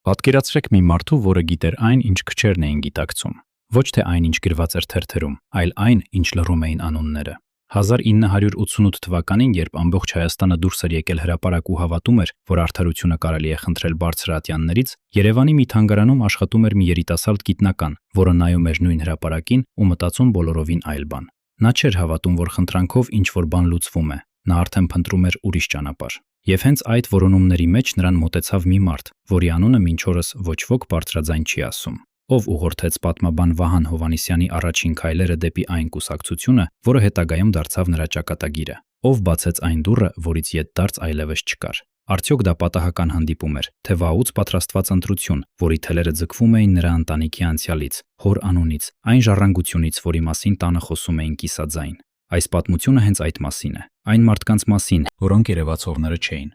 Պատկերացրեք մի մարդու, որը գիտեր այն, ինչ քչերն էին գիտակցում։ Ոչ թե այն, ինչ գրված էր թերթերում, այլ այն, ինչ լռում էին անունները։ 1988 թվականին, երբ ամբողջ Հայաստանը դուրս էր եկել հրապարակ ու հավատում էր, որ արդարությունը կարելի է խնդրել բարձրատյաններից, Երևանի մի թանգարանում աշխատում էր մի երիտասարդ գիտնական, որը նայում էր նույն հրապարակին ու մտածում բոլորովին այլ բան։ Նա չէր հավատում, որ խնդրանքով ինչ-որ բան լուծվում է, նա արդեն փնտրում էր ուրիշ ճանապարհ։ Եվ հենց այդ որոնումների մեջ նրան մոտեցավ մի մարդ, որի անունը մինչ օրս ոչ ոք բարձրաձայն չի ասում, ով ուղղորդեց պատմաբան Վահան Հովհաննիսյանի առաջին քայլերը դեպի այն կուսակցությունը, որը հետագայում դարձավ նրա ճակատագիրը, ով բացեց այն դուռը, որից ետդարձ այլևս չկար։ Արդյոք դա պատահական հանդիպում էր, թե վաղուց պատրաստված ընտրություն, որի թելերը ձգվում էին նրա ընտանիքի անցյալից, հոր անունից, այն ժառանգությունից, որի մասին տանը խոսում էին կիսաձայն։ Այս պատմությունը հենց այդ մասին է, այն մարդկանց մասին, որոնք երևացողները չէին,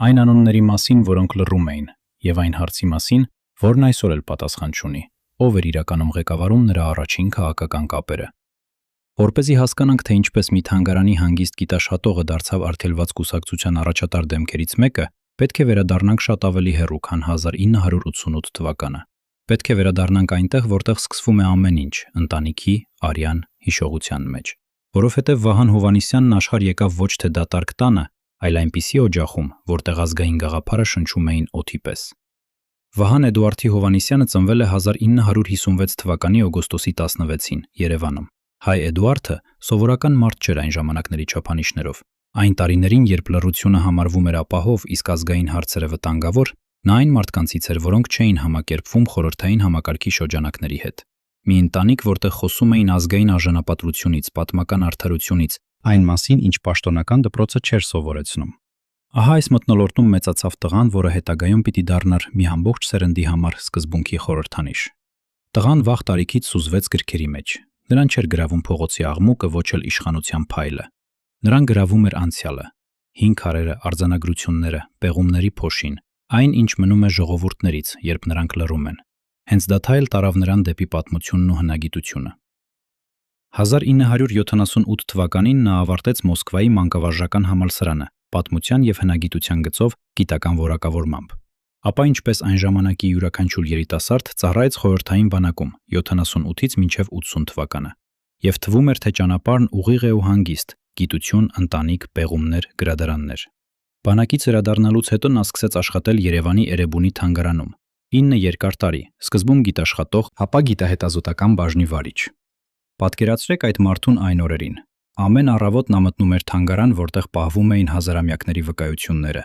այն անունների մասին, որոնք լռում էին, եւ այն հարցի մասին, որն այսօր էլ պատասխան չունի, ով էր իրականում ղեկավարում նրա առաջին քաղաքական կապերը։ Որպեսզի հասկանանք, թե ինչպես մի թանգարանի հանգիստ գիտաշխատողը դարձավ արգելված կուսակցության առաջատար դեմքերից մեկը, պետք է վերադառնանք շատ ավելի հեռու, քան 1988 թվականը։ Պետք է վերադառնանք այնտեղ, որտեղ սկսվում է ամեն ինչ՝ ընտանիքի, արյան, հիշողության մեջ։ Որովհետև Վահան Հովհաննիսյանն աշխարհ եկավ ոչ թե դատարկ տանը, այլ այնպիսի օջախում, որտեղ ազգային գաղափարը շնչում էին օդի պես։ Վահան Էդուարդի Հովհաննիսյանը ծնվել է 1956 թվականի օգոստոսի 16-ին Երևանում։ Հայ Էդուարդը սովորական մարդ չէր այն ժամանակների չափանիշներով։ Այն տարիներին, երբ լռությունը համարվում էր ապահով, իսկ ազգային հարցերը վտանգավոր, նա այն մարդկանցից էր, որոնք չէին համակերպվում խորհրդային համակարգի շրջանակների հետ։ Մի ընտանիք, որտեղ խոսում էին ազգային արժանապատվությունից, պատմական արդարությունից, այն մասին, ինչ պաշտոնական դպրոցը չէր սովորեցնում։ Ահա այս մթնոլորտում մեծացավ տղան, որը հետագայում պիտի դառնար մի ամբողջ սերնդի համար սկզբունքի խորհրդանիշ։ Տղան վաղ տարիքից սուզվեց գրքերի մեջ։ Նրան չէր գրավում փողոցի աղմուկը, ոչ էլ իշխանության փայլը։ Նրան գրավում էր անցյալը, հին քարերը, արձանագրությունները, պեղումների փոշին, այն, ինչ մնում է ժողովուրդներից, երբ նրանք լռում են։ Հենց դա թայլ տարավ նրան դեպի պատմությունն ու հնագիտությունը։ 1978 թվականին նա ավարտեց Մոսկվայի մանկավարժական համալսարանը պատմության եւ հնագիտության գծով գիտական որակավորմամբ։ Ապա ինչպես այն ժամանակի յուրաքանչյուր երիտասարդ ծառայեց խորհրդային բանակում 78-ից մինչև 80 թվականը։ Եվ թվում էր, թե ճանապարհն ուղիղ է ու հանգիստ, գիտություն, ընտանիք, պեղումներ, գրադարաններ։ Բանակից վերադառնալուց հետո նա սկսեց աշխատել Երևանի Էրեբունի թանգարանում 9 երկար տարի, սկզբում գիտաշխատող, ապա գիտահետազոտական բաժնի վարիչ։ Պատկերացրեք այդ մարդուն այն օրերին։ Ամեն առավոտ նա մտնում էր թանգարան, որտեղ պահվում էին հազարամյակների վկայությունները։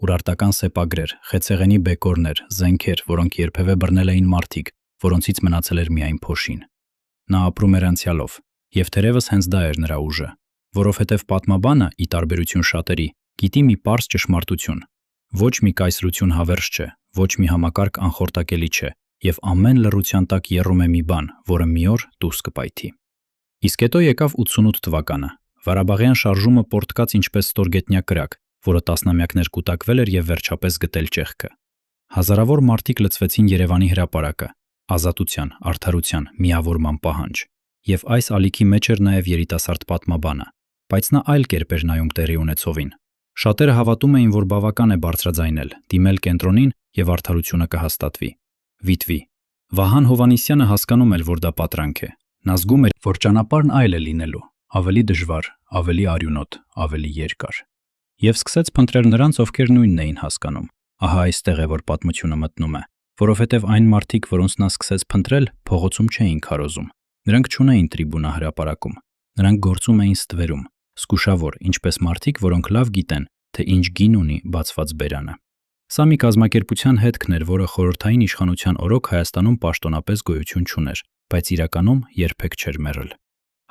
Ուրարտական սեպագրեր, խեցեղենի բեկորներ, զենքեր, որոնք երբևէ բռնել էին մարդիկ, որոնցից մնացել էր միայն փոշին։ Նա ապրում էր անցյալով, եւ թերևս հենց դա էր նրա ուժը, որովհետև պատմաբանը, ի տարբերություն շատերի, գիտի մի պարզ ճշմարտություն։ Ոչ մի կայսրություն հավերժ չէ, ոչ մի համակարգ անխորտակելի չէ, եւ ամեն լռության տակ եռում է մի բան, որը մի օր դուրս կպայթի։ Իսկ հետո եկավ 88 թվականը։ Ղարաբաղյան շարժումը պորտկաց ինչպես ստորգետնյա կրակ, որը տասնամյակներ կուտակվել էր եւ վերջապես գտել ճեղքը։ Հազարավոր մարդիկ լցվեցին Երևանի հրապարակը, ազատության, արդարության, միավորման պահանջ։ Եվ այս ալիքի մեջ էր նաեւ երիտասարդ պատմաբանը, բայց նա այլ կերպ էր նայում տեղի ունեցողին։ Շատերը հավատում էին, որ բավական է բարձրաձայնել, դիմել կենտրոնին եւ արդարությունը կհաստատվի։ Վիտվի։ Վահան Հովհաննիսյանը հասկանում էր, որ դա պատրանք է։ Նա զգում էր, որ ճանապարհն այլ է լինելու, ավելի դժվար, ավելի արյունոտ, ավելի երկար։ Եվ սկսեց փնտրել նրանց, ովքեր նույնն էին հասկանում։ Ահա այստեղ է, որ պատմությունը մտնում է, որովհետև այն մարդիկ, որոնց նա սկսեց փնտրել, փողոցում չէին քարոզում։ Նրանք չունեին տրիբունա հրապարակում։ Նրանք գործում էին ստվերում, զգուշավոր, ինչպես մարդիկ, որոնք լավ գիտեն, թե ինչ գին ունի բացված բերանը։ Սա մի կազմակերպության հետքն էր, որը խորհրդային իշխանության օրոք Հայաստանում պաշտոնապես գոյություն չուներ, բայց իրականում երբեք չէր մեռել։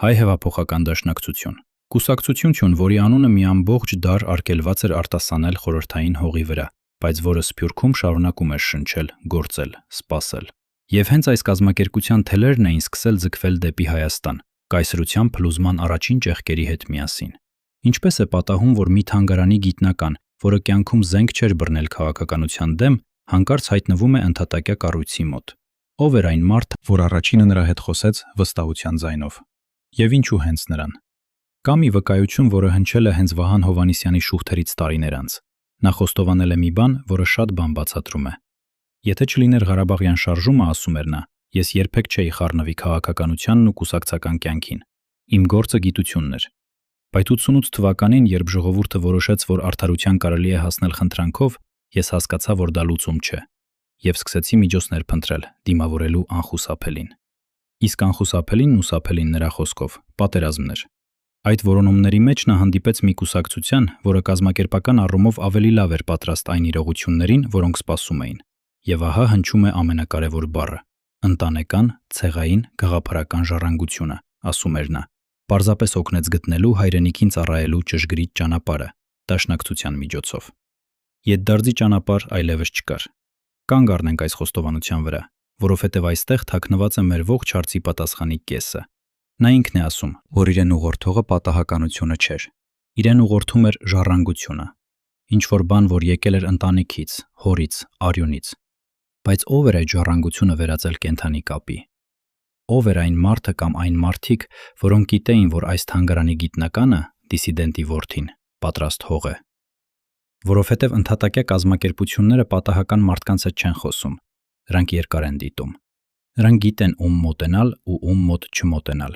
Հայ հեղափոխական դաշնակցություն։ Կուսակցություն, որի անունը մի ամբողջ դար արգելված էր արտասանել խորհրդային հողի վրա, բայց որը Սփյուռքում շարունակում էր շնչել, գործել, սպասել։ Եվ հենց այս կազմակերպության թելերն էին սկսել ձգվել դեպի Հայաստան, կայսրության փլուզման առաջին ճեղքերի հետ միասին։ Ինչպես է պատահում, որ մի թանգարանի գիտնական, որը կյանքում զենք չէր բռնել քաղաքականության դեմ, հանկարծ հայտնվում է ընդհատակյա կառույցի մոտ։ Ով էր այն մարդ, որ առաջինը նրա հետ խոսեց վստահության ձայնով։ Եվ ինչու հենց նրան։ Կա մի վկայություն, որը հնչել է հենց Վահան Հովհաննիսյանի շուխտերից տարիներ անց։ Նա խոստովանել է մի բան, որը շատ բան բացատրում է։ Եթե չլիներ Ղարաբաղյան շարժումը, ասում էր նա, ես երբեք չէի խառնվի քաղաքականությանն ու կուսակցական կյանքին։ Իմ գործը գիտությունն էր։ Բայց 88 թվականին, երբ ժողովուրդը որոշեց, որ արդարության կարելի է հասնել խնդրանքով, ես հասկացա, որ դա լուծում չէ, եւ սկսեցի միջոցներ փնտրել, դիմավորելու անխուսափելին։ Իսկ անխուսափելին ու սափելին նրա խոսքով պատերազմն էր։ Այդ որոնումների մեջ նա հանդիպեց մի կուսակցության, որը կազմակերպական առումով ավելի լավ էր պատրաստ այն իրողություններին, որոնք սպասում էին։ Եվ ահա հնչում է ամենակարևոր բառը՝ ընտանեկան, ցեղային, գաղափարական ժառանգությունը, ասում էր նա, պարզապես օգնեց գտնելու հայրենիքին ծառայելու ճշգրիտ ճանապարհը, դաշնակցության միջոցով։ Ետդարձի ճանապարհ այլևս չկար։ Կանգ առնենք այս խոստովանության վրա, որովհետև այստեղ թաքնված է մեր ողջ հարցի պատասխանի կեսը։ Նա ինքն է ասում, որ իրեն ուղղորդողը պատահականությունը չէր։ Իրեն ուղղորդում էր ժառանգությունը, ինչ-որ բան, որ եկել էր ընտանիքից, հորից, արյունից։ Բայց ով էր այդ ժառանգությունը վերածել կենդանի կապի։ Ով էր այն մարդը կամ այն մարդիկ, որոնք գիտեին, որ այս թանգարանի գիտնականը, դիսիդենտի որդին, պատրաստ հող է։ Որովհետև ընդհատակյա կազմակերպությունները պատահական մարդկանց հետ չեն խոսում, նրանք երկար են դիտում։ Նրանք գիտեն ում մոտենալ ու ում մոտ չմոտենալ։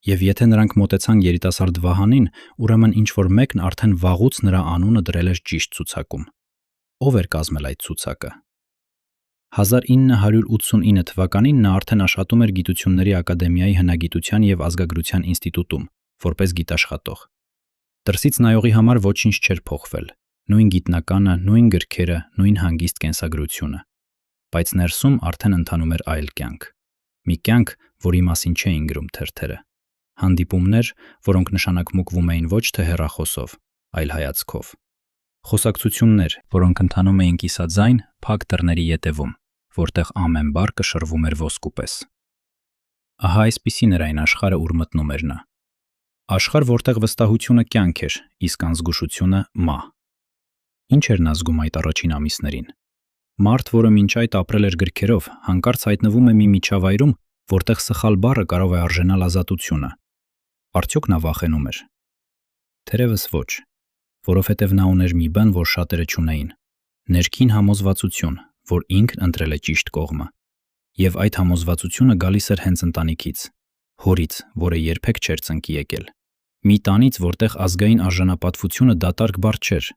Եվ եթե նրանք մոտեցան երիտասարդ Վահանին, ուրեմն ինչ-որ մեկն արդեն վաղուց նրա անունը դրել էր ճիշտ ցուցակում։ Ով էր կազմել այդ ցուցակը։ 1989 թվականին նա արդեն աշխատում էր Գիտությունների ակադեմիայի հնագիտության և ազգագրության ինստիտուտում, որպես գիտաշխատող։ Դրսից նայողի համար ոչինչ չէր փոխվել, նույն գիտնականը, նույն գրքերը, նույն հանգիստ կենսագրությունը։ Բայց ներսում արդեն ընթանում էր այլ կյանք։ Մի կյանք, որի մասին չէին գրում թերթերը։ Հանդիպումներ, որոնք նշանակմուկվում էին ոչ թե հեռախոսով, այլ հայացքով։ Խոսակցություններ, որոնք ընթանում էին կիսաձայն, փակ դռների ետևում, որտեղ ամեն բառ կշռվում էր ոսկու պես։ Ահա այսպիսին էր այն աշխարհը, ուր մտնում էր նա։ Աշխարհ, որտեղ վստահությունը կյանք էր, իսկ անզգուշությունը մահ։ Ինչ էր նա զգում այդ առաջին ամիսներին։ Մարդ, որը մինչ այդ ապրել էր գրքերով, հանկարծ հայտնվում է մի միջավայրում, որտեղ սխալ բառը կարող է արժանալ ազատությունը։ Արդյոք նա վախենում էր։ Թերևս ոչ, որովհետև նա ուներ մի բան, որ շատերը չունեին՝ ներքին համոզվածություն, որ ինքն ընտրել է ճիշտ կողմը։ Եվ այդ համոզվածությունը գալիս էր հենց ընտանիքից, հորից, որը երբեք չէր ծնկի եկել։ Մի տանից, որտեղ ազգային արժանապատվությունը դատարկ բառ չէր,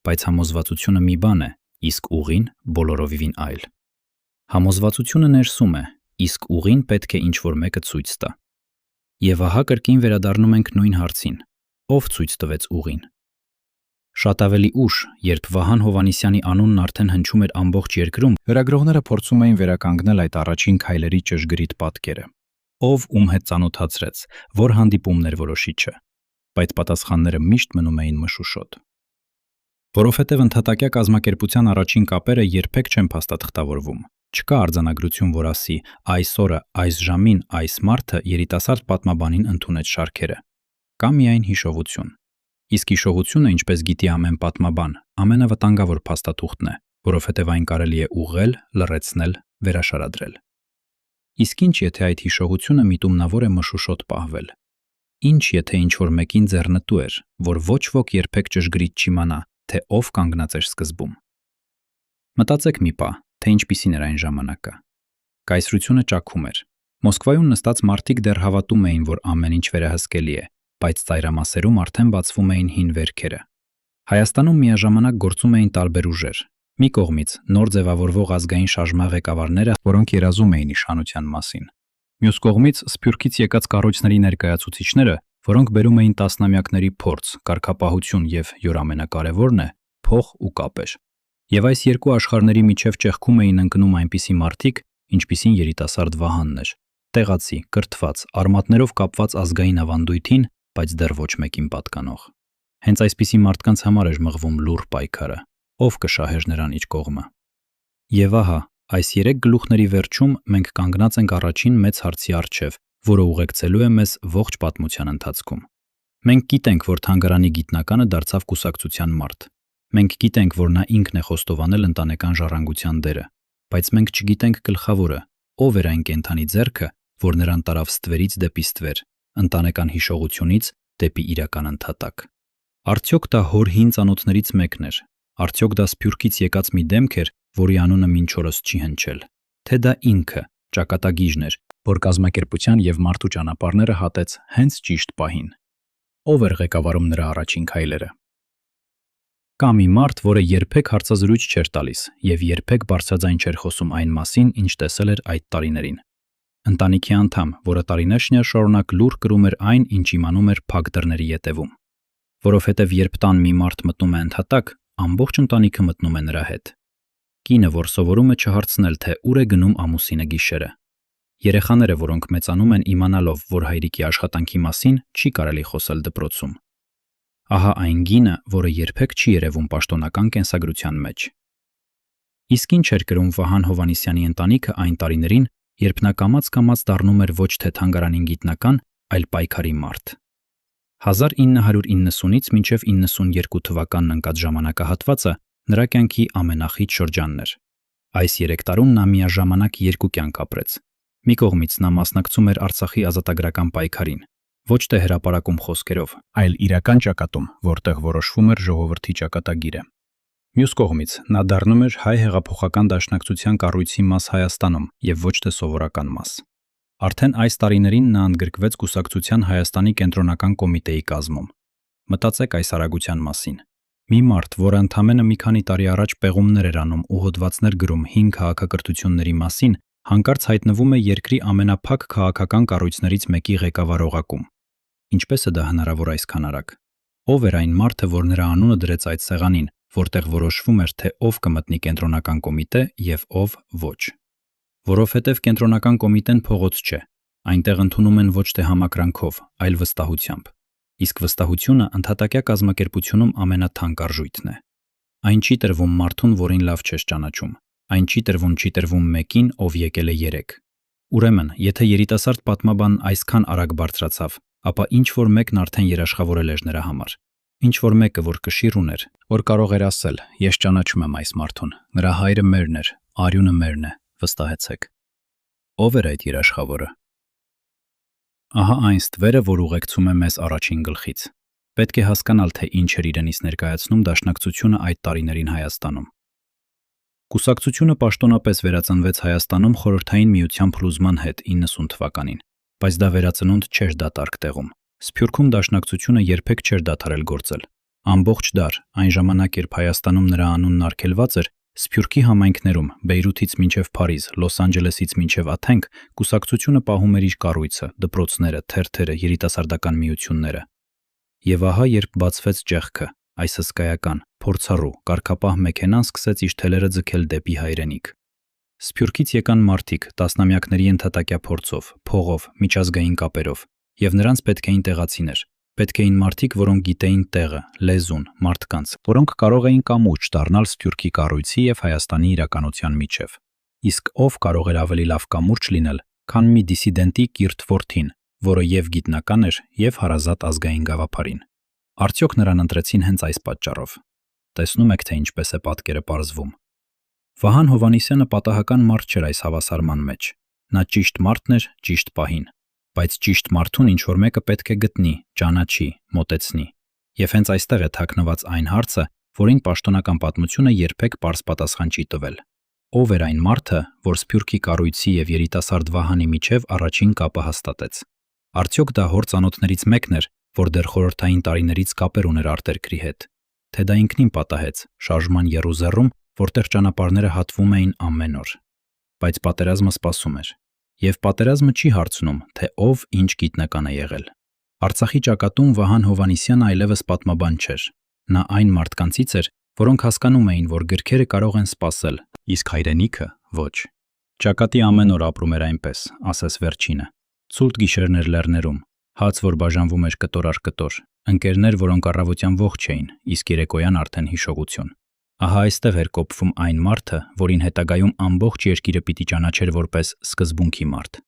բայց համոզվածությունը մի բան է, իսկ ուղին բոլորովին այլ։ Համոզվածությունը ներսում է, իսկ ուղին պետք է ինչ-որ մեկը ցույց տա։ Եվ ահա կրկին վերադառնում ենք նույն հարցին. ով ցույց տվեց ուղին։ Շատ ավելի ուշ, երբ Վահան Հովհաննիսյանի անունն արդեն հնչում էր ամբողջ երկրում, լրագրողները փորձում էին վերականգնել այդ առաջին քայլերի ճշգրիտ պատկերը։ Ով ում հետ ծանոթացրեց, որ հանդիպումն էր որոշիչը, բայց պատասխանները միշտ մնում էին մշուշոտ։ Որովհետև ընդհատակյա կազմակերպության առաջին կապերը երբեք չեն փաստաթղթավորվում։ Չկա արձանագրություն, որ ասի այս օրը, այս ժամին, այս մարդը երիտասարդ պատմաբանին ընդունեց շարքերը։ Կա միայն հիշողություն։ Իսկ հիշողությունը, ինչպես գիտի ամեն պատմաբան, ամենավտանգավոր փաստաթուղթն է, որովհետև այն կարելի է ուղղել, լռեցնել, վերաշարադրել։ Իսկ ինչ եթե այդ հիշողությունը միտումնավոր է մշուշոտ պահվել։ Ինչ եթե ինչ-որ մեկին ձեռնտու էր, որ ոչ ոք երբեք ճշգրիտ չիմանա, թե ով կանգնած էր սկզբում։ Մտածեք մի պահ, թե ինչպիսին էր այն ժամանակը։ Կայսրությունը ճաքում էր։ Մոսկվայում նստած մարդիկ դեռ հավատում էին, որ ամեն ինչ վերահսկելի է, բայց ծայրամասերում արդեն բացվում էին հին վերքերը։ Հայաստանում միաժամանակ գործում էին տարբեր ուժեր։ Մի կողմից նոր ձևավորվող ազգային շարժման ղեկավարները, որոնք երազում էին իշխանության մասին։ Մյուս կողմից Սփյուռքից եկած կառույցների ներկայացուցիչները, որոնք բերում էին տասնամյակների փորձ, կարգապահություն եւ յուր ամենակարևորն է փող ու կապեր։ Եվ այս երկու աշխարհների միջև ճեղքում էին ընկնում այնպիսի մարդիկ, ինչպիսին երիտասարդ Վահանն էր, տեղացի, կրթված, արմատներով կապված ազգային ավանդույթին, բայց դեռ ոչ մեկին պատկանող։ Հենց այսպիսի մարդկանց համար էր մղվում լուռ պայքարը, ով կշահեր նրան իր կողմը։ Եվ ահա, այս 3 գլուխների վերջում մենք կանգնած ենք առաջին մեծ հարցի առջև, որը ուղեկցելու է մեզ ողջ պատմության ընթացքում։ Մենք գիտենք, որ թանգարանի գիտնականը դարձավ կուսակցության մարդ։ Մենք գիտենք, որ նա ինքն է խոստովանել ընտանեկան ժառանգության դերը, բայց մենք չգիտենք գլխավորը, ով էր այն կենդանի ձեռքը, որ նրան տարավ ստվերից դեպի ստվեր, ընտանեկան հիշողությունից դեպի իրական ընդհատակ։ Արդյոք դա հոր հին ծանոթներից մեկն էր։ Արդյոք դա Սփյուռքից եկած մի դեմք էր, որի անունը մինչ օրս չի հնչել, թե դա ինքը ճակատագիրն էր, որ կազմակերպության եւ մարդու ճանապարհները հատեց հենց ճիշտ պահին։ Ով էր ղեկավարում նրա առաջին քայլերը։ Կա մի մարդ, որը երբեք հարցազրույց չէր տալիս եւ երբեք բարձրաձայն չէր խոսում այն մասին, ինչ տեսել էր այդ տարիներին։ Ընտանիքի անդամ, որը տարիներ շարունակ լուր կրում էր այն, ինչ իմանում էր փակ դռների ետևում։ Որովհետև երբ տան մի մարդ մտնում է ընդհատակ, ամբողջ ընտանիքը մտնում է նրա հետ։ Կինը, որ սովորում է չհարցնել, թե ուր է գնում ամուսինը գիշերը։ Երեխաները, որոնք մեծանում են իմանալով, որ հայրիկի աշխատանքի մասին չի կարելի խոսել դպրոցում։ Ահա այն գինը, որը երբեք չի երևում պաշտոնական կենսագրության մեջ։ Իսկ ինչ էր կրում Վահան Հովհաննիսյանի ընտանիքը այն տարիներին, երբ նա կամաց-կամաց դառնում էր ոչ թե թանգարանին գիտնական, այլ պայքարի մարդ։ 1990-ից մինչև 92 թվականն ընկած ժամանակահատվածը նրա կյանքի ամենախիտ շրջանն էր։ Այս 3 տարում նա միաժամանակ երկու կյանք ապրեց։ Մի կողմից նա մասնակցում էր Արցախի ազատագրական պայքարին, ոչ թե հրապարակում խոսքերով, այլ իրական ճակատում, որտեղ որոշվում էր ժողովրդի ճակատագիրը։ Մյուս կողմից նա դառնում էր հայ հեղափոխական դաշնակցության կառույցի մաս Հայաստանում եւ ոչ թե սովորական մաս։ Արդեն այս տարիներին նա ընդգրկվեց Կուսակցության Հայաստանի կենտրոնական կոմիտեի կազմում։ Մտածեք այս արագության մասին։ Մի մարդ, որը ընդամենը մի քանի տարի առաջ պեղումներ էր անում ու հոդվածներ գրում հին քաղաքակրթությունների մասին, հանկարծ հայտնվում է երկրի ամենափակ քաղաքական կառույցներից մեկի ղեկավար օղակում։ Ինչպես է դա հնարավոր այսքան արագ։ Ով էր այն մարդը, որ նրա անունը դրեց այդ սեղանին, որտեղ որոշվում էր, թե ով կմտնի կենտրոնական կոմիտե եւ ով ոչ։ Որովհետև կենտրոնական կոմիտեն փողոց չէ, այնտեղ ընդունում են ոչ թե համակրանքով, այլ վստահությամբ։ Իսկ վստահությունը ընդհատակյա կազմակերպությունում ամենաթանկ արժույթն է։ Այն չի տրվում մարդուն, որին լավ չես ճանաչում, այն չի տրվում մեկին, ով եկել է 3։ Ուրեմն, եթե երիտասարդ պատմաբանն այսքան արագ բարձրացավ, ապա ինչ որ մեկն արդեն երաշխավորել էր նրա համար։ Ինչ որ մեկը, որ կշիռ ուներ, որ կարող էր ասել. «Ես ճանաչում եմ այս մարդուն, նրա հայրը մերն էր, արյունը մերն է, վստահեցեք»։ Ով էր այդ երաշխավորը։ Ահա այն ստվերը, որ ուղեկցում է մեզ առաջին գլխից։ Պետք է հասկանալ, թե ինչ էր իրենից ներկայացնում դաշնակցությունը այդ տարիներին Հայաստանում։ Կուսակցությունը պաշտոնապես վերածնվեց Հայաստանում Խորհրդային Միության փլուզման հետ 90 թվականին, բայց դա վերածնունդ չէր դատարկ տեղում։ Սփյուռքում դաշնակցությունը երբեք չէր դադարել գործել։ Ամբողջ դար, այն ժամանակ, երբ Հայաստանում նրա անունն արգելված էր, Սփյուռքի համայնքներում, Բեյրութից մինչև Փարիզ, Լոս Անջելեսից մինչև Աթենք, կուսակցությունը պահում էր իր կառույցը, դպրոցները, թերթերը, երիտասարդական միությունները։ Եվ ահա, երբ բացվեց ճեղքը, այս հսկայական, փորձառու, կարգապահ մեքենան սկսեց իր թելերը ձգել դեպի հայրենիք։ Սփյուռքից եկան մարդիկ տասնամյակների ընդհատակյա փորձով, փողով, միջազգային կապերով, եւ նրանց պետք էին տեղացիներ, պետք էին մարդիկ, որոնք գիտեին տեղը, լեզուն, մարդկանց, որոնք կարող էին կամուրջ դառնալ Սփյուռքի կառույցի եւ Հայաստանի իրականության միջև։ Իսկ ով կարող էր ավելի լավ կամուրջ լինել, քան մի դիսիդենտի կիրթ որդին, որը եւ գիտնական էր, եւ հարազատ ազգային գաղափարին։ Արդյոք նրան ընտրեցին հենց այս պատճառով։ Տեսնում եք, թե ինչպես է պատկերը պարզվում։ Վահան Հովհաննիսյանը պատահական մարդ չէր այս հավասարման մեջ։ Նա ճիշտ մարդն էր ճիշտ պահին։ Բայց ճիշտ մարդուն ինչ որ մեկը պետք է գտնի, ճանաչի, մոտեցնի։ Եվ հենց այստեղ է թաքնված այն հարցը, որին պաշտոնական պատմությունը երբեք պարզ պատասխան չի տվել։ Ով էր այն մարդը, որ Սփյուռքի կառույցի եւ երիտասարդ Վահանի միջև առաջին կապը հաստատեց։ Արդյոք դա հոր ծանոթներից մեկն էր, որ դեռ խորհրդային տարիներից կապեր ուներ արտերկրի հետ, թե դա ինքնին պատահեց շարժման եռուզեռում, որտեղ ճանապարհները հատվում էին ամեն օր։ Բայց պատերազմը սպասում էր։ Եվ պատերազմը չի հարցնում, թե ով ինչ գիտնական է եղել։ Արցախի ճակատում Վահան Հովհաննիսյանը այլևս պատմաբան չէր։ Նա այն մարդկանցից էր, որոնք հասկանում էին, որ գրքերը կարող են սպասել, իսկ հայրենիքը ոչ։ Ճակատի ամեն օր ապրում էր այնպես, ասես վերջինը։ Ցուրտ գիշերներ լեռներում, հաց, որ բաժանվում էր կտոր առ կտոր, ընկերներ, որոնք առավոտյան ողջ էին, իսկ երեկոյան արդեն հիշողություն։ Ահա այստեղ էր կոփվում այն մարդը, որին հետագայում ամբողջ երկիրը պիտի ճանաչեր որպես սկզբունքի մարդ։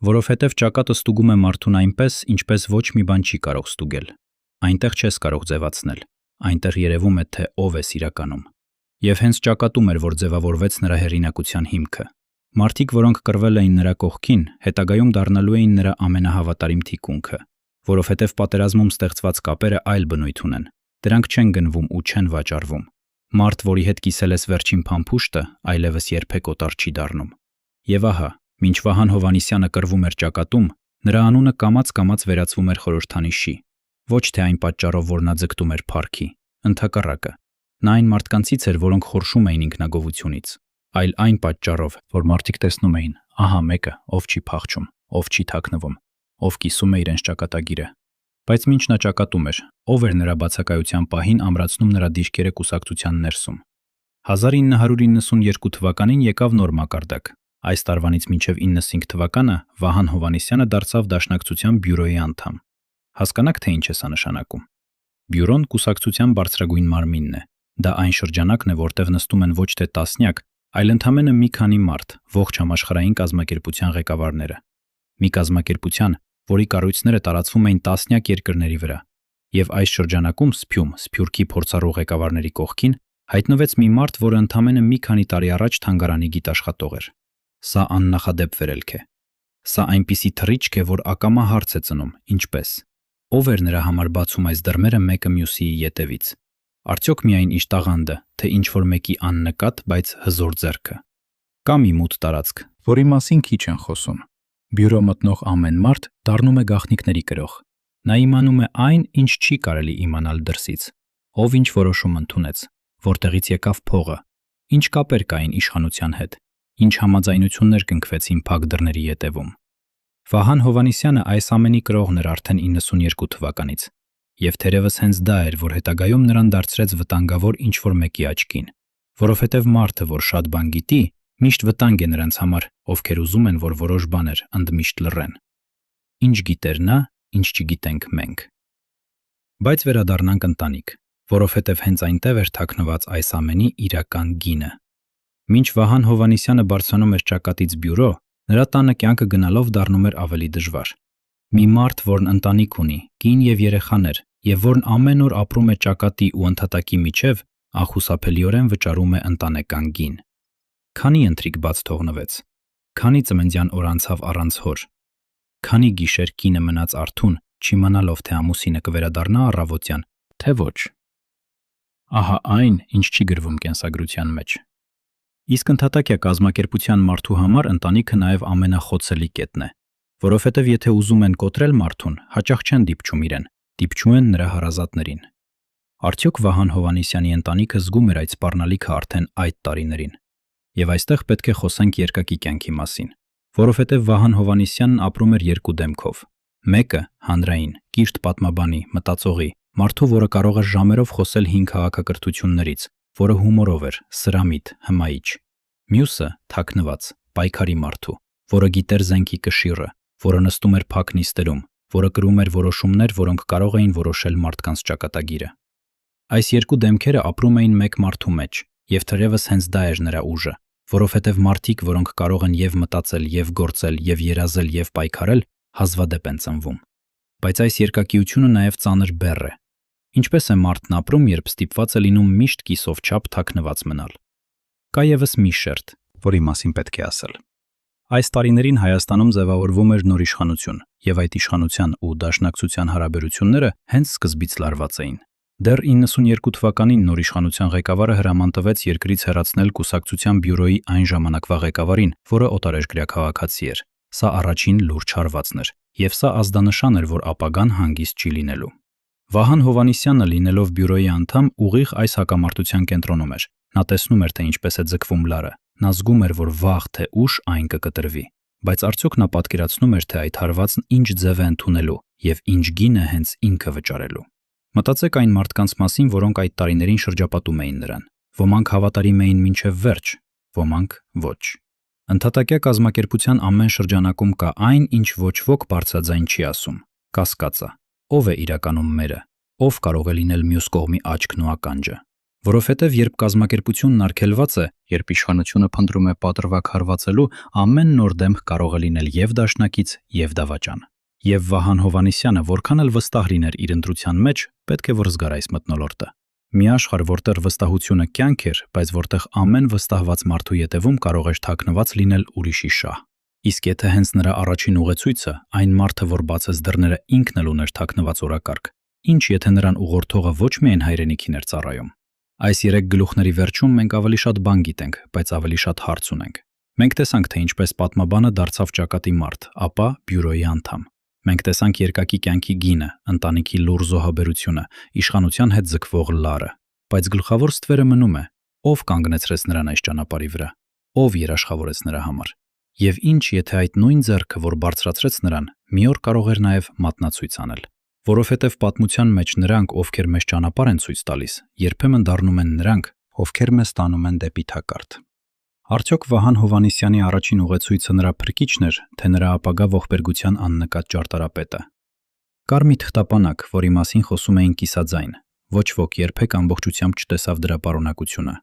Որովհետև ճակատը ստուգում է մարդուն այնպես, ինչպես ոչ մի բան չի կարող ստուգել։ Այնտեղ չես կարող ձևացնել, այնտեղ երևում է, թե ով ես իրականում։ Եվ հենց ճակատում էր, որ ձևավորվեց նրա հեղինակության հիմքը։ Մարդիկ, որոնք կռվել էին նրա կողքին, հետագայում դառնալու էին նրա ամենահավատարիմ թիկունքը, որովհետև պատերազմում ստեղծված կապերը այլ բնույթ ունեն։ Դրանք չեն գնվում ու չեն վաճառվում։ Մարդ, որի հետ կիսել ես վերջին փամփուշտը, այլևս երբեք օտար չի դառնում։ Եվ ահա, մինչ Վահան Հովհաննիսյանը կռվում էր ճակատում, նրա անունը կամաց-կամաց վերածվում էր խորհրդանիշի։ Ոչ թե այն պատճառով, որ նա ձգտում էր փառքի, ընդհակառակը։ Նա այն մարդկանցից էր, որոնք խորշում էին ինքնագովությունից, այլ այն պատճառով, որ մարդիկ տեսնում էին, ահա մեկը, ով չի փախչում, ով չի թաքնվում, ով կիսում է իրենց ճակատագիրը։ Բայց մինչ նա ճակատում էր, ով էր նրա բացակայության պահին ամրացնում նրա դիրքերը կուսակցության ներսում։ 1992 թվականին եկավ նոր մակարդակ։ Այս տարվանից մինչև 95 թվականը Վահան Հովհաննիսյանը դարձավ Դաշնակցության բյուրոյի անդամ։ Հասկանաք, թե ինչ է սա նշանակում։ Բյուրոն կուսակցության բարձրագույն մարմինն է։ Դա այն շրջանակն է, որտեղ նստում են ոչ թե տասնյակ, այլ ընդամենը մի քանի մարդ, ողջ համաշխարհային կազմակերպության ղեկավարները։ Մի կազմակերպության, որի կառույցները տարածվում էին տասնյակ երկրների վրա։ Եվ այս շրջանակում Սփյուռքի փորձառու ղեկավարների կողքին հայտնվեց մի մարդ, որը ընդամենը մի քանի տարի առաջ թանգարանի գիտաշխատող էր։ Սա աննախադեպ վերելք է։ Սա այնպիսի թռիչք է, որ ակամա հարց է ծնում, ինչպես։ Ով էր նրա համար բացում այս դռները մեկը մյուսի ետևից։ Արդյոք միայն իր տաղանդը, թե ինչ-որ մեկի աննկատ, բայց հզոր ձեռքը։ Կա մի մութ տարածք, որի մասին քիչ են խոսում։ Բյուրո մտնող ամեն մարդ դառնում է գաղտնիքների կրող։ Նա իմանում է այն, ինչ չի կարելի իմանալ դրսից։ Ով ինչ որոշում ընդունեց, որտեղից եկավ փողը, ինչ կապեր կային իշխանության հետ, ինչ համաձայնություններ կնքվեցին փակ դռների ետևում։ Վահան Հովհաննիսյանը այս ամենի կրողն էր արդեն 92 թվականից, եւ թերևս հենց դա էր, որ հետագայում նրան դարձրեց վտանգավոր ինչ-որ մեկի աչքին, որովհետեւ մարդը, որ շատ բան գիտի, միշտ վտանգ է նրանց համար, ովքեր ուզում են, որ որոշ բաներ ընդմիշտ լռեն։ Ինչ գիտեր նա, ինչ չգիտենք մենք։ Բայց վերադառնանք ընտանիք, որովհետև հենց այնտեղ էր թաքնված այս ամենի իրական գինը։ Մինչ Վահան Հովհաննիսյանը բարձրանում էր ճակատից բյուրո, նրա տանը կյանքը գնալով դառնում էր ավելի դժվար։ Մի մարդ, որն ընտանիք ունի, կին եւ երեխաներ, եւ որն ամեն օր ապրում է ճակատի ու ընդհատակի միջև, անխուսափելիորեն վճարում է ընտանեկան գին։ Քանի ընթրիք բաց թողնվեց։ Քանի ծննդյան օր անցավ առանց հոր։ Քանի գիշեր կինը մնաց արթուն, չիմանալով թե ամուսինը կվերադառնա առավոտյան, թե ոչ։ Ահա այն, ինչ չի գրվում կենսագրության մեջ։ Իսկ ընդհատակյա կազմակերպության մարդու համար ընտանիքը նաև ամենախոցելի կետն է, որովհետև եթե ուզում են կոտրել մարդուն, հաճախ չեն դիպչում իրեն, դիպչում են նրա հարազատներին։ Արդյոք Վահան Հովհաննիսյանի ընտանիքը զգում էր այդ սպառնալիքը արդեն այդ տարիներին։ Եվ այստեղ պետք է խոսենք երկակի կյանքի մասին, որովհետև Վահան Հովհաննիսյանն ապրում էր երկու դեմքով։ Մեկը հանրային, կիրթ պատմաբանի, մտածողի, մարդու, որը կարող էր ժամերով խոսել հին քաղաքակրթություններից, որը հումորով էր, սրամիտ, հմայիչ։ Մյուսը թաքնված, պայքարի մարդու, որը գիտեր զենքի կշիռը, որը նստում էր փակ նիստերում, որը կրում էր որոշումներ, որոնք կարող էին որոշել մարդկանց ճակատագիրը։ Այս երկու դեմքերը ապրում էին մեկ մարդու մեջ, եւ թերևս հենց դա էր նրա ուժը, որովհետև մարդիկ, որոնք կարող են եւ մտածել, եւ գործել, եւ երազել, եւ պայքարել, հազվադեպ են ծնվում։ Բայց այս երկակիությունը նաև ծանր բեռ է։ Ինչպես է մարդն ապրում, երբ ստիպված է լինում միշտ կիսով չափ թաքնված մնալ։ Կա ևս մի շերտ, որի մասին պետք է ասել։ Այս տարիներին Հայաստանում ձևավորվում էր նոր իշխանություն, եւ այդ իշխանության ու դաշնակցության հարաբերությունները հենց սկզբից լարված էին։ Դեռ 92 թվականին նոր իշխանության ղեկավարը հրաման տվեց երկրից հեռացնել կուսակցության բյուրոյի այն ժամանակվա ղեկավարին, որը օտարերկրյա քաղաքացի էր։ Սա առաջին լուրջ հարվածն էր, եւ սա ազդանշան էր, որ ապագան հանգիստ չի լինելու։ Վահան Հովհաննիսյանը, լինելով բյուրոյի անդամ, ուղիղ այս հակամարտության կենտրոնում էր։ Նա տեսնում էր, թե ինչպես է ձգվում լարը։ Նա զգում էր, որ վաղ թե ուշ այն կկտրվի։ Բայց արդյոք նա պատկերացնում էր, թե այդ հարվածն ինչ ձև է ընդունելու եւ ինչ գին է հենց ինքը վճարելու։ Մտածեք այն մարդկանց մասին, որոնք այդ տարիներին շրջապատում էին նրան։ Ոմանք հավատարիմ էին մինչև վերջ, ոմանք ոչ։ Ընդհատակյա կազմակերպության ամեն շրջանակում կա այն, ինչ ոչ ոք բարձրաձայն չի ասում։ Կասկածը։ Ով է իրականում մերը։ Ով կարող է լինել մյուս կողմի աչքն ու ականջը։ Որովհետև երբ կազմակերպությունն արգելված է, երբ իշխանությունը փնտրում է պատրվակ հարվածելու, ամեն նոր դեմք կարող է լինել եւ դաշնակից, եւ դավաճան։ Եվ Վահան Հովհաննիսյանը, որքան էլ վստահ լիներ իր ընտրության մեջ, պետք է որ զգար այս մթնոլորտը։ Մի աշխարհ, որտեղ վստահությունը կյանք էր, բայց որտեղ ամեն վստահված մարդու ետևում կարող էր թաքնված լինել ուրիշի շահ։ Իսկ եթե հենց նրա առաջին ուղեցույցը, այն մարդը, որ բացեց դռները, ինքն էլ ուներ թաքնված օրակարգ, ինչ եթե նրան ուղղորդողը ոչ միայն հայրենիքին էր ծառայում, Այս 3 գլուխների վերջում մենք ավելի շատ բան գիտենք, բայց ավելի շատ հարց ունենք։ Մենք տեսանք, թե ինչպես պատմաբանը դարձավ ճակատի մարդ, ապա բյուրոյի անդամ։ Մենք տեսանք երկակի կյանքի գինը, ընտանիքի լուռ զոհաբերությունը, իշխանության հետ ձգվող լարը։ Բայց գլխավոր ստվերը մնում է. ով կանգնեցրեց նրան այս ճանապարհի վրա, ով երաշխավորեց նրա համար։ Եվ ինչ, եթե այդ նույն ձեռքը, որ բարձրացրեց նրան, մի օր կարող էր նաև մատնացույց անել։ Որովհետև պատմության մեջ նրանք, ովքեր մեզ ճանապարհ են ցույց տալիս, երբեմն դառնում են նրանք, ովքեր մեզ տանում են դեպի թակարդ։ Արդյոք Վահան Հովհաննիսյանի առաջին ուղեցույցը նրա փրկիչն էր, թե նրա ապագա ողբերգության աննկատ ճարտարապետը։ Կար մի թղթապանակ, որի մասին խոսում էին կիսաձայն, ոչ ոք երբեք ամբողջությամբ չտեսավ դրա պարունակությունը։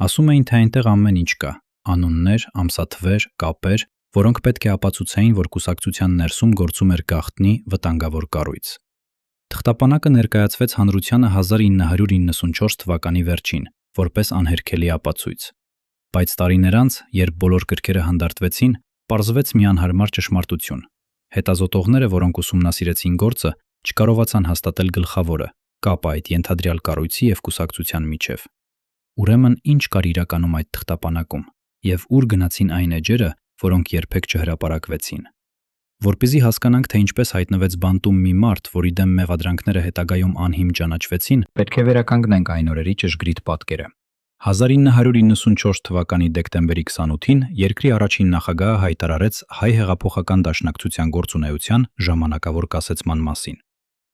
Ասում էին, թե այնտեղ ամեն ինչ կա՝ անուններ, ամսաթվեր, կապեր, որոնք պետք է ապացուցեին, որ կուսակցության ներսում գործում էր գաղտնի, վտանգավոր կառույց։ Թղթապանակը ներկայացվեց հանրությանը 1994 թվականի վերջին, որպես անհերքելի ապացույց։ Բայց տարիներ անց, երբ բոլոր կրքերը հանդարտվեցին, պարզվեց մի անհարմար ճշմարտություն։ Հետազոտողները, որոնք ուսումնասիրեցին գործը, չկարողացան հաստատել գլխավորը՝ կապը այդ ենթադրյալ կառույցի եւ կուսակցության միջև։ Ուրեմն ինչ կար իրականում այդ թղթապանակում, եւ ուր գնացին այն էջերը, որոնք երբեք չհրապարակվեցին։ Որպեսզի հասկանանք, թե ինչպես հայտնվեց բանտում մի մարդ, որի դեմ մեղադրանքները հետագայում անհիմն ճանաչվեցին, պետք է վերականգնենք այն օրերի ճշգրիտ պատկերը։ 1994 թվականի դեկտեմբերի 28-ին երկրի առաջին նախագահը հայտարարեց Հայ հեղափոխական դաշնակցության գործունեության ժամանակավոր կասեցման մասին։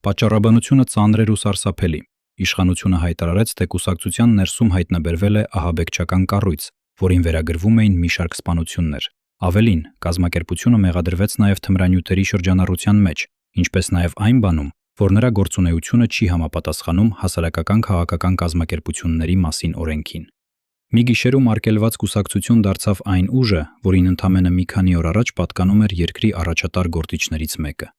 Պատճառաբանությունը ծանր էր ու սարսափելի։ Իշխանությունը հայտարարեց, թե կուսակցության ներսում հայտնաբերվել է ահաբեկչական կառույց, որին վերագրվում էին մի շարք սպանություններ։ Ավելին, կազմակերպությունը մեղադրվեց նաև թմրանյութերի շրջանառության մեջ, ինչպես նաև այն բանում, որ նրա գործունեությունը չի համապատասխանում հասարակական քաղաքական կազմակերպությունների մասին օրենքին։ Մի գիշերում արգելված կուսակցություն դարձավ այն ուժը, որին ընդամենը մի քանի օր առաջ պատկանում էր երկրի առաջատար գործիչներից մեկը։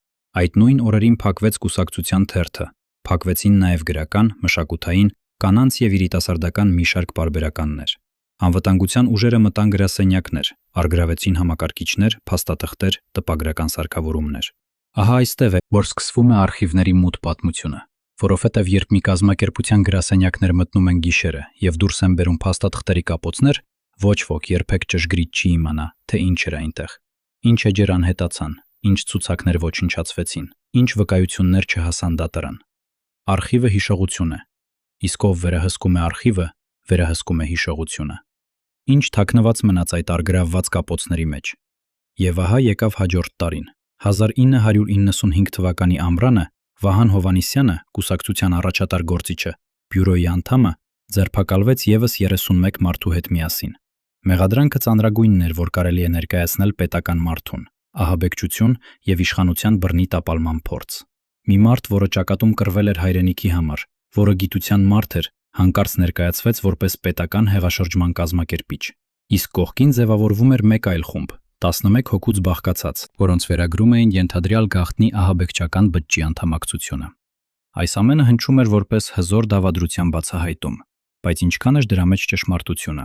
Այդ նույն օրերին փակվեց կուսակցության թերթը, փակվեցին նաև գրական, մշակութային, կանանց եւ երիտասարդական մի շարք պարբերականներ։ Անվտանգության ուժերը մտան գրասենյակներ, առգրավեցին համակարգիչներ, փաստաթղթեր, տպագրական սարքավորումներ։ Ահա այստեղ է, որ սկսվում է արխիվների մութ պատմությունը, որովհետև երբ մի կազմակերպության գրասենյակներ մտնում են գիշերը եւ դուրս են բերում փաստաթղթերի կապոցներ, ոչ ոք երբեք ճշգրիտ չի իմանա, թե ինչ էր այնտեղ, ինչ էջեր անհետացան, ինչ ցուցակներ ոչնչացվեցին, ինչ վկայություններ չհասան դատարան։ Արխիվը հիշողություն է, իսկ ով վերահսկում է արխիվը, վերահսկում է հիշողությունը։ Ինչ թաքնված մնաց այդ առգրավված կապոցների մեջ։ Եվ ահա եկավ հաջորդ տարին, 1995 թվականի ամռանը Վահան Հովհաննիսյանը, կուսակցության առաջատար գործիչը, բյուրոյի անդամը, ձերբակալվեց եւս 31 մարդու հետ միասին։ Մեղադրանքը ծանրագույնն էր, որ կարելի է ներկայացնել պետական մարդուն, ահաբեկչություն եւ իշխանության բռնի տապալման փորձ։ Մի մարդ, որը ճակատում կռվել էր հայրենիքի համար, որը գիտության մարդ էր, հանկարծ ներկայացվեց որպես պետական հեղաշրջման կազմակերպիչ։ Իսկ կողքին ձևավորվում էր մեկ այլ խումբ, 11 հոգուց բաղկացած, որոնց վերագրում էին ենթադրյալ գաղտնի ահաբեկչական բջջի անդամակցությունը։ Այս ամենը հնչում էր որպես հզոր դավադրության բացահայտում, բայց ինչքան էր դրա մեջ ճշմարտությունը։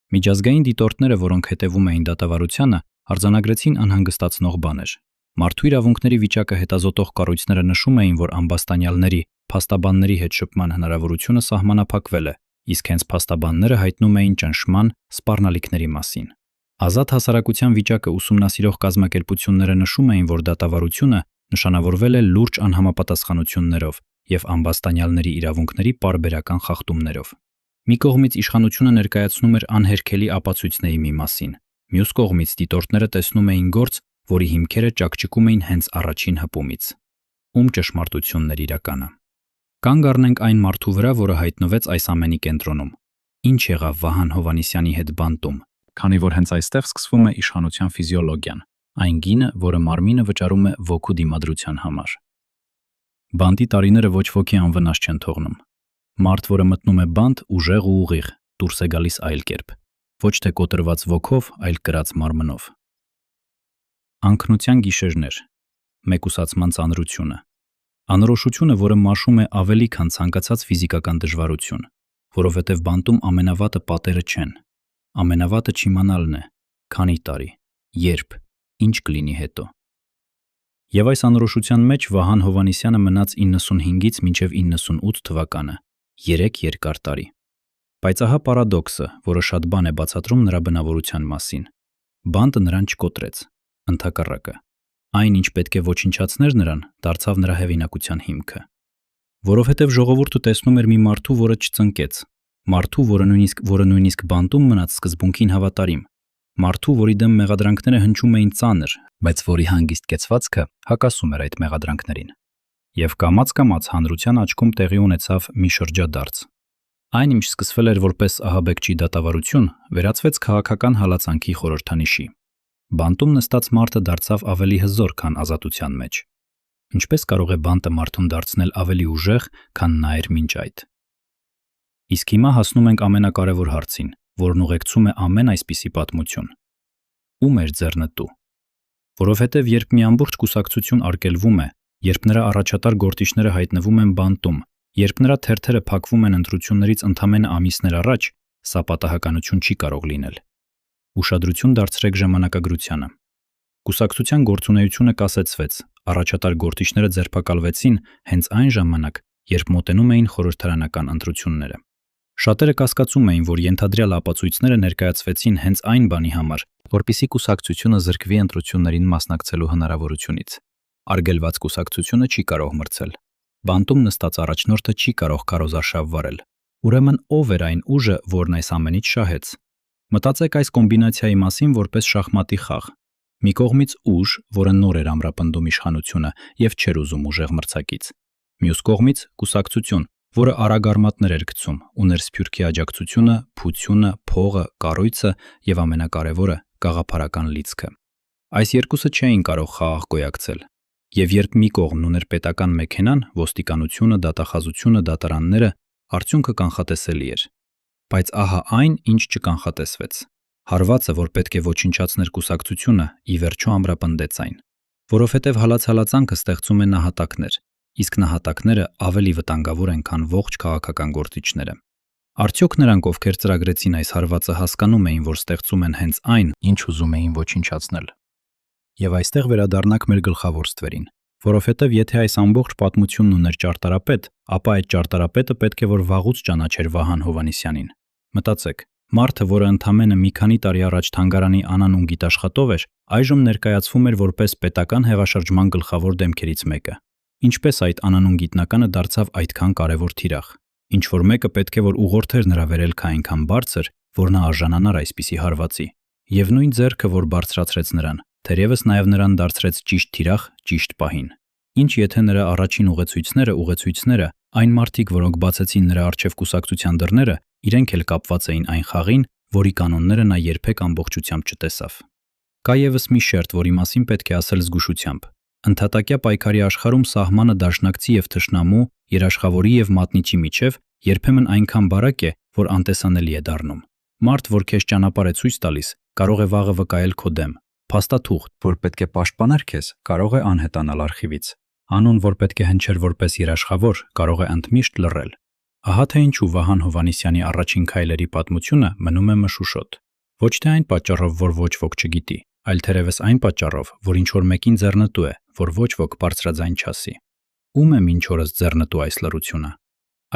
Միջազգային դիտորդները, որոնք հետևում էին դատավարությանը, արձանագրեցին անհանգստացնող բաներ։ Մարդու իրավունքների վիճակը հետազոտող կառույցները նշում էին, որ ամբաստանյալների, փաստաբանների հետ շփման հնարավորությունը սահմանափակվել է, իսկ հենց փաստաբանները հայտնում էին ճնշման, սպառնալիքների մասին։ Ազատ հասարակության վիճակը ուսումնասիրող կազմակերպությունները նշում էին, որ դատավարությունը նշանավորվել է լուրջ անհամապատասխանություններով եւ ամբաստանյալների իրավունքների պարբերական խախտումներով։ Մի կողմից իշխանությունը ներկայացնում էր անհերքելի ապացույցների մի մասին, մյուս կողմից դիտորդները տեսնում էին գործ, որի հիմքերը ճակճկում էին հենց առաջին հպումից։ Ում ճշմարտությունն էր իրականը։ Կանգ առնենք այն մարդու վրա, որը հայտնվեց այս ամենի կենտրոնում։ Ինչ եղավ Վահան Հովհաննիսյանի հետ բանտում, քանի որ հենց այստեղ սկսվում է իշխանության ֆիզիոլոգիան, այն գինը, որը մարմինը վճարում է ոգու դիմադրության համար։ Բանտի տարիները ոչ ոքի անվնաս չեն թողնում։ Մարդ, որը մտնում է բանտ, ուժեղ ու ուղիղ, դուրս է գալիս այլ կերպ, ոչ թե կոտրված ոգով, այլ կրած մարմնով։ Անքնության գիշերներ, մեկուսացման ծանրությունը, անորոշությունը, որը մաշում է ավելի քան ցանկացած ֆիզիկական դժվարություն, որովհետև բանտում ամենավատը պատերը չեն, ամենավատը չիմանալն է, քանի տարի, երբ, ինչ կլինի հետո։ Եվ այս անորոշության մեջ Վահան Հովհաննիսյանը մնաց 95-ից մինչև 98 թվականը, 3 երկար տարի։ Բայց ահա պարադոքսը, որը շատ բան է բացատրում նրա բնավորության մասին։ Բանտը նրան չկոտրեց, ընդհակառակը։ Այն, ինչ պետք է ոչնչացներ նրան, դարձավ նրա հեղինակության հիմքը։ Որովհետև ժողովուրդը տեսնում էր մի մարդու, որը չծնկեց, մարդու, որը նույնիսկ բանտում մնաց սկզբունքին հավատարիմ, մարդու, որի դեմ մեղադրանքները հնչում էին ծանր, բայց որի հանգիստ կեցվածքը հակասում էր այդ մեղադրանքներին։ Եվ կամաց-կամաց հանրության աչքում տեղի ունեցավ մի շրջադարձ։ Այն, ինչ սկսվել էր որպես ահաբեկչի դատավարություն, վերածվեց քաղաքական հալածանքի խորհրդանիշի։ Բանտում նստած մարդը դարձավ ավելի հզոր, քան ազատության մեջ։ Ինչպես կարող է բանտը մարդուն դարձնել ավելի ուժեղ, քան նա էր մինչ այդ։ Իսկ հիմա հասնում ենք ամենակարևոր հարցին, որն ուղեկցում է ամեն այսպիսի պատմություն։ Ում էր ձեռնտու։ Որովհետև երբ մի ամբողջ կուսակցություն արգելվում է, երբ նրա առաջատար գործիչները հայտնվում են բանտում, երբ նրա թերթերը փակվում են ընտրություններից ընդամենը ամիսներ առաջ, սա պատահականություն չի կարող լինել։ Ուշադրություն դարձրեք ժամանակագրությանը։ Կուսակցության գործունեությունը կասեցվեց, առաջատար գործիչները ձերբակալվեցին հենց այն ժամանակ, երբ մոտենում էին խորհրդարանական ընտրությունները։ Շատերը կասկածում էին, որ ենթադրյալ ապացույցները ներկայացվեցին հենց այն բանի համար, որպեսզի կուսակցությունը զրկվի ընտրություններին մասնակցելու հնարավորությունից։ Արգելված կուսակցությունը չի կարող մրցել։ Բանտում նստած առաջնորդը չի կարող քարոզարշավ վարել։ Ուրեմն ով էր այն ուժը, որն այս ամենից շահեց։ Մտածեք այս կոմբինացիայի մասին որպես շախմատի խաղ։ Մի կողմից ուժ, որը նոր էր ամրապնդում իշխանությունը եւ չէր ուզում ուժեղ մրցակից։ Մյուս կողմից կուսակցություն, որը արագ արմատներ էր գցում, ուներ սփյուռքի աջակցությունը, փությունը, փողը, կառույցը եւ ամենակարևորը՝ գաղափարական լիցքը։ Այս երկուսը չէին կարող խաղաղ գոյակցել։ Եվ երբ մի կողմն ուներ պետական մեքենան, ոստիկանությունը, դատախազությունը, դատարանները, արդյունքը կանխատեսելի էր։ Բայց ահա այն, ինչ չկանխատեսվեց։ Հարվածը, որ պետք է ոչնչացներ կուսակցությունը, ի վերջո ամրապնդեց այն։ Որովհետև հալած-հալածանքը ստեղծում է նահատակներ, իսկ նահատակները ավելի վտանգավոր են, քան ողջ քաղաքական գործիչները։ Արդյոք նրանք, ովքեր ծրագրեցին այս հարվածը, հասկանում էին, որ ստեղծում են հենց այն, ինչ ուզում էին ոչնչացնել։ Եվ այստեղ վերադառնանք մեր գլխավոր ստվերին, որովհետև եթե այս ամբողջ պատմությունն ուներ ճարտարապետ, ապա այդ ճարտարապետը պետք է որ վաղուց ճանաչեր Վահան Հովհաննիսյանին։ Մտածեք, մարդը, որը ընդամենը մի քանի տարի առաջ թանգարանի անանուն գիտաշխատող էր, այժմ ներկայացվում էր որպես պետական հեղաշրջման գլխավոր դեմքերից մեկը։ Ինչպես այդ անանուն գիտնականը դարձավ այդքան կարևոր թիրախ։ Ինչ որ մեկը պետք է որ ուղղորդեր նրա վերելքը այնքան բարձր, որ նա արժանանար այսպիսի հարվածի։ Եվ նույն ձեռքը, որ բարձրացրեց նրան, թերևս նաև նրան դարձրեց ճիշտ թիրախ, ճիշտ պահին։ Ինչ եթե նրա առաջին ուղեցույցները, այն մարդիկ, որոնք բացեցին նրա առջև կուսակցության դռները, իրենք էլ կապված էին այն խաղին, որի կանոնները նա երբեք ամբողջությամբ չտեսավ։ Կա ևս մի շերտ, որի մասին պետք է ասել զգուշությամբ։ Ընդհատակյա պայքարի աշխարհում սահմանը դաշնակցի եւ թշնամու, երաշխավորի եւ մատնիչի միջև երբեմն այնքան բարակ է, որ անտեսանելի է դառնում։ Մարդ, որ քեզ ճանապարհ է ցույց տալիս, կարող է վաղը վկայել քո դեմ։ Փաստաթուղթ, որ պետք է պաշտպաներ քեզ, կարող է անհետանալ արխիվից։ Անուն, որ պետք է հնչեր որպես երաշխավոր, կարող է ընդմիշտ լռել։ Ահա թե ինչու Վահան Հովհաննիսյանի առաջին քայլերի պատմությունը մնում է մշուշոտ։ Ոչ թե այն պատճառով, որ ոչ ոք չգիտի, այլ թերևս այն պատճառով, որ ինչ որ մեկին ձեռնտու է, որ ոչ ոք բարձրաձայն չասի։ Ում է մինչ օրս ձեռնտու այս լռությունը։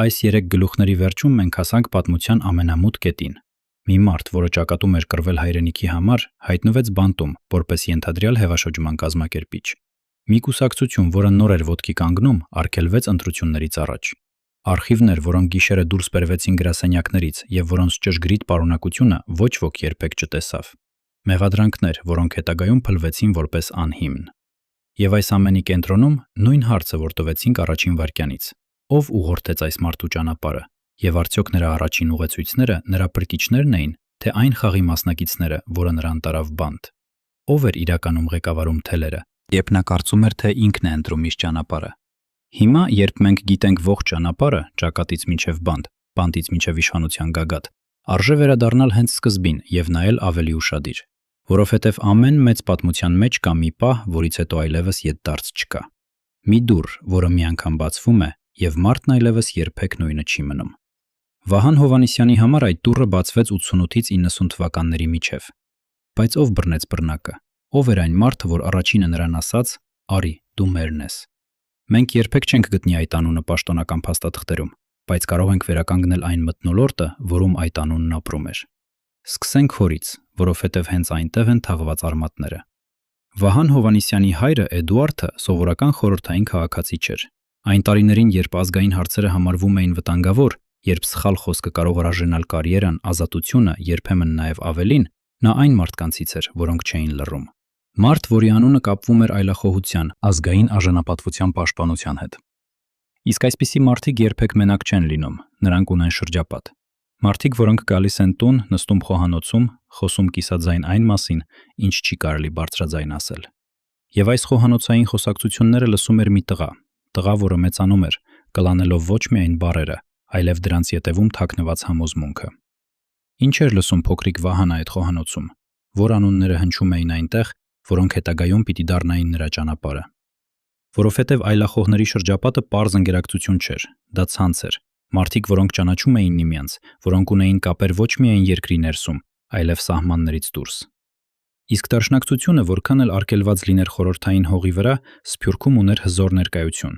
Այս 3 գլուխների վերջում մենք հասանք պատմության ամենամութ կետին։ Մի մարդ, որը ճակատում էր կռվել հայրենիքի համար, հայտնվեց բանտում, որպես ենթադրյալ հեղաշրջման կազմակերպիչ։ Մի կուսակցություն, որը նոր էր ոտքի կանգնում, արգելվեց ընտրություններից առաջ։ Արխիվներ, որոնք գիշերը դուրս բերվեցին գրասենյակներից եւ որոնց ճշգրիտ պարունակությունը ոչ ոք երբեք չտեսավ։ Մեղադրանքներ, որոնք հետագայում փլվեցին որպես անհիմն։ Եվ այս ամենի կենտրոնում նույն հարցը, որ տվեցինք առաջին վայրկյանից. ով ուղղորդեց այս մարդու ճանապարհը, եւ արդյոք նրա առաջին ուղեցույցները նրա բրկիչներն էին, թե այն խաղի մասնակիցները, որը նրան տարավ բանտ։ Ով էր իրականում ղեկավարում թելերը, երբ նա կարծում էր, թե ինքն է ընտրում իր ճանապարհը։ Հիմա, երբ մենք գիտենք ողջ ճանապարհը, ճակատից մինչև բանտ, բանտից մինչև իշխանության գագաթ, արժե վերադառնալ հենց սկզբին եւ նայել ավելի ուշադիր, որովհետեւ ամեն մեծ պատմության մեջ կա մի պահ, որից հետո այլևս ետդարձ չկա։ Մի դուռ, որը մի անգամ բացվում է, եւ մարդն այլևս երբեք նույնը չի մնում։ Վահան Հովհաննիսյանի համար այդ դուռը բացվեց 88-ից 90 թվականների միջև։ Բայց ով բռնեց բռնակը։ Ով էր այն մարդը, որ առաջինը նրան ասաց. «Արի, դու մերն ես»։ Մենք երբեք չենք գտնի այդ անունը պաշտոնական փաստաթղթերում, բայց կարող ենք վերականգնել այն մթնոլորտը, որում այդ անունն ապրում էր։ Սկսենք հորից, որովհետև հենց այնտեղ են թաղված արմատները։ Վահան Հովհաննիսյանի հայրը Էդուարդը սովորական խորհրդային քաղաքացի չէր։ Այն տարիներին, երբ ազգային հարցերը համարվում էին վտանգավոր, երբ սխալ խոսքը կարող էր արժանալ կարիերան, ազատությունը, երբեմն նաև ավելին, նա այն մարդկանցից էր, որոնք չէին լռում։ Մարդ, որի անունը կապվում էր այլախոհության, ազգային արժանապատվության պաշտպանության հետ։ Իսկ այսպիսի մարդիկ երբեք մենակ չեն լինում, նրանք ունեն շրջապատ։ Մարդիկ, որոնք գալիս են տուն, նստում խոհանոցում, խոսում կիսաձայն այն մասին, ինչ չի կարելի բարձրաձայն ասել։ Եվ այս խոհանոցային խոսակցությունները լսում էր մի տղա, որը մեծանում էր, կլանելով ոչ միայն բառերը, այլև դրանց ետևում թաքնված համոզմունքը։ Ինչ էր լսում փոքրիկ Վահանը այդ խոհանոցում, որ անունները հնչում էին այնտեղ, որոնք հետագայում պիտի դառնային նրա ճանապարհը։ Որովհետև այլախոհների շրջապատը պարզ ընկերակցություն չէր, դա ցանց էր, մարդիկ, որոնք ճանաչում էին միմյանց, որոնք ունեին կապեր ոչ միայն երկրի ներսում, այլև սահմաններից դուրս։ Իսկ դաշնակցությունը, որքան էլ արգելված լիներ խորհրդային հողի վրա, Սփյուռքում ուներ հզոր ներկայություն,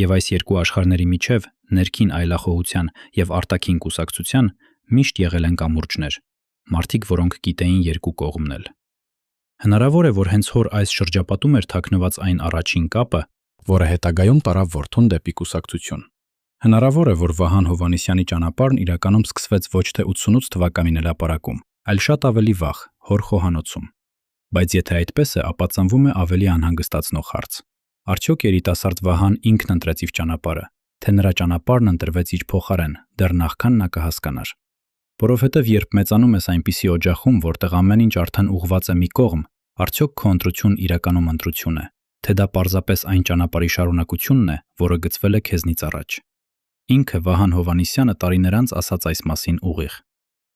եւ այս երկու աշխարհների միջև, ներքին այլախոհության եւ արտաքին կուսակցության, միշտ եղել են կամուրջներ, մարդիկ, որոնք գիտեին երկու կողմն էլ։ Հնարավոր է, որ հենց հոր այս շրջապատում էր թաքնված այն առաջին կապը, որը հետագայում տարավ որդուն դեպի կուսակցություն։ Հնարավոր է, որ Վահան Հովհաննիսյանի ճանապարհն իրականում սկսվեց ոչ թե 88 թվականին հրապարակում, այլ շատ ավելի վաղ, հոր խոհանոցում։ Բայց եթե այդպես է, ապա ծնվում է ավելի անհանգստացնող հարց. արդյոք երիտասարդ Վահան ինքն ընտրեց իր ճանապարհը, թե նրա ճանապարհն ընտրվեց իր փոխարեն, դեռ նախքան նա կհասկանար։ Որովհետև երբ մեծանում ես այնպիսի օջախում, որտեղ ամեն ինչ արդեն ուղղված է մի կողմ, արդյոք քո ընտրությունն իրականում ընտրություն է, թե դա պարզապես այն ճանապարհի շարունակությունն է, որը գծվել է քեզնից առաջ։ Ինքը Վահան Հովհաննիսյանը տարիներ անց ասաց այս մասին ուղիղ։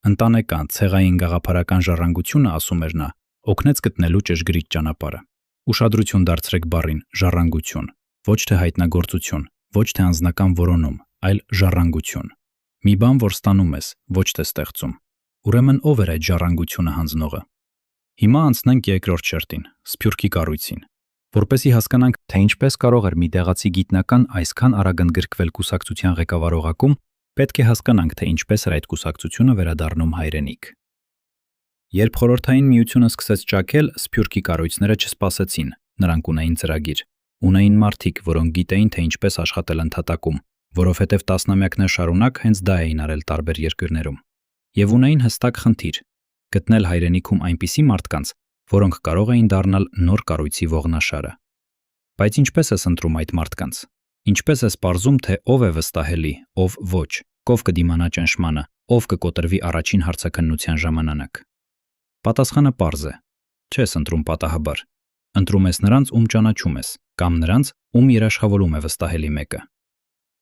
Ընտանեկան, ցեղային գաղափարական ժառանգությունը, ասում էր նա, օգնեց գտնելու ճշգրիտ ճանապարհը։ Ուշադրություն դարձրեք բառին ժառանգություն, ոչ թե հայտնագործություն, ոչ թե անձնական որոնում, այլ ժառանգություն։ Մի բան, որ ստանում ես, ոչ թե ստեղծում։ Ուրեմն ով էր այդ ժառանգությունը հանձնողը։ Հիմա անցնենք երկրորդ շերտին, Սփյուռքի կառույցին։ Որպեսզի հասկանանք, թե ինչպես կարող էր մի տեղացի գիտնական այսքան արագ ընդգրկվել կուսակցության ղեկավարողակում, պետք է հասկանանք, թե ինչպես էր այդ կուսակցությունը վերադառնում հայրենիք։ Երբ խորհրդային միությունը սկսեց ճաքել, Սփյուռքի կառույցները չսպասեցին, նրանք ունեին ծրագիր, ունեին մարդիկ, որոնք գիտեին, թե ինչպես աշխատել ընդհատակում, որովհետև տասնամյակներ շարունակ հենց դա էին արել տարբեր երկրներում։ Եվ ունեին հստակ խնդիր՝ գտնել հայրենիքում այնպիսի մարդկանց, որոնք կարող էին դառնալ նոր կառույցի ողնաշարը։ Բայց ինչպես ես ընտրում այդ մարդկանց։ Ինչպես ես պարզում, թե ով է վստահելի, ով ոչ, ով կդիմանա ճնշմանը, ով կկոտրվի առաջին հարցաքննության ժամանակ։ Պատասխանը պարզ է։ Չես ընտրում պատահաբար։ Ընտրում ես նրանց, ում ճանաչում ես, կամ նրանց, ում երաշխավորում է վստահելի մեկը։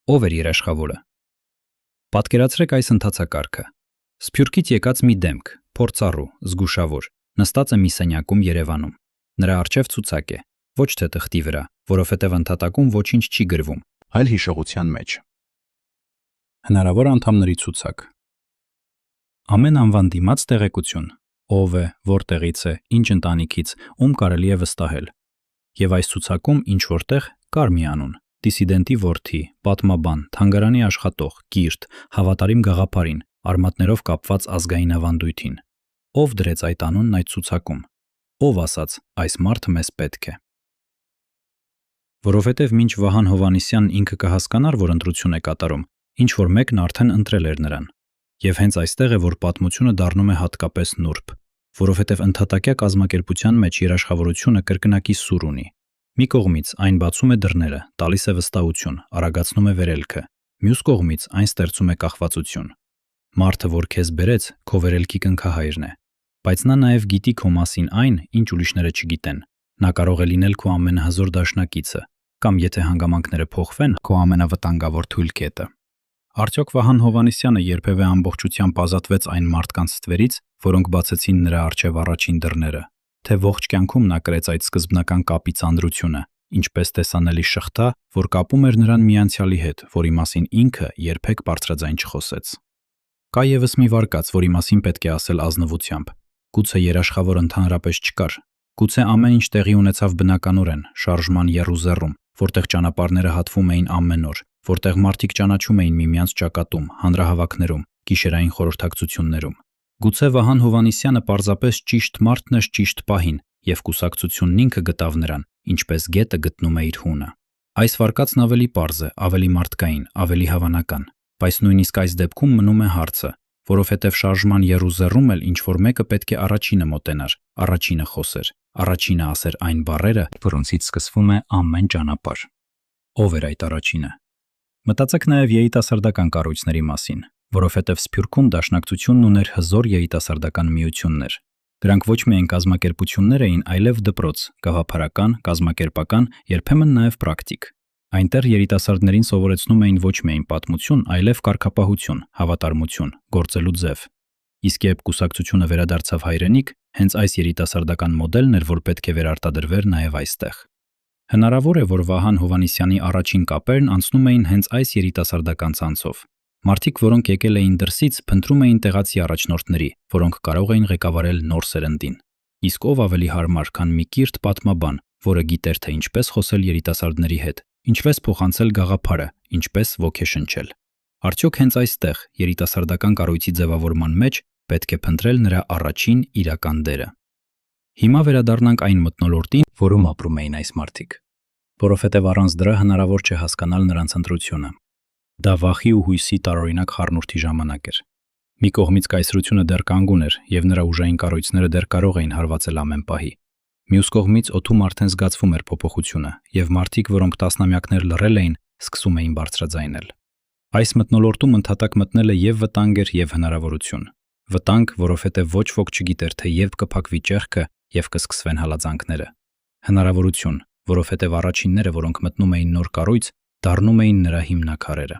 Ով էր երաշխավորը։ Պատկերացրեք այս ընթացակարգը։ Սփյուռքից եկած մի դեմք, փորձառու, զգուշավոր, նստած է մի սենյակում Երևանում։ Նրա առջև ցուցակ է, ոչ թե թղթի վրա, որովհետև ընդհատակում ոչինչ չի գրվում, այլ հիշողության մեջ։ Հնարավոր անդամների ցուցակ։ Ամեն անվան դիմաց տեղեկություն։ Ով է, որտեղից է, ինչ ընտանիքից, ում կարելի է վստահել։ Եվ այս ցուցակում ինչ որտեղ կար մի անուն՝ դիսիդենտի որդի, պատմաբան, թանգարանի աշխատող, կիրթ, հավատարիմ գաղափարին, արմատներով կապված ազգային ավանդույթին։ Ով դրեց այդ անունն այդ ցուցակում։ Ով ասաց, այս մարդը մեզ պետք է։ Որովհետև մինչ Վահան Հովհաննիսյանն ինքը կհասկանար, որ ընտրություն է կատարում, ինչ որ մեկն արդեն ընտրել էր նրան։ Եվ հենց այստեղ է, որ պատմությունը դառնում է հատկապես նուրբ, որովհետև ընդհատակյա կազմակերպության մեջ երաշխավորությունը կրկնակի սուր ունի։ Մի կողմից այն բացում է դռները, տալիս է վստահություն, արագացնում է վերելքը, մյուս կողմից այն ստեղծում է կախվածություն։ Մարդը, որ քեզ բերեց, քո վերելքի կնքահայրն է, բայց նա նաև գիտի քո մասին այն, ինչ ուրիշները չգիտեն։ Նա կարող է լինել քո ամենահզոր դաշնակիցը, կամ եթե հանգամանքները փոխվեն, քո ամենավտանգավոր թույլ կետը։ Արդյոք Վահան Հովհաննիսյանը երբևէ ամբողջությամբ ազատվեց այն մարդկանց ստվերից, որոնք բացեցին նրա առջև առաջին դռները, թե ողջ կյանքում նա կրեց այդ սկզբնական կապի ծանրությունը, ինչպես տեսանելի շղթա, որ կապում էր նրան մի անցյալի հետ, որի մասին ինքը երբեք բարձրաձայն չխոսեց։ Կա ևս մի վարկած, որի մասին պետք է ասել ազնվությամբ։ Գուցե երաշխավոր ընդհանրապես չկար։ Գուցե ամեն ինչ տեղի ունեցավ բնականորեն, շարժման եռուզեռում, որտեղ ճանապարհները հատվում էին ամեն օր, որտեղ մարդիկ ճանաչում էին միմյանց ճակատում, հանրահավաքներում, գիշերային խորհրդակցություններում։ Գուցե Վահան Հովհաննիսյանը պարզապես ճիշտ մարդն էր ճիշտ պահին, եւ կուսակցությունն ինքը գտավ նրան, ինչպես գետը գտնում է իր հունը։ Այս վարկածն ավելի պարզ է, ավելի մարդկային, ավելի հավանական, բայց նույնիսկ այս դեպքում մնում է հարցը, որովհետև շարժման եռուզեռում էլ ինչ-որ մեկը պետք է առաջինը մոտենար, առաջինը խոսեր, առաջինը ասեր այն բառերը, որոնցից սկսվում է ամեն ճանապարհ։ Ո՞վ էր այդ առաջինը։ Մտածեք նաև երիտասարդական կառույցների մասին, որովհետև Սփյուռքում դաշնակցությունն ուներ հզոր երիտասարդական միություններ։ Դրանք ոչ միայն կազմակերպություններ էին, այլև դպրոց, գաղափարական, կազմակերպական, երբեմն նաև պրակտիկ։ Այնտեղ երիտասարդներին սովորեցնում էին ոչ միայն պատմություն, այլև կարգապահություն, հավատարմություն, գործելու ձև։ Իսկ երբ կուսակցությունը վերադարձավ հայրենիք, հենց այս երիտասարդական մոդելն էր, որ պետք է վերարտադրվեր նաև այստեղ։ Հնարավոր է, որ Վահան Հովհաննիսյանի առաջին կապերն անցնում էին հենց այս երիտասարդական ցանցով։ Մարդիկ, որոնք եկել էին դրսից, փնտրում էին տեղացի առաջնորդների, որոնք կարող էին ղեկավարել նոր սերնդին։ Իսկ ով ավելի հարմար, քան մի կիրթ պատմաբան, որը գիտեր, թե ինչպես խոսել երիտասարդների հետ, ինչպես փոխանցել գաղափարը, ինչպես ոգեշնչել։ Արդյոք հենց այստեղ, երիտասարդական կառույցի ձևավորման մեջ, պետք է փնտրել նրա առաջին իրական դերը։ Հիմա վերադառնանք այն մթնոլորտին, որում ապրում էին այս մարդիկ, որովհետև առանց դրա հնարավոր չէ հասկանալ նրանց ընտրությունը։ Դա վախի ու հույսի տարօրինակ խառնուրդի ժամանակ էր։ Մի կողմից կայսրությունը դեռ կանգուն էր, եւ նրա ուժային կառույցները դեռ կարող էին հարվածել ամեն պահի։ Մյուս կողմից օդում արդեն զգացվում էր փոփոխությունը, եւ մարդիկ, որոնք տասնամյակներ լռել էին, սկսում էին բարձրաձայնել։ Այս մթնոլորտում ընդհատակ մտնելը եւ վտանգ էր, եւ հնարավորություն։ Վտանգ, որովհետև ոչ ոք չգիտեր, թե երբ կփակվի ճեղքը եւ կսկսվեն հալածանքները։ Հնարավորություն, որովհետև առաջինները, որոնք մտնում էին նոր կառույց, դառնում էին նրա հիմնաքարերը։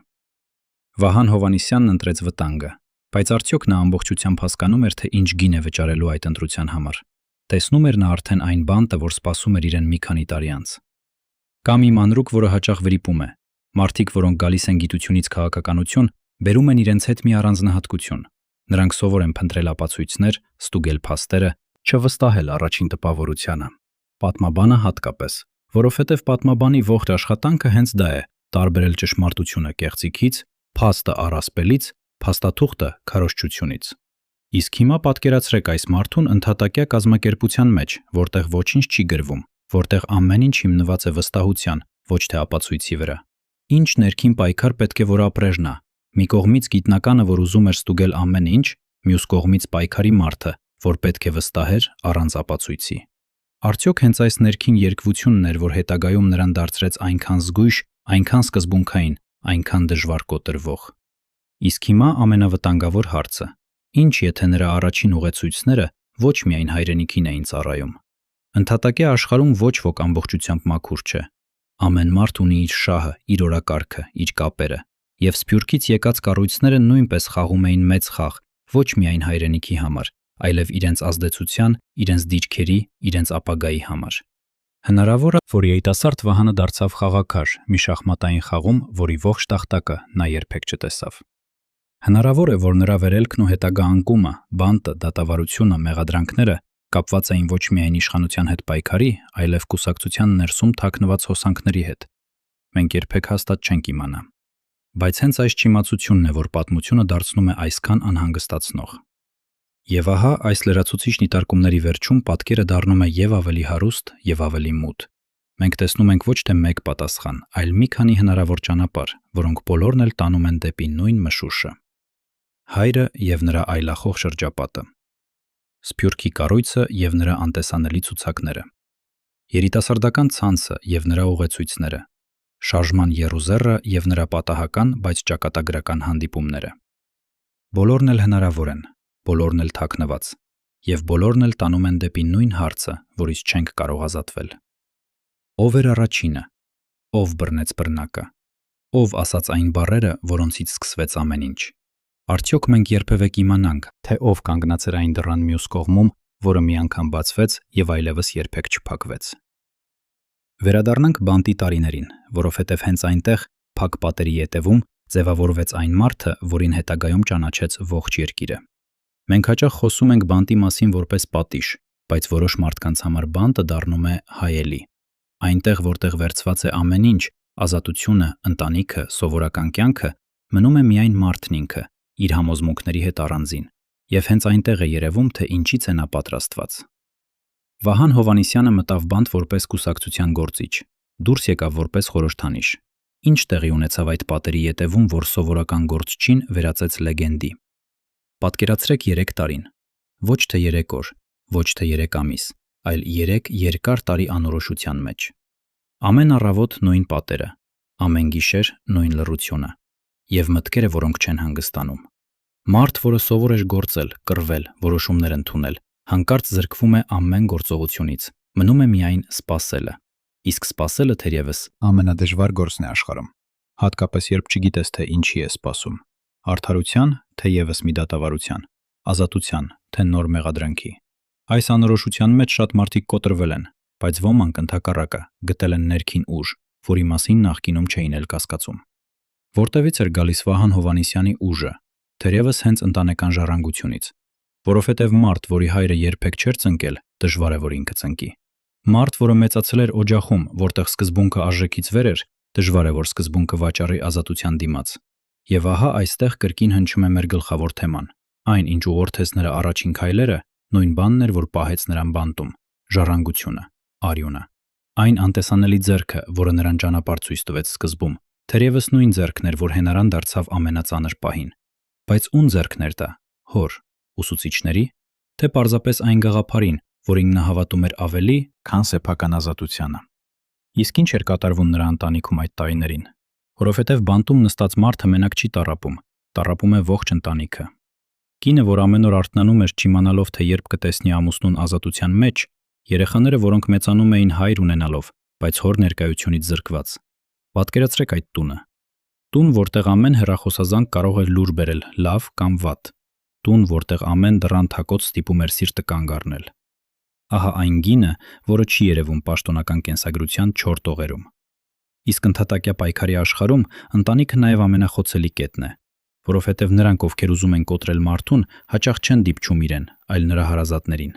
Վահան Հովհաննիսյանն ընտրեց վտանգը, բայց արդյոք նա ամբողջությամբ հասկանում էր, թե ինչ գին է վճարելու այդ ընտրության համար։ Տեսնում էր նա արդեն այն բանտը, որ սպասում էր իրեն մի քանի տարի անց։ Կամ մի մանրուք, որը հաճախ վրիպում է։ Մարդիկ, որոնք գալիս են գիտությունից քաղաքականություն, բերում են իրենց հետ մի առանձնահատկություն։ Նրանք սովոր են փնտրել ապացույցներ, ստուգել փաստերը, չվստահել առաջին տպավորությանը։ Պատմաբանը հատկապես, որովհետև պատմաբանի ողջ աշխատանքը հենց դա է՝ տարբերել ճշմարտությունը կեղծիքից, փաստը առասպելից, փաստաթուղթը քարոզչությունից։ Իսկ հիմա պատկերացրեք այս մարդուն ընդհատակյա կազմակերպության մեջ, որտեղ ոչինչ չի գրվում, որտեղ ամեն ինչ հիմնված է վստահության, ոչ թե ապացույցի վրա։ Ինչ ներքին պայքար պետք է որ ապրեր նա։ Մի կողմից գիտնականը, որ ուզում էր ստուգել ամեն ինչ, մյուս կողմից պայքարի մարդը, որ պետք է վստահեր առանց ապացույցի։ Արդյոք հենց այս ներքին երկվությունն էր, որ հետագայում նրան դարձրեց այնքան զգույշ, այնքան սկզբունքային, այնքան դժվար կոտրվող։ Իսկ հիմա ամենավտանգավոր հարցը. ինչ եթե նրա առաջին ուղեցույցները ոչ միայն հայրենիքին էին ծառայում։ Ընդհատակյա աշխարհում ոչ ոք ամբողջությամբ մաքուր չէ։ Ամեն մարդ ունի իր շահը, իր օրակարգը, իր կապերը, եւ Սփյուռքից եկած կառույցները նույնպես խաղում էին մեծ խաղ, ոչ միայն հայրենիքի համար, այլև իրենց ազդեցության, իրենց դիրքերի, իրենց ապագայի համար։ Հնարավոր է, որ երիտասարդ Վահանը դարձավ խաղաքար մի շախմատային խաղում, որի ողջ տախտակը նա երբեք չտեսավ։ Հնարավոր է, որ նրա վերելքն ու հետագա անկումը, բանտը, դատավարությունը, մեղադրանքները կապված էին ոչ միայն իշխանության հետ պայքարի, այլև կուսակցության ներսում թաքնված հոսանքների հետ։ Մենք երբեք հաստատ չենք իմանա։ Բայց հենց այս չիմացությունն է, որ պատմությունը դարձնում է այսքան անհանգստացնող։ Եվ ահա այս լրացուցիչ նիտարկումների վերջում պատկերը դառնում է եւ ավելի հարուստ, եւ ավելի մութ։ Մենք տեսնում ենք ոչ թե մեկ պատասխան, այլ մի քանի հնարավոր ճանապարհ, որոնք բոլորն էլ տանում են դեպի նույն մշուշը։ Հայրը եւ նրա այլախոհ շրջապատը։ Սփյուռքի կառույցը եւ նրա անտեսանելի ցուցակները։ Երիտասարդական ցանցը եւ նրա ուղեցույցները։ Շարժման եռուզեռը եւ նրա պատահական, բայց ճակատագրական հանդիպումները։ Բոլորն էլ հնարավոր են, բոլորն էլ թաքնված, եւ բոլորն էլ տանում են դեպի նույն հարցը, որից չենք կարող ազատվել։ Ով էր առաջինը։ Ով բռնեց բռնակը։ Ով ասաց այն բառերը, որոնցից սկսվեց ամեն ինչ։ Արդյոք մենք երբևէ կիմանանք, թե ով կանգնած էր այն դռան մյուս կողմում, որը մի անգամ բացվեց եւ այլևս երբեք չփակվեց։ Վերադառնանք բանտի տարիներին, որովհետև հենց այնտեղ, փակ պատերի ետևում, ձևավորվեց այն մարդը, որին հետագայում ճանաչեց ողջ երկիրը։ Մենք հաճախ խոսում ենք բանտի մասին որպես պատիժ, բայց որոշ մարդկանց համար բանտը դառնում է հայելի։ Այնտեղ, որտեղ վերցված է ամեն ինչ, Ազատությունը, ընտանիքը, սովորական կյանքը մնում է միայն մարդն ինքը, իր համոզմունքների հետ առանձին, եւ հենց այնտեղ է երևում, թե ինչից է նա պատրաստված։ Վահան Հովհաննիսյանը մտավ բանտ որպես կուսակցության գործիչ, դուրս եկավ որպես խորհրդանիշ։ Ինչ տեղի ունեցավ այդ պատերի ետևում, որ սովորական գործչին վերածեց լեգենդի։ Պատկերացրեք 3 տարին, ոչ թե 3 օր, ոչ թե 3 ամիս, այլ 3 երկար տարի անորոշության մեջ։ Ամեն առավոտ նույն պատերը, ամեն գիշեր նույն լռությունը, եւ մտքերը, որոնք չեն հանգստանում։ Մարդ, որը սովոր էր գործել, կռվել, որոշումներ ընդունել, հանկարծ զրկվում է ամեն գործողությունից, մնում է միայն սպասելը։ Իսկ սպասելը թերևս ամենադժվար գործն է աշխարհում, հատկապես երբ չգիտես, թե ինչի է սպասում՝ արդարության, թե եւս մի դատավարության, ազատության, թե նոր մեղադրանքի։ Այս անորոշության մեջ շատ մարդիկ կոտրվել են, բայց ոմանք ընդհակառակը գտել են ներքին ուժ, որի մասին նախկինում չէին էլ կասկածում։ Որտեղից էր գալիս Վահան Հովհաննիսյանի ուժը, թերևս հենց ընտանեկան ժառանգությունից, որովհետև մարդ, որի հայրը երբեք չէր ծնկել, դժվար է, որ ինքը ծնկի։ Մարդ, որը մեծացել էր օջախում, որտեղ սկզբունքը արժեքից վեր էր, դժվար է, որ սկզբունքը վաճառի ազատության դիմաց։ Եվ ահա այստեղ կրկին հնչում է մեր գլխավոր թեման։ Այն, ինչ ուղղորդեց նրա առաջին քայլերը, նույն բանն էր, որ պահեց նրան բանտում՝ ժառանգությունը, արյունը։ Այն անտեսանելի ձեռքը, որը նրան ճանապարհ ցույց տվեց սկզբում, թերևս նույն ձեռքն էր, որ հենարան դարձավ ամենածանր պահին։ Բայց ում ձեռքն էր դա՝ հոր, ուսուցիչների, թե պարզապես այն գաղափարին, որին նա հավատում էր ավելի, քան սեփական ազատությանը։ Իսկ ինչ էր կատարվում նրա ընտանիքում այդ տարիներին, որովհետև բանտում նստած մարդը մենակ չի տառապում, տառապում է ողջ ընտանիքը։ Կինը, որ ամեն օր արթնանում էր չիմանալով, թե երբ կտեսնի ամուսնուն ազատության մեջ, երեխաները, որոնք մեծանում էին հայր ունենալով, բայց հոր ներկայությունից զրկված։ Պատկերացրեք այդ տունը։ Տուն, որտեղ ամեն հեռախոսազանգ կարող էր լուր բերել լավ կամ վատ։ Տուն, որտեղ ամեն դռան թակոց ստիպում էր սիրտը կանգ առնել։ Ահա այն գինը, որը չի երևում պաշտոնական կենսագրության 4 տողերում։ Իսկ ընդհատակյա պայքարի աշխարհում ընտանիքը նաև ամենախոցելի կետն է, որովհետև նրանք, ովքեր ուզում են կոտրել մարդուն, հաճախ չեն դիպչում իրեն, այլ նրա հարազատներին։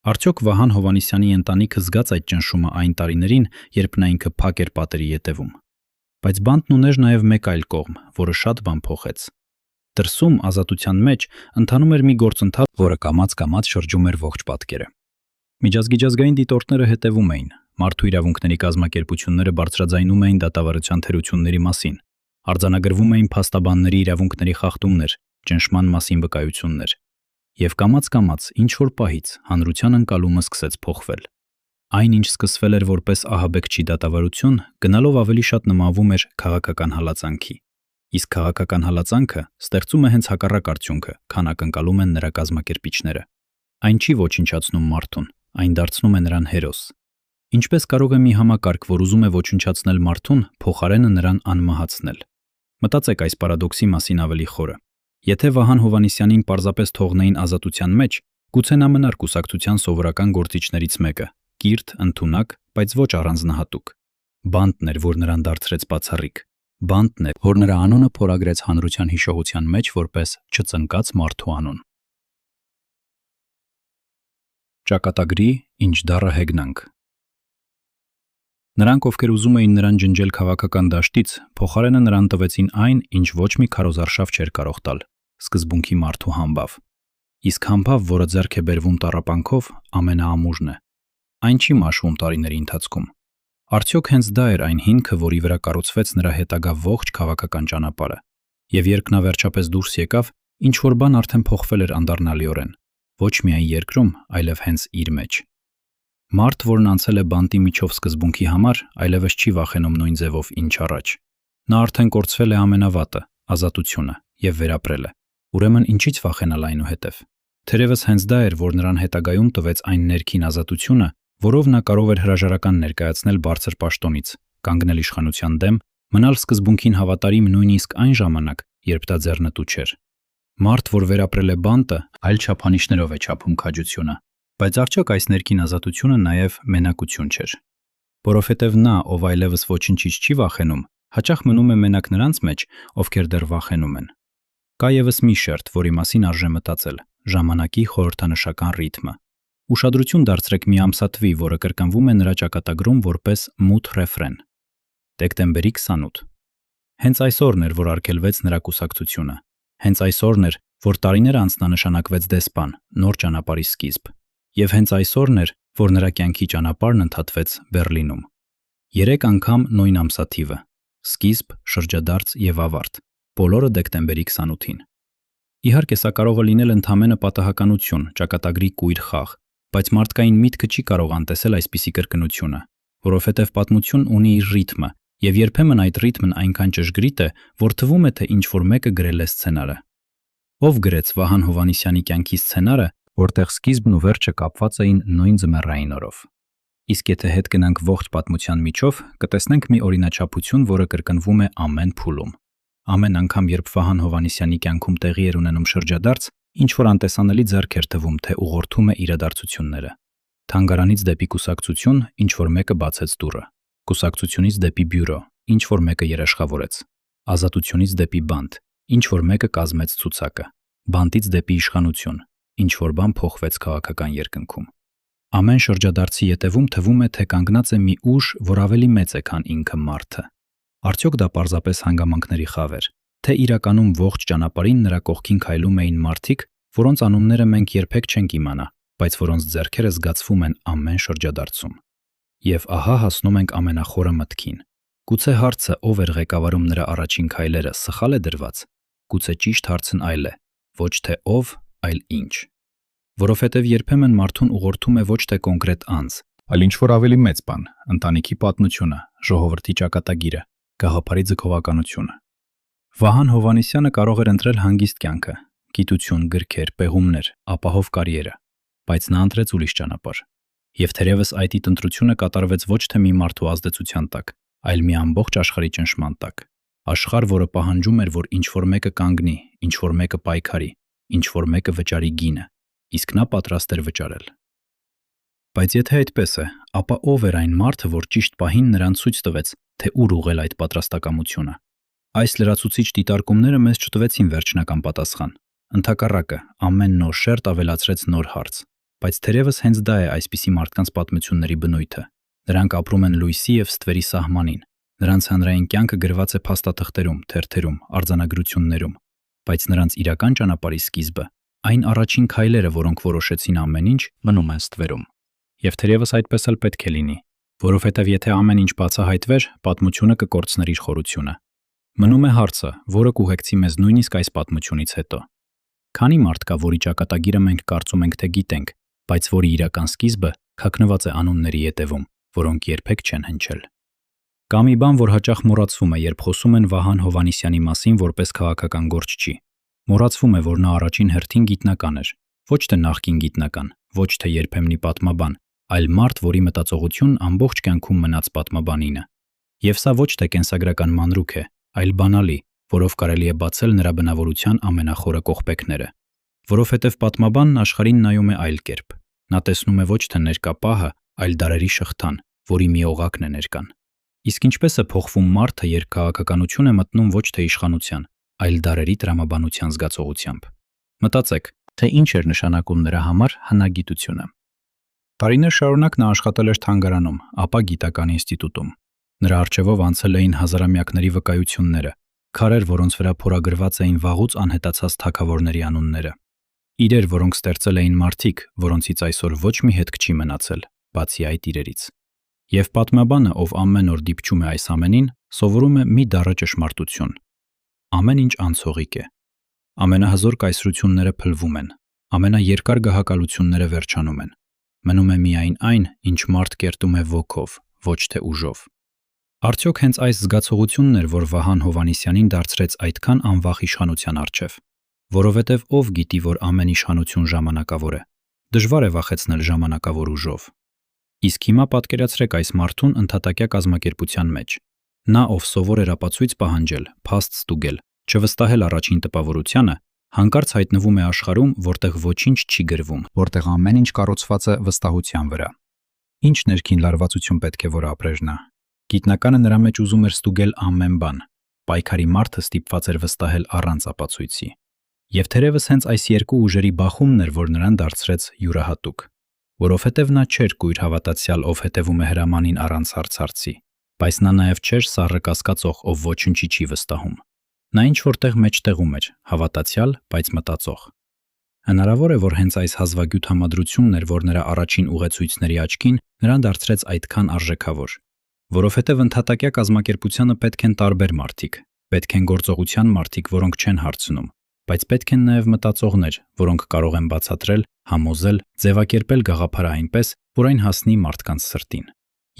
Արդյոք Վահան Հովհաննիսյանի ընտանիքը զգաց այդ ճնշումը այն տարիներին, երբ նա ինքը փակ էր պատերի ետևում։ Բայց բանտն ուներ նաև մեկ այլ կողմ, որը շատ բան փոխեց։ Դրսում ազատության մեջ ընթանում էր մի գործընթաց, որը կամաց-կամաց շրջում էր ողջ պատկերը։ Միջազգային դիտորդները հետևում էին, մարդու իրավունքների կազմակերպությունները բարձրաձայնում էին դատավարության թերությունների մասին, արձանագրվում էին փաստաբանների իրավունքների խախտումներ, ճնշման մասին վկայություններ։ Եվ կամաց-կամաց ինչ-որ պահից հանրության ընկալումը սկսեց փոխվել։ Այն, ինչ սկսվել էր որպես ահաբեկչի դատավարություն, գնալով ավելի շատ նմանվում էր քաղաքական հալածանքի։ Իսկ քաղաքական հալածանքը ստեղծում է հենց հակառակ արդյունքը, քան ակնկալում են նրա կազմակերպիչները։ Այն չի ոչնչացնում մարդուն, այն դարձնում է նրան հերոս։ Ինչպես կարող է մի համակարգ, որ ուզում է ոչնչացնել մարդուն, փոխարենը նրան անմահացնել։ Մտածեք այս պարադոքսի մասին ավելի խորը։ Եթե Վահան Հովհաննիսյանին պարզապես թողնեին ազատության մեջ, գուցե նա մնար կուսակցության սովորական գործիչներից մեկը, կիրթ, ընդունակ, բայց ոչ առանձնահատուկ։ Բանտն էր, որ նրան դարձրեց բացառիկ։ Բանտն էր, որ նրա անունը փորագրեց հանրության հիշողության մեջ որպես չծնկած մարդու անուն։ Ճակատագրի ինչ դառը հեգնանք։ Նրանք, ովքեր ուզում էին նրան ջնջել քաղաքական դաշտից, փոխարենը նրան տվեցին այն, ինչ ոչ մի քարոզարշավ չէր կարող տալ՝ սկզբունքի մարդու համբավ։ Իսկ համբավ, որը ձեռք է բերվում տառապանքով, ամենաամուժն է։ Այն չի մաշվում տարիների ընթացքում։ Արդյոք հենց դա էր այն հիմքը, որի վրա կառուցվեց նրա հետագա ողջ քաղաքական ճանապարհը։ Եվ երբ նա վերջապես դուրս եկավ, ինչ-որ բան արդեն փոխվել էր անդառնալիորեն։ Ոչ միայն երկրում, այլև հենց իր մեջ։ Մարդ, որն անցել է բանտի միջով սկզբունքի համար, այլևս չի վախենում նույն ձևով, ինչ առաջ։ Նա արդեն կորցրել է ամենավատը՝ ազատությունը, եւ վերապրել է։ Ուրեմն ինչից վախենալ այնուհետև։ Թերևս հենց դա էր, որ նրան հետագայում տվեց այն ներքին ազատությունը, որով նա կարող էր հրաժարական ներկայացնել բարձր պաշտոնից, կանգնել իշխանության դեմ, մնալ սկզբունքին հավատարիմ նույնիսկ այն ժամանակ, երբ դա ձեռնտու չէր։ Մարդ, որ վերապրել է բանտը, այլ չափանիշներով է չափում քաջությունը, բայց արդյոք այս ներքին ազատությունը նաև մենակություն չէր։ Որովհետև նա, ով այլևս ոչինչից չի վախենում, հաճախ մնում է մենակ նրանց մեջ, ովքեր դեռ վախենում են։ Կա ևս մի շերտ, որի մասին արժե մտածել՝ ժամանակի խորհրդանշական ռիթմը։ Ուշադրություն դարձրեք մի ամսաթվի, որը կրկնվում է նրա ճակատագրում որպես մութ ռեֆրեն։ Դեկտեմբերի 28։ Հենց այսօրն էր, որ արգելվեց նրա կուսակցությունը։ Հենց այսօրն էր, որ տարիներ անց նա նշանակվեց դեսպան, նոր ճանապարհի սկիզբ։ Եվ հենց այսօրն էր, որ նրա կյանքի ճանապարհն ընդհատվեց Բերլինում։ 3 անգամ նույն ամսաթիվը՝ սկիզբ, շրջադարձ եւ ավարտ, բոլորը դեկտեմբերի 28-ին։ Իհարկե, սա կարող է լինել ընդհանրապես պատահականություն, ճակատագրի կույր խաղ, բայց մարդկային միտքը չի կարող անտեսել այսպիսի կրկնությունը, որովհետև պատմություն ունի իր ռիթմը, եւ երբեմն այդ ռիթմն այնքան ճշգրիտ է, որ թվում է, թե ինչ-որ մեկը գրել է սցենարը։ Ով գրեց Վահան Հովհաննիսյանի կյանքի սցենարը, որտեղ սկիզբն ու վերջը կապված էին նույն ձմեռային օրով։ Իսկ եթե հետ գնանք ողջ պատմության միջով, կտեսնենք մի օրինաչափություն, որը կրկնվում է ամեն փուլում։ Ամեն անգամ, երբ Վահան Հովհաննիսյանի կյանքում տեղի էր ունենում շրջադարձ, ինչ-որ անտեսանելի ձեռք էր թվում, թե ուղղորդում է իրադարձությունները։ Թանգարանից դեպի կուսակցություն ինչ-որ մեկը բացեց դուռը, կուսակցությունից դեպի բյուրո, ինչ-որ մեկը երաշխավորեց, ազատությունից դեպի բանտ, ինչ-որ մեկը կազմեց ցուցակը, բանտից դեպի իշխանություն, ինչ-որ բան փոխվեց քաղաքական երկնքում։ Ամեն շրջադարձի ետևում թվում է, թե կանգնած է մի ուժ, որ ավելի մեծ է, քան ինքը մարդը։ Արդյոք դա պարզապես հանգամանքների խավ էր, թե իրականում ողջ ճանապարհին նրա կողքին քայլում էին մարդիկ, որոնց անունները մենք երբեք չենք իմանա, բայց որոնց ձեռքերը զգացվում են ամեն շրջադարձում։ Եվ ահա հասնում ենք ամենախորը մտքին։ Գուցե հարցը, ով էր ղեկավարում նրա առաջին քայլերը, սխալ է դրված։ Գուցե ճիշտ հարցն այլ է, ոչ թե ով, այլ ինչ։ Որովհետև երբեմն մարդուն ուղղորդում է ոչ թե կոնկրետ անձ, այլ ինչ-որ ավելի մեծ բան, ընտանիքի պատմությունը, ժողովրդի ճակատագիրը, գաղափարի ձգողականությունը։ Վահան Հովհաննիսյանը կարող էր ընտրել հանգիստ կյանքը, գիտություն, գրքեր, պեղումներ, ապահով կարիերա, բայց նա ընտրեց ուրիշ ճանապարհ։ Եվ թերևս այդ իր ընտրությունը կատարվեց ոչ թե մի մարդու ազդեցության տակ, այլ մի ամբողջ աշխարհի ճնշման տակ։ Աշխարհ, որը պահանջում էր, որ ինչ-որ մեկը կանգնի, ինչ-որ մեկը պայքարի, ինչ-որ մեկը վճարի գինը, իսկ նա պատրաստ էր վճարել։ Բայց եթե այդպես է, ապա ով էր այն մարդը, որ ճիշտ պահին նրան ցույց տվեց, թե ուր ուղղել այդ պատրաստակամությունը։ Այս լրացուցիչ դիտարկումները մեզ չտվեցին վերջնական պատասխան։ Ընդհակառակը, ամեն նոր շերտ ավելացրեց նոր հարց։ Բայց թերևս հենց դա է այսպիսի մարդկանց պատմությունների բնույթը։ Նրանք ապրում են լույսի եւ ստվերի սահմանին։ Նրանց հանրային կյանքը գրված է փաստաթղթերում, թերթերում, արձանագրություններում, բայց նրանց իրական ճանապարհի սկիզբը, այն առաջին քայլերը, որոնք որոշեցին ամեն ինչ, մնում են ստվերում։ Եվ թերևս այդպես էլ պետք է լինի, որովհետև եթե ամեն ինչ բացահայտվեր, պատմությունը կկորցներ իր խորությունը։ Մնում է հարցը, որը կուղեկցի մեզ նույնիսկ այս պատմությունից հետո։ Քանի մարդ կա, որի ճակատագիրը մենք կարծում ենք, թե գիտենք, բայց որի իրական սկիզբը քաքնված է անունների ետևում, որոնք երբեք չեն հնչել։ Կա մի բան, որ հաճախ մոռացվում է, երբ խոսում են Վահան Հովհաննիսյանի մասին որպես քաղաքական գործչի։ Մոռացվում է, որ նա առաջին հերթին գիտնական էր, ոչ թե նախկին գիտնական, ոչ թե երբեմնի պատմաբան, այլ մարդ, որի մտածողությունն ամբողջ կյանքում մնաց պատմաբանինը։ Եվ սա ոչ թե կենսագրական մանրուք է, այլ բանալի, որով կարելի է բացել նրա բնավորության ամենախորը կողպեքները։ Որովհետև պատմաբանն աշխարհին նայում է այլ կերպ։ Նա տեսնում է ոչ թե ներկա պահը, այլ դարերի շղթան, որի մի օղակն է ներկան։ Իսկ ինչպես է փոխվում մարդը, երբ քաղաքականություն է մտնում ոչ թե իշխանության, այլ դարերի տրամաբանության զգացողությամբ։ Մտածեք, թե ինչ էր նշանակում նրա համար հնագիտությունը։ Տարիներ շարունակ նա աշխատել էր թանգարանում, ապա գիտական ինստիտուտում։ Նրա առջևով անցել էին հազարամյակների վկայությունները, քարեր, որոնց վրա փորագրված էին վաղուց անհետացած թագավորների անունները։ Իրեր, որոնք ստեղծել էին մարդիկ, որոնցից այսօր ոչ մի հետք չի մնացել, բացի այդ իրերից։ Եվ պատմաբանը, ով ամեն օր դիպչում է այս ամենին, սովորում է մի դառը ճշմարտություն։ Ամեն ինչ անցողիկ է։ Ամենահզոր կայսրությունները փլվում են, ամենաերկար գահակալությունները վերջանում են։ Մնում է միայն այն, ինչ մարդ կերտում է ոգով, ոչ թե ուժով։ Արդյոք հենց այս զգացողությունն էր, որ Վահան Հովհաննիսյանին դարձրեց այդքան անվախ իշխանության առջև։ Որովհետև ով գիտի, որ ամեն իշխանություն ժամանակավոր է։ Դժվար է վախեցնել ժամանակավոր ուժով։ Իսկ հիմա պատկերացրեք այս մարդուն ընդհատակյա կազմակերպության մեջ։ Նա, ով սովոր էր ապացույց պահանջել, փաստ ստուգել, չվստահել առաջին տպավորությանը, հանկարծ հայտնվում է աշխարհում, որտեղ ոչինչ չի գրվում, որտեղ ամեն ինչ կառուցված է վստահության վրա։ Ինչ ներքին լարվածություն պետք է որ ապրեր նա։ Գիտնականը նրա մեջ ուզում էր ստուգել ամեն բան։ Պայքարի մարդը ստիպված էր վստահել առանց ապացույցի։ Եվ թերևս հենց այս երկու ուժերի բախումն էր, որ նրան դարձրեց յուրահատուկ։ Որովհետև նա չէր կույր հավատացյալ, ով հետևում է հրամանին առանց հարցարցի։ բայց նա նաև չէր սառը կասկածող, ով ոչնչի չի վստահում։ Նա ինչ որտեղ մեջտեղում էր, հավատացյալ, բայց մտածող։ Հնարավոր է, որ հենց այս հազվագյուտ համադրությունն էր, որ նրա առաջին ուղեցույցների աչքին նրան դարձրեց այդքան արժեքավոր։ Որովհետև ընդհատակյա կազմակերպությանը պետք են տարբեր մարդիկ, պետք են գործողության մարդիկ, որոնք չեն հարցնում, բայց պետք են նաև մտածողներ, որոնք կարող են բացատրել, համոզել, ձևակերպել գաղափարը այնպես, որ այն հասնի մարդկանց սրտին։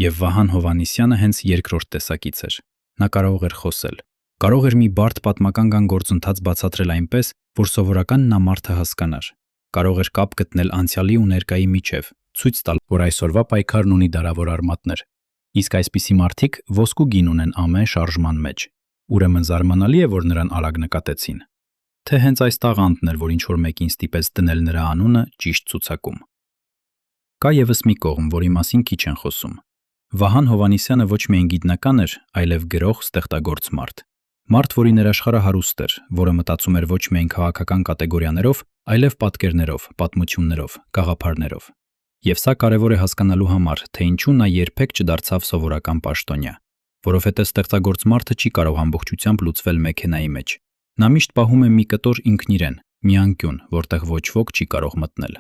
Եվ Վահան Հովհաննիսյանը հենց երկրորդ տեսակից էր։ Նա կարող էր խոսել, կարող էր մի բարդ պատմական գործընթաց բացատրել այնպես, որ սովորական նա մարդը հասկանար, կարող էր կապ գտնել անցյալի ու ներկայի միջև, ցույց տալ, որ այսօրվա պայքարն ունի դարավոր արմատներ։ Իսկ այսպիսի մարդիկ ոսկու գին ունեն ամեն շարժման մեջ։ Ուրեմն զարմանալի է, որ նրան արագ նկատեցին։ Թե հենց այս տաղանդն էր, որ ինչ-որ մեկին ստիպեց դնել նրա անունը ճիշտ ցուցակում։ Կա ևս մի կողմ, որի մասին քիչ են խոսում։ Վահան Հովհաննիսյանը ոչ միայն գիտնական էր, այլև գրող, ստեղծագործ մարդ։ Մարդ, որի ներաշխարհը հարուստ էր, որը մտածում էր ոչ միայն քաղաքական կատեգորիաներով, այլև պատկերներով, պատմություններով, գաղափարներով։ Եվ սա կարևոր է հասկանալու համար, թե ինչու նա երբեք չդարձավ սովորական պաշտոնյա, որովհետև ստեղծագործ մարդը չի կարող ամբողջությամբ լուծվել մեքենայի մեջ։ Նա միշտ պահում է մի կտոր ինքն իրեն, մի անկյուն, որտեղ ոչ ոք չի կարող մտնել։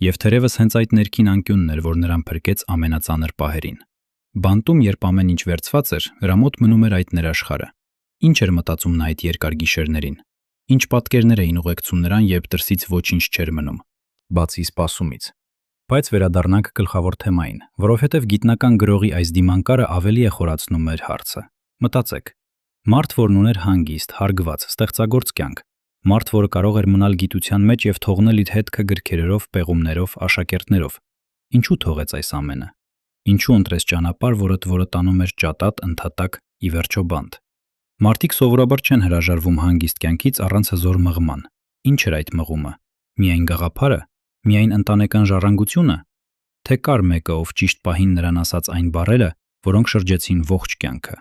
Եվ թերևս հենց այդ ներքին անկյունն էր, որ նրան փրկեց ամենածանր պահերին։ Բանտում, երբ ամեն ինչ վերցված էր, նրա մոտ մնում էր այդ ներաշխարհը։ Ինչ էր մտածում նա այդ երկար գիշերներին։ Ինչ պատկերներ էին ուղեկցում նրան, երբ դրսից ոչինչ չէր մնում, բացի սպասումից։ Բայց վերադառնանք գլխավոր թեմային, որովհետև գիտնական գրողի այս դիմանկարը ավելի է խորացնում մեր հարցը։ Մտածեք։ Մարդ, որն ուներ հանգիստ, հարգված, ստեղծագործ կյանք, մարդ, որը կարող էր մնալ գիտության մեջ եւ թողնել իր հետքը գրքերով, պեղումներով, աշակերտներով։ Ինչու թողեց այս ամենը։ Ինչու ընտրեց ճանապարհ, որը տանում էր ճատատ, ընդհատակ, ի վերջո բանտ։ Մարդիկ սովորաբար չեն հրաժարվում հանգիստ կյանքից առանց հզոր մղման։ Ինչ էր այդ մղումը։ Միայն գաղափարը, միայն ընտանեկան ժառանգությունը, թե կար մեկը, ով ճիշտ պահին նրան ասաց այն բառերը, որոնք շրջեցին ողջ կյանքը։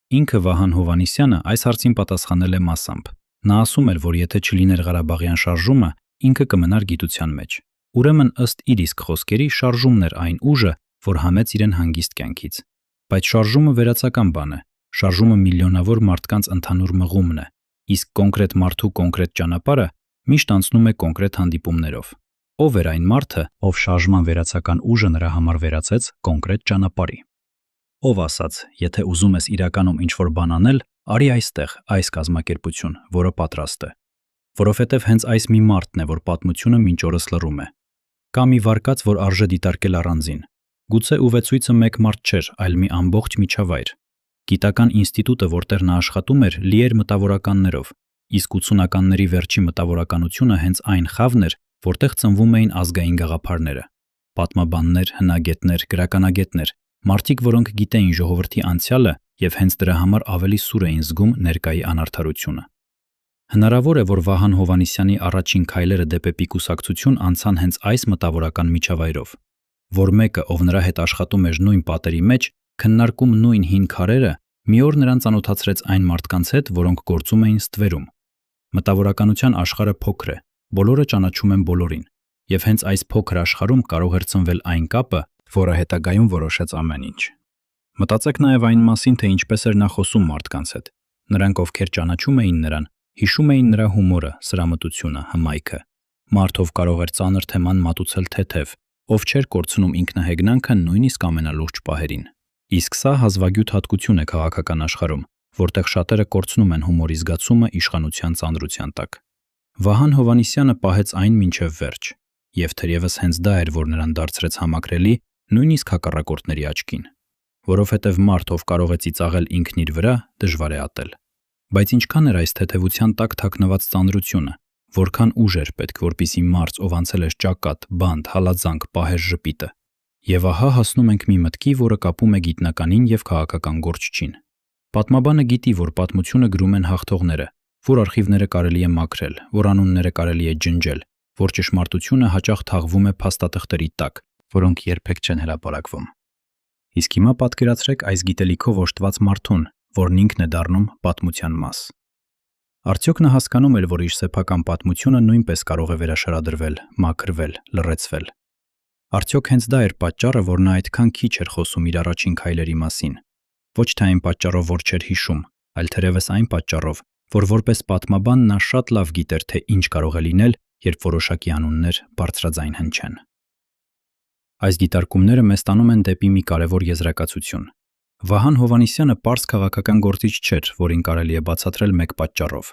Ինքը Վահան Հովհաննիսյանը այս հարցին պատասխանել է մասամբ։ Նա ասում էր, որ եթե չլիներ Ղարաբաղյան շարժումը, ինքը կմնար գիտության մեջ։ Ուրեմն ըստ իր իսկ խոսքերի շարժումն էր այն ուժը, որ հանեց իրեն հանգիստ կյանքից։ Բայց շարժումը վերացական բան է։ Շարժումը միլիոնավոր մարդկանց ընդհանուր մղումն է, իսկ կոնկրետ մարդու կոնկրետ ճանապարհը միշտ անցնում է կոնկրետ հանդիպումներով։ Ով էր այն մարդը, ով շարժման վերացական ուժը նրա համար վերացեց կոնկրետ ճանապարհի։ Ով ասաց, եթե ուզում ես իրականում ինչ-որ բան անել, արի այստեղ, այս կազմակերպություն, որը պատրաստ է։ Որովհետև հենց այս մի մարդն է, որ պատմությունը մինչ օրս լռում է։ Կա մի վարկած, որ արժե դիտարկել առանձին։ Գուցե ուղեցույցը մեկ մարդ չէր, այլ մի ամբողջ միջավայր։ Գիտական ինստիտուտը, որտեղ նա աշխատում էր, լի էր մտավորականներով, իսկ 80-ականների վերջի մտավորականությունը հենց այն խավն էր, որտեղ ծնվում էին ազգային գաղափարները։ Պատմաբաններ, հնագետներ, գրականագետներ, մարդիկ, որոնք գիտեին ժողովրդի անցյալը եւ հենց դրա համար ավելի սուր էին զգում ներկայի անարդարությունը։ Հնարավոր է, որ Վահան Հովհաննիսյանի առաջին քայլերը դեպի կուսակցություն անցան հենց այս մտավորական միջավայրով, որ մեկը, ով նրա հետ աշխատում էր նույն պատերի մեջ, քննարկում նույն հին քարերը, մի օր նրան ծանոթացրեց այն մարդկանց հետ, որոնք գործում էին ստվերում։ Մտավորականության աշխարհը փոքր է, բոլորը ճանաչում են բոլորին, եւ հենց այս փոքր աշխարհում կարող էր ծնվել այն կապը, որը հետագայում որոշեց ամեն ինչ։ Մտածեք նաեւ այն մասին, թե ինչպես էր նա խոսում մարդկանց հետ։ Նրանք, ովքեր ճանաչում էին նրան, հիշում էին նրա հումորը, սրամտությունը, հմայքը։ Մարդ, ով կարող էր ծանր թեման մատուցել թեթև, ով չէր կորցնում ինքնահեգնանքը նույնիսկ ամենալուրջ պահերին։ Իսկ սա հազվագյուտ հատկություն է քաղաքական աշխարհում, որտեղ շատերը կորցնում են հումորի զգացումը իշխանության ծանրության տակ։ Վահան Հովհաննիսյանը պահեց այն մինչև վերջ, եւ թերևս հենց դա էր, որ նրան դարձրեց համակրելի նույնիսկ հակառակորդների աչքին, որովհետև մարդ, ով կարող է ծիծաղել ինքն իր վրա, դժվար է ատել։ Բայց ինչքան էր այս թեթևության տակ թաքնված ծանրությունը, որքան ուժ էր պետք, որպեսզի մարդ, ով անցել էր ճակատ, բանտ, հալածանք, պահեր ժպիտը։ Եվ ահա հասնում ենք մի մտքի, որը կապում է գիտնականին եւ քաղաքական գործչին։ Պատմաբանը գիտի, որ պատմությունը գրում են հաղթողները, որ արխիվները կարելի է մաքրել, որ անունները կարելի է ջնջել, որ ճշմարտությունը հաճախ թաղվում է փաստաթղթերի տակ, որոնք երբեք չեն հրապարակվում։ Իսկ հիմա պատկերացրեք այս գիտելիքով օժտված մարդուն, որն ինքն է դառնում պատմության մաս։ Արդյոք նա հասկանում էր, որ իր սեփական պատմությունը նույնպես կարող է վերաշարադրվել, մաքրվել, լռեցվել։ Արդյոք հենց դա էր պատճառը, որ նա այդքան քիչ էր խոսում իր առաջին քայլերի մասին, ոչ թե այն պատճառով, որ չէր հիշում, այլ թերևս այն պատճառով, որ որպես պատմաբան նա շատ լավ գիտեր, թե ինչ կարող է լինել, երբ որոշակի անուններ բարձրաձայն հնչեն։ Այս դիտարկումները մեզ տանում են դեպի մի կարևոր եզրակացություն։ Վահան Հովհաննիսյանը պարզ քաղաքական գործիչ չէր, որին կարելի է բացատրել մեկ պատճառով։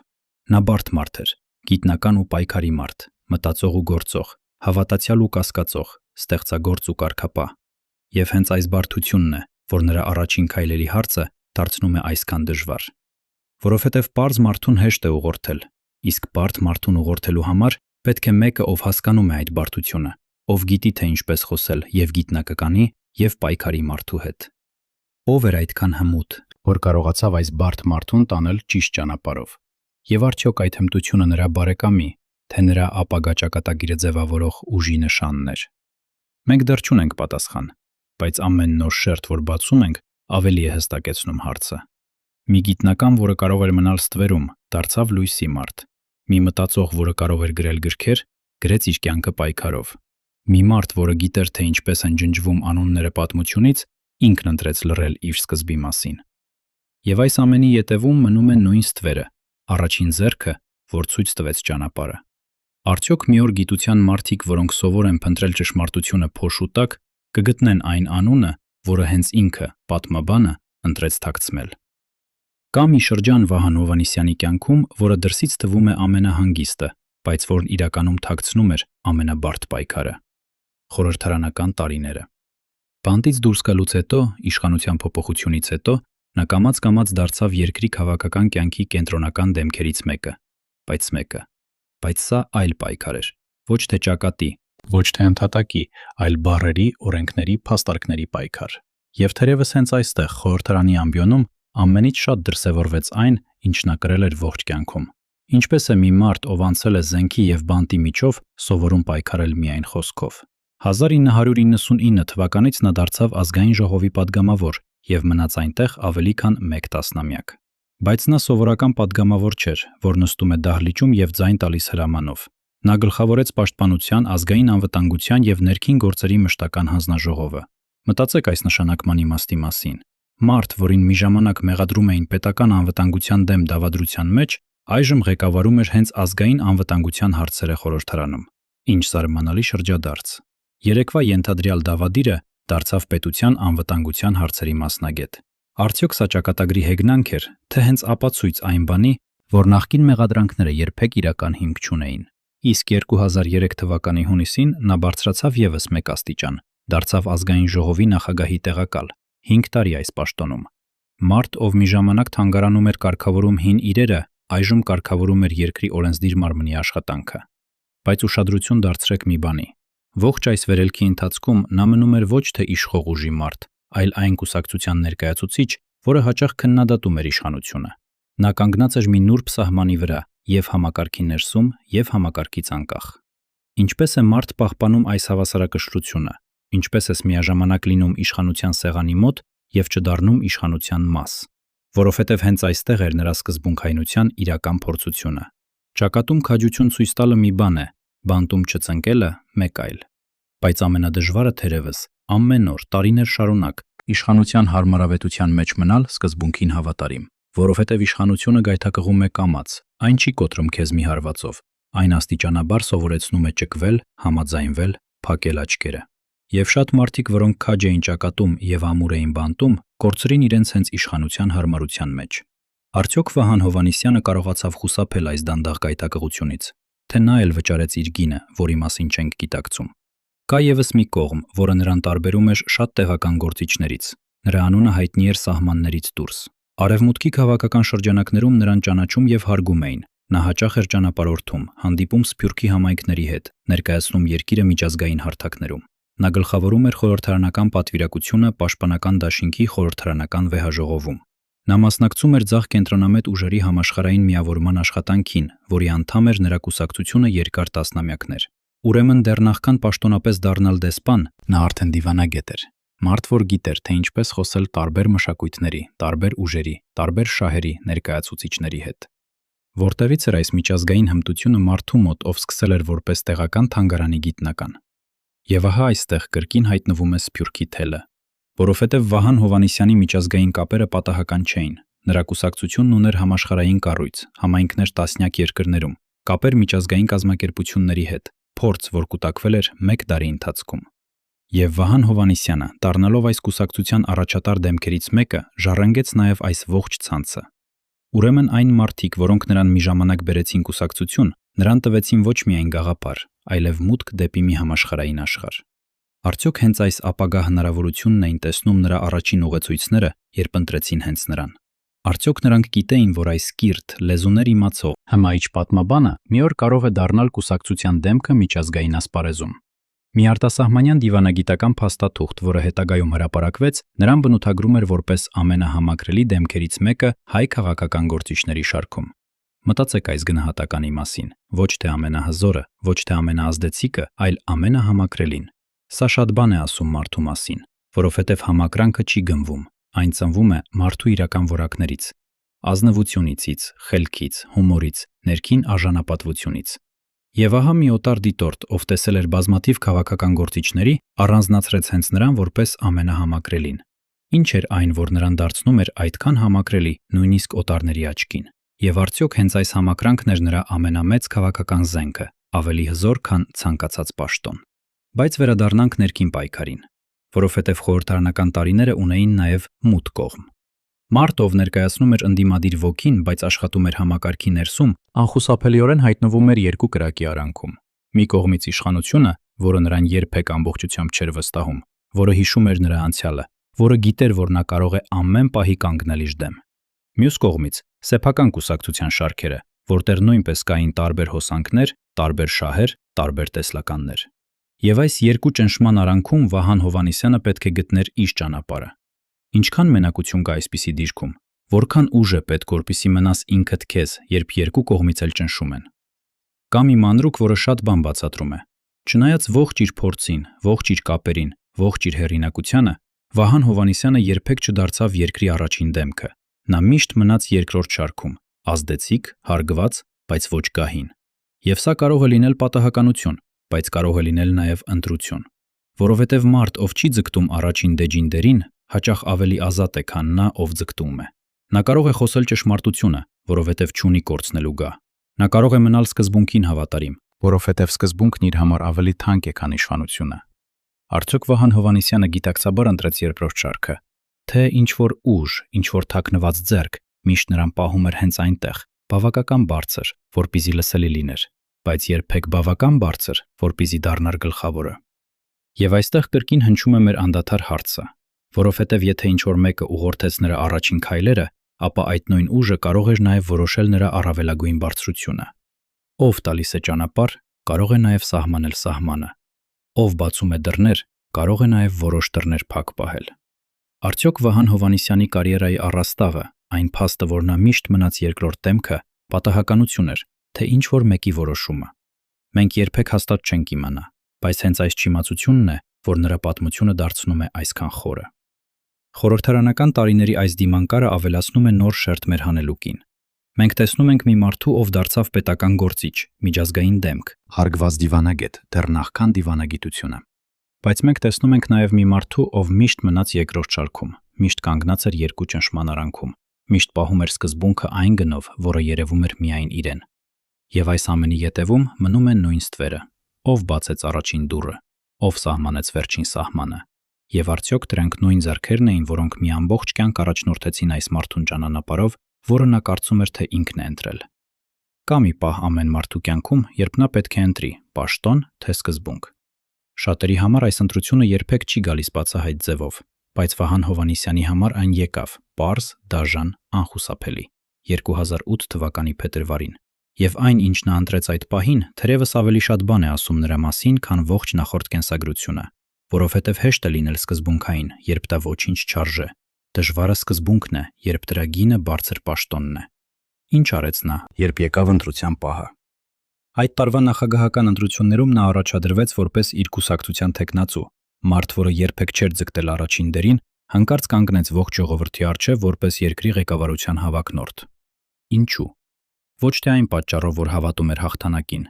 Նա բարդ մարդ էր, գիտնական ու պայքարի մարդ, մտածող ու գործող, հավատացյալ ու կասկածող, ստեղծագործ ու կարգապահ։ Եվ հենց այս բարդությունն է, որ նրա առաջին քայլերի հարցը դարձնում է այսքան դժվար։ Որովհետև պարզ մարդուն հեշտ է ուղղորդել, իսկ բարդ մարդուն ուղղորդելու համար պետք է մեկը, ով հասկանում է այդ բարդությունը, ով գիտի, թե ինչպես խոսել եւ գիտնականի եւ պայքարի մարդու հետ։ Ով էր այդքան հմուտ, որ կարողացավ այս բարդ մարդուն տանել ճիշտ ճանապարհով։ Եվ արդյոք այդ հմտությունը նրա բարեկամի, թե նրա ապագա ճակատագիրը ձևավորող ուժի նշանն էր։ Մենք դեռ չունենք պատասխան, բայց ամեն նոր շերտ, որ բացում ենք, ավելի է հստակեցնում հարցը։ Մի գիտնական, որը կարող էր մնալ ստվերում, դարձավ լույսի մարդ։ Մի մտածող, որը կարող էր գրել գրքեր, գրեց իր կյանքը պայքարով։ Մի մարդ, որը գիտեր, թե ինչպես են ջնջվում անունները պատմությունից, ինքն ընտրեց լռել իր սկզբի մասին։ Եվ այս ամենի ետևում մնում է նույն ստվերը, առաջին ձեռքը, որ ցույց տվեց ճանապարհը։ Արդյոք մի օր գիտության մարդիկ, որոնք սովոր են փնտրել ճշմարտությունը փոշու տակ, կգտնեն այն անունը, որը հենց ինքը, պատմաբանը, ընտրեց թաքցնել։ Կա մի շրջան Վահան Հովհաննիսյանի կյանքում, որը դրսից թվում է ամենահանգիստը, բայց որն իրականում թաքցնում էր ամենաբարդ պայքարը։ Խորհրդարանական տարիները։ Բանտից դուրս գալուց հետո, իշխանության փոփոխությունից հետո, նա կամաց-կամաց դարձավ երկրի քաղաքական կյանքի կենտրոնական դեմքերից մեկը, բայց սա այլ պայքար էր, ոչ թե ճակատի, ոչ թե ընդհատակի, այլ բառերի, օրենքների, փաստարկների պայքար։ Եվ թերևս հենց այստեղ խորհրդարանի ամբիոնում ամենից շատ դրսևորվեց այն, ինչ նա կրել էր ողջ կյանքում։ Ինչպես է մի մարդ, ով անցել է զենքի եւ բանտի միջով, սովորում պայքարել միայն խոսքով։ 1999 թվականից նա դարձավ ազգային ժողովի падգամավոր եւ մնաց այնտեղ ավելի քան 1 տասնամյակ։ Բայց նա սովորական падգամավոր չէր, որ նստում է դահլիճում եւ ձայն տալիս հրամանով։ Նա գլխավորեց Պաշտպանության, ազգային անվտանգության եւ ներքին գործերի մշտական հանձնաժողովը։ Մտածեք այս նշանակման իմաստի մասին։ Մարդ, որին մի ժամանակ մեղադրում էին պետական անվտանգության դեմ դավադրության մեջ, այժմ ղեկավարում էր հենց ազգային անվտանգության հարցերը խորհրդարանում։ Ինչ զարմանալի շրջադարձ։ Երեկվա ենթադրյալ դավադիրը դարձավ պետության անվտանգության հարցերի մասնագետ։ Արդյոք սա ճակատագրի հեգնանք էր, թե հենց ապացույց այն բանի, որ նախկին մեղադրանքները երբեք իրական հիմք չունեին։ Իսկ 2003 թվականի հունիսին նա բարձրացավ եւս 1 աստիճան, դարձավ ազգային ժողովի նախագահի տեղակալ, 5 տարի այս պաշտոնում։ Մարդ, ով մի ժամանակ թանգարանում էր կարգավորում հին իրերը, այժմ կարգավորում էր երկրի օրենսդիր մարմնի աշխատանքը։ Բայց ուշադրություն դարձրեք մի բանի։ Ողջ այս վերելքի ընթացքում նա մնում էր ոչ թե իշխող ուժի մարդ, այլ այն կուսակցության ներկայացուցիչ, որը հաճախ քննադատում էր իշխանությունը։ Նա կանգնած էր մի նուրբ սահմանի վրա, եւ համակարգի ներսում, եւ համակարգից անկախ։ Ինչպես է մարդ պահպանում այս հավասարակշռությունը, ինչպես է միաժամանակ լինում իշխանության սեղանի մոտ եւ չդառնում իշխանության մաս, որովհետեւ հենց այստեղ էր նրա սկզբունքայնության իրական փորձությունը։ Ճակատում քաջություն ցույց տալը մի բան է, բանտում չծնկելը մեկ այլ։ Բայց ամենադժվարը թերևս ամեն օր, տարիներ շարունակ իշխանության հարմարավետության մեջ մնալ սկզբունքին հավատարիմ, որովհետև իշխանությունը գայթակղում է կամաց, այն չի կոտրում քեզ մի հարվածով, այն աստիճանաբար սովորեցնում է ճկվել, համաձայնվել, փակել աչքերը։ Եվ շատ մարդիկ, որոնք քաջ էին ճակատում եւ ամուր էին բանտում, կորցրին իրենց հենց իշխանության հարմարության մեջ։ Արդյոք Վահան Հովհաննիսյանը կարողացավ խուսափել այս դանդաղ գայթակղությունից, թե նա էլ վճարեց իր գինը, որի մասին չենք գիտակցում։ Կա եւս մի կողմ, որը նրան տարբերում էր շատ տեղական գործիչներից։ Նրա անունը հայտնի էր սահմաններից դուրս։ Արևմուտքի քաղաքական շրջանակներում նրան ճանաչում եւ հարգում էին։ Նա հաճախ էր ճանապարհորդում, հանդիպում Սփյուռքի համայնքների հետ, ներկայացնում երկիրը միջազգային հարթակներում։ Նա գլխավորում էր խորհրդարանական պատվիրակությունը Պաշտպանական դաշինքի խորհրդարանական վեհաժողովում։ Նա մասնակցում էր ձախ կենտրոնամետ ուժերի համաշխարհային միավորման աշխատանքին, որի անդամ էր նրա կուսակցությունը երկար տասնամյակներ։ Ուրեմն դեռ նախքան պաշտոնապես դառնալ դեսպան, նա արդեն դիվանագետ էր։ Մարդ, որ գիտեր, թե ինչպես խոսել տարբեր մշակույթների, տարբեր ուժերի, տարբեր շահերի ներկայացուցիչների հետ։ Որտեղից էր այս միջազգային հմտությունը մարդու մոտ, ով սկսել էր որպես տեղական թանգարանի գիտնական։ Եվ ահա այստեղ կրկին հայտնվում է Սփյուռքի թելը։ որովհետև Վահան Հովհաննիսյանի միջազգային կապերը պատահական չէին։ Նրա կուսակցությունն ուներ համաշխարհային կառույց, համայնքներ տասնյակ երկրներում, կապեր միջազգային կազմակերպությունների հետ, փորձ, որ կուտակվել էր 1 տարի ընթացքում։ Եվ Վահան Հովհաննիսյանը, դառնալով այս կուսակցության առաջատար դեմքերից մեկը, ժառանգեց նաև այս ողջ ցանցը։ Ուրեմն այն մարդիկ, որոնք նրան մի ժամանակ բերեցին կուսակցություն, նրան տվեցին ոչ միայն գաղափար, այլև մուտք դեպի մի համաշխարհային աշխարհ։ Արդյոք հենց այս ապագա հնարավորությունն էին տեսնում նրա առաջին ուղեցույցները, երբ ընտրեցին հենց նրան։ Արդյոք նրանք գիտեին, որ այս կիրթ, լեզուներ իմացող, հմայիչ պատմաբանը մի օր կարող է դառնալ կուսակցության դեմքը միջազգային ասպարեզում։ Մի արտասահմանյան դիվանագիտական փաստաթուղթ, որը հետագայում հրապարակվեց, նրան բնութագրում էր որպես ամենահամակրելի դեմքերից մեկը հայ քաղաքական գործիչների շարքում։ Մտածեք այս գնահատականի մասին, ոչ թե ամենահզորը, ոչ թե ամենաազդեցիկը, այլ ամենահամակրելին։ Սա շատ բան է ասում մարդու մասին, որովհետև համակրանքը չի գնվում, այն ծնվում է մարդու իրական որակներից, ազնվությունից, խելքից, հումորից, ներքին արժանապատվությունից։ Եվ ահա մի օտար դիտորդ, ով տեսել էր բազմաթիվ քաղաքական գործիչների, առանձնացրեց հենց նրան որպես ամենահամակրելին։ Ինչ էր այն, որ նրան դարձնում էր այդքան համակրելի, նույնիսկ օտարների աչքին։ Եվ արդյոք հենց այս համակրանքն էր նրա ամենամեծ քաղաքական զենքը, ավելի հզոր, քան ցանկացած պաշտոն։ Բայց վերադառնանք ներքին պայքարին, որովհետև խորհրդարանական տարիները ունեին նաև մութ կողմ։ Մարդ, ով ներկայացնում էր ընդդիմադիր ոգին, բայց աշխատում էր համակարգի ներսում, անխուսափելիորեն հայտնվում էր երկու կրակի արանքում։ Մի կողմից իշխանությունը, որը նրան երբեք ամբողջությամբ չէր վստահում, որը հիշում էր նրա անցյալը, որը գիտեր, որ նա կարող է ամեն պահի կանգնել իր դեմ։ Մյուս կողմից սեփական կուսակցության շարքերը, որտեղ նույնպես կային տարբեր հոսանքներ, տարբեր շահեր, տարբեր տեսլականներ։ Եվ այս երկու ճնշման արանքում Վահան Հովհաննիսյանը պետք է գտներ իր ճանապարհը։ Ինչքան մենակություն կա այսպիսի դիրքում, որքան ուժ է պետք, որպեսզի մնաս ինքդ քեզ, երբ երկու կողմից էլ ճնշում են։ Կա մի մանրուք, որը շատ բան բացատրում է։ Չնայած ողջ իր փորձին, ողջ իր կապերին, ողջ իր հեղինակությանը, Վահան Հովհաննիսյանը երբեք չդարձավ երկրի առաջին դեմքը։ Նա միշտ մնաց երկրորդ շարքում, ազդեցիկ, հարգված, բայց ոչ գահին։ Եվ սա կարող է լինել պատահականություն, բայց կարող է լինել նաև ընտրություն, որովհետև մարդ, ով չի ձգտում առաջին դեջին դերին, հաճախ ավելի ազատ է, քան նա, ով ձգտում է։ Նա կարող է խոսել ճշմարտությունը, որովհետև չունի կորցնելու գահ։ Նա կարող է մնալ սկզբունքին հավատարիմ, որովհետև սկզբունքն իր համար ավելի թանկ է, քան իշխանությունը։ Արդյոք Վահան Հովհաննիսյանը գիտակցաբար ընտրեց երկրորդ շարքը, թե ինչ որ ուժ, ինչ որ թաքնված ձեռք միշտ նրան պահում էր հենց այնտեղ, բավական բարձր, որպեսզի լսելի լիներ, բայց երբեք բավական բարձր, որպեսզի դառնար գլխավորը։ Եվ այստեղ կրկին հնչում է մեր անդադար հարցը, որովհետև եթե ինչ որ մեկը ուղղորդեց նրա առաջին քայլերը, ապա այդ նույն ուժը կարող էր նաև որոշել նրա առավելագույն բարձրությունը։ Ով տալիս է ճանապարհ, կարող է նաև սահմանել սահմանը։ Ով բացում է դռներ, կարող է նաև որոշ դռներ փակ պահել։ Արդյոք Վահան Հովհաննիսյանի կարիերայի առաստաղը, այն փաստը, որ նա միշտ մնաց երկրորդ դեմքը, պատահականություն էր, թե ինչ որ մեկի որոշումը։ Մենք երբեք հաստատ չենք իմանա, բայց հենց այս չիմացությունն է, որ նրա պատմությունը դարձնում է այսքան խորը։ Խորհրդարանական տարիների այս դիմանկարը ավելացնում է նոր շերտ մեր հանելուկին։ Մենք տեսնում ենք մի մարդու, ով դարձավ պետական գործիչ, միջազգային դեմք, հարգված դիվանագետ, դեռ նախքան դիվանագիտությունը։ Բայց մենք տեսնում ենք նաև մի մարդու, ով միշտ մնաց երկրորդ շարքում, միշտ կանգնած էր երկու ճնշման արանքում, միշտ պահում էր սկզբունքը այն գնով, որը երևում էր միայն իրեն։ Եվ այս ամենի ետևում մնում է նույն ստվերը. ով բացեց առաջին դուռը, ով սահմանեց վերջին սահմանը։ Եվ արդյոք դրանք նույն ձեռքերն էին, որոնք մի ամբողջ կյանք առաջնորդեցին այս մարդուն ճանապարհով, որը նա կարծում էր, թե ինքն է ընտրել։ Կա մի պահ ամեն մարդու կյանքում, երբ նա պետք է ընտրի՝ պաշտոն, թե սկզբունք։ Շատերի համար այս ընտրությունը երբեք չի գալիս բացահայտ ձևով, բայց Վահան Հովհաննիսյանի համար այն եկավ, պարզ, դաժան, անխուսափելի, 2008 թվականի փետրվարին։ Եվ այն, ինչ նա ընտրեց այդ պահին, թերևս ավելի շատ բան է ասում նրա մասին, քան ողջ նախորդ կենսագրությունը, որովհետև հեշտ է լինել սկզբունքային, երբ դա ոչինչ չարժե։ Դժվարը սկզբունքն է, երբ դրա գինը բարձր պաշտոնն է։ Ինչ արեց նա, երբ եկավ ընտրության պահը։ Այդ տարվա նախագահական ընտրություններում նա առաջադրվեց որպես իր կուսակցության թեկնածու, մարդ, որը երբեք չէր ձգտել առաջին դերին, հանկարծ կանգնեց ողջ ժողովրդի առջև որպես երկրի ղեկավարության հավակնորդ։ Ինչու։ Ոչ թե այն պատճառով, որ հավատում էր հաղթանակին։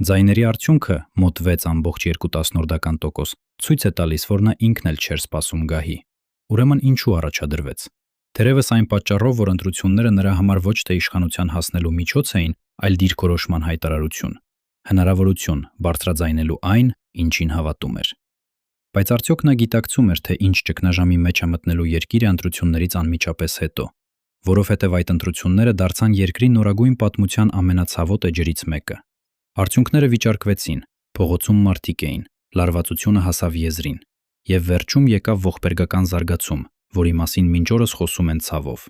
Ձայների արդյունքը մոտ 6.2%, ցույց է տալիս, որ նա ինքն էլ չէր սպասում գահի։ Ուրեմն ինչու առաջադրվեց։ Թերևս այն պատճառով, որ ընտրությունները նրա համար ոչ թե իշխանության հասնելու միջոց էին, այլ դիրքորոշման հայտարարություն, հնարավորություն բարձրաձայնելու այն, ինչին հավատում էր։ Բայց արդյոք նա գիտակցում էր, թե ինչ ճգնաժամի մեջ է մտնելու երկիրը ընտրություններից անմիջապես հետո, որովհետև այդ ընտրությունները դարձան երկրի նորագույն պատմության ամենացավոտ էջերից մեկը։ Արդյունքները վիճարկվեցին, փողոցում մարդիկ էին, լարվածությունը հասավ եզրին, եւ վերջում եկավ ողբերգական զարգացում, որի մասին մինչ օրս խոսում են ցավով։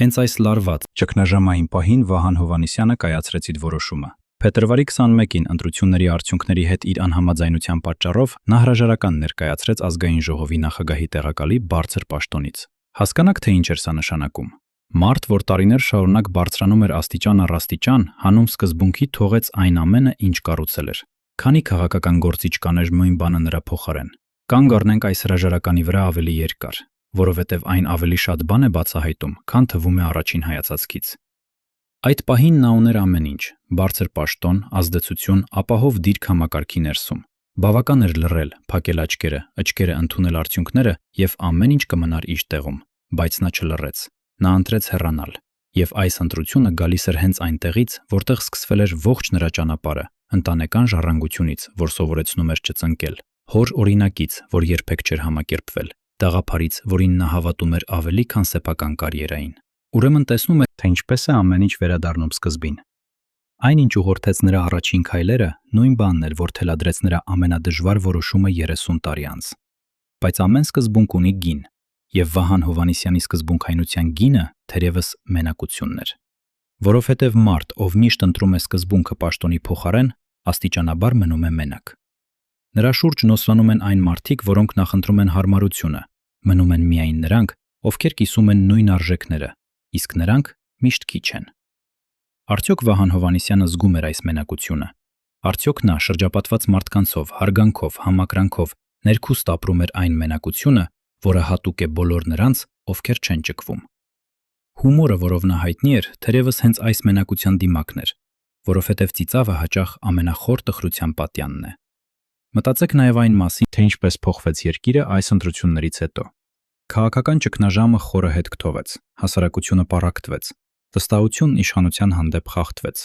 Հենց այս լարված ճգնաժամային պահին Վահան Հովհաննիսյանը կայացրեց իր որոշումը։ Փետրվարի 21-ին ընտրությունների արդյունքների հետ իր անհամաձայնության պատճառով նա հրաժարական ներկայացրեց ազգային ժողովի նախագահի տեղակալի բարձր պաշտոնից։ Հասկանաք, թե ինչ էր սա նշանակում։ Մարդ, որ տարիներ շարունակ բարձրանում էր աստիճան առ աստիճան, հանուն սկզբունքի թողեց այն ամենը, ինչ կառուցել էր։ Քանի քաղաքական գործիչ կաներ նույն բանը նրա փոխարեն։ Կանգ առնենք այս հրաժարականի վրա ավելի երկար, որովհետև այն ավելի շատ բան է բացահայտում, քան թվում է առաջին հայացածից։ Այդ պահին նա ուներ ամեն ինչ՝ բարձր պաշտոն, ազդեցություն, ապահով դիրք համակարգի ներսում։ Բավական էր լռել, փակել աչքերը ընդունել արդյունքները եւ ամեն ինչ կմնար իր տեղում, բայց նա չլռեց։ Նա ընտրեց հեռանալ, եւ այս ընտրությունը գալիս էր հենց այնտեղից, որտեղ սկսվել էր ողջ նրա ճանապարհը, ընտանեկան ժառանգությունից, որ սովորեցնում էր չծնկել, հոր օրինակից, որ երբեք չէր համակերպվել, տաղափարից, որին նա հավատում էր ավելի, քան սեփական կարիերային։ Ուրեմն տեսնում է, թե ինչպես է ամեն ինչ վերադառնում սկզբին։ Այն, ինչ ուղղորդեց նրա առաջին քայլերը, նույն բանն էր, որ թելադրեց նրա ամենադժվար որոշումը 30 տարի անց։ Բայց ամեն սկզբունք ունի գին, եւ Վահան Հովհաննիսյանի սկզբունքայնության գինը թերևս մենակությունն էր։ Որովհետև մարդ, ով միշտ ընտրում է սկզբունքը պաշտոնի փոխարեն, աստիճանաբար մնում է մենակ։ Նրա շուրջ նոսրանում են այն մարդիկ, որոնք նախընտրում են հարմարությունը, մնում են միայն նրանք, ովքեր կիսում են նույն արժեքները, իսկ նրանք միշտ քիչ են։ Արդյոք Վահան Հովհաննիսյանը զգում էր այս մենակությունը։ Արդյոք նա շրջապատված մարդկանցով, հարգանքով, համակրանքով ներքուստ ապրում էր այն մենակությունը, որը հատուկ է բոլոր նրանց, ովքեր չեն ճկվում։ Հումորը, որով նա հայտնի էր, թերևս հենց այս մենակության դիմակն էր, որովհետև ծիծաղը հաճախ ամենախոր տխրության պատյանն է։ Մտածեք նաև այն մասին, թե ինչպես փոխվեց երկիրը այս ընտրություններից հետո։ Քաղաքական ճգնաժամը խորը հետք թողեց, հասարակությունը պառակտվեց, վստահությունն իշխանության հանդեպ խախտվեց,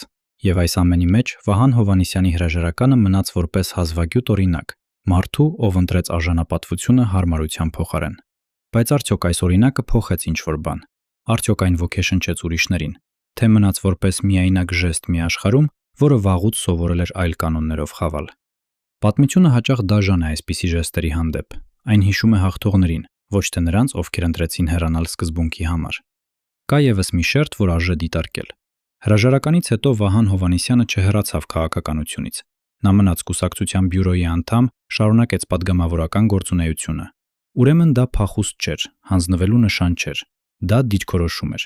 եւ այս ամենի մեջ Վահան Հովհաննիսյանի հրաժարականը մնաց որպես հազվագյուտ օրինակ, մարդու, ով ընտրեց արժանապատվությունը հարմարության փոխարեն։ Բայց արդյոք այս օրինակը փոխեց ինչ-որ բան։ Արդյոք այն ոգեշնչեց ուրիշներին, թե մնաց որպես միայնակ ժեստ մի աշխարհում, որը վաղուց սովորել էր այլ կանոններով խավալ։ Պատմությունը հաճախ դաժան է այսպիսի ժեստերի հանդեպ։ Այն հիշում է հաղթողներին, ոչ թե նրանց, ովքեր ընտրեցին հեռանալ սկզբունքի համար։ Կա ևս մի շերտ, որ արժե դիտարկել։ Հրաժարականից հետո Վահան Հովհաննիսյանը չհեռացավ քաղաքականությունից։ Նա մնաց կուսակցության բյուրոյի անդամ, շարունակեց падգամավորական գործունեությունը։ Ուրեմն դա փախուստ չէր, հանձնվելու նշան չէր։ Դա դիրքորոշում էր։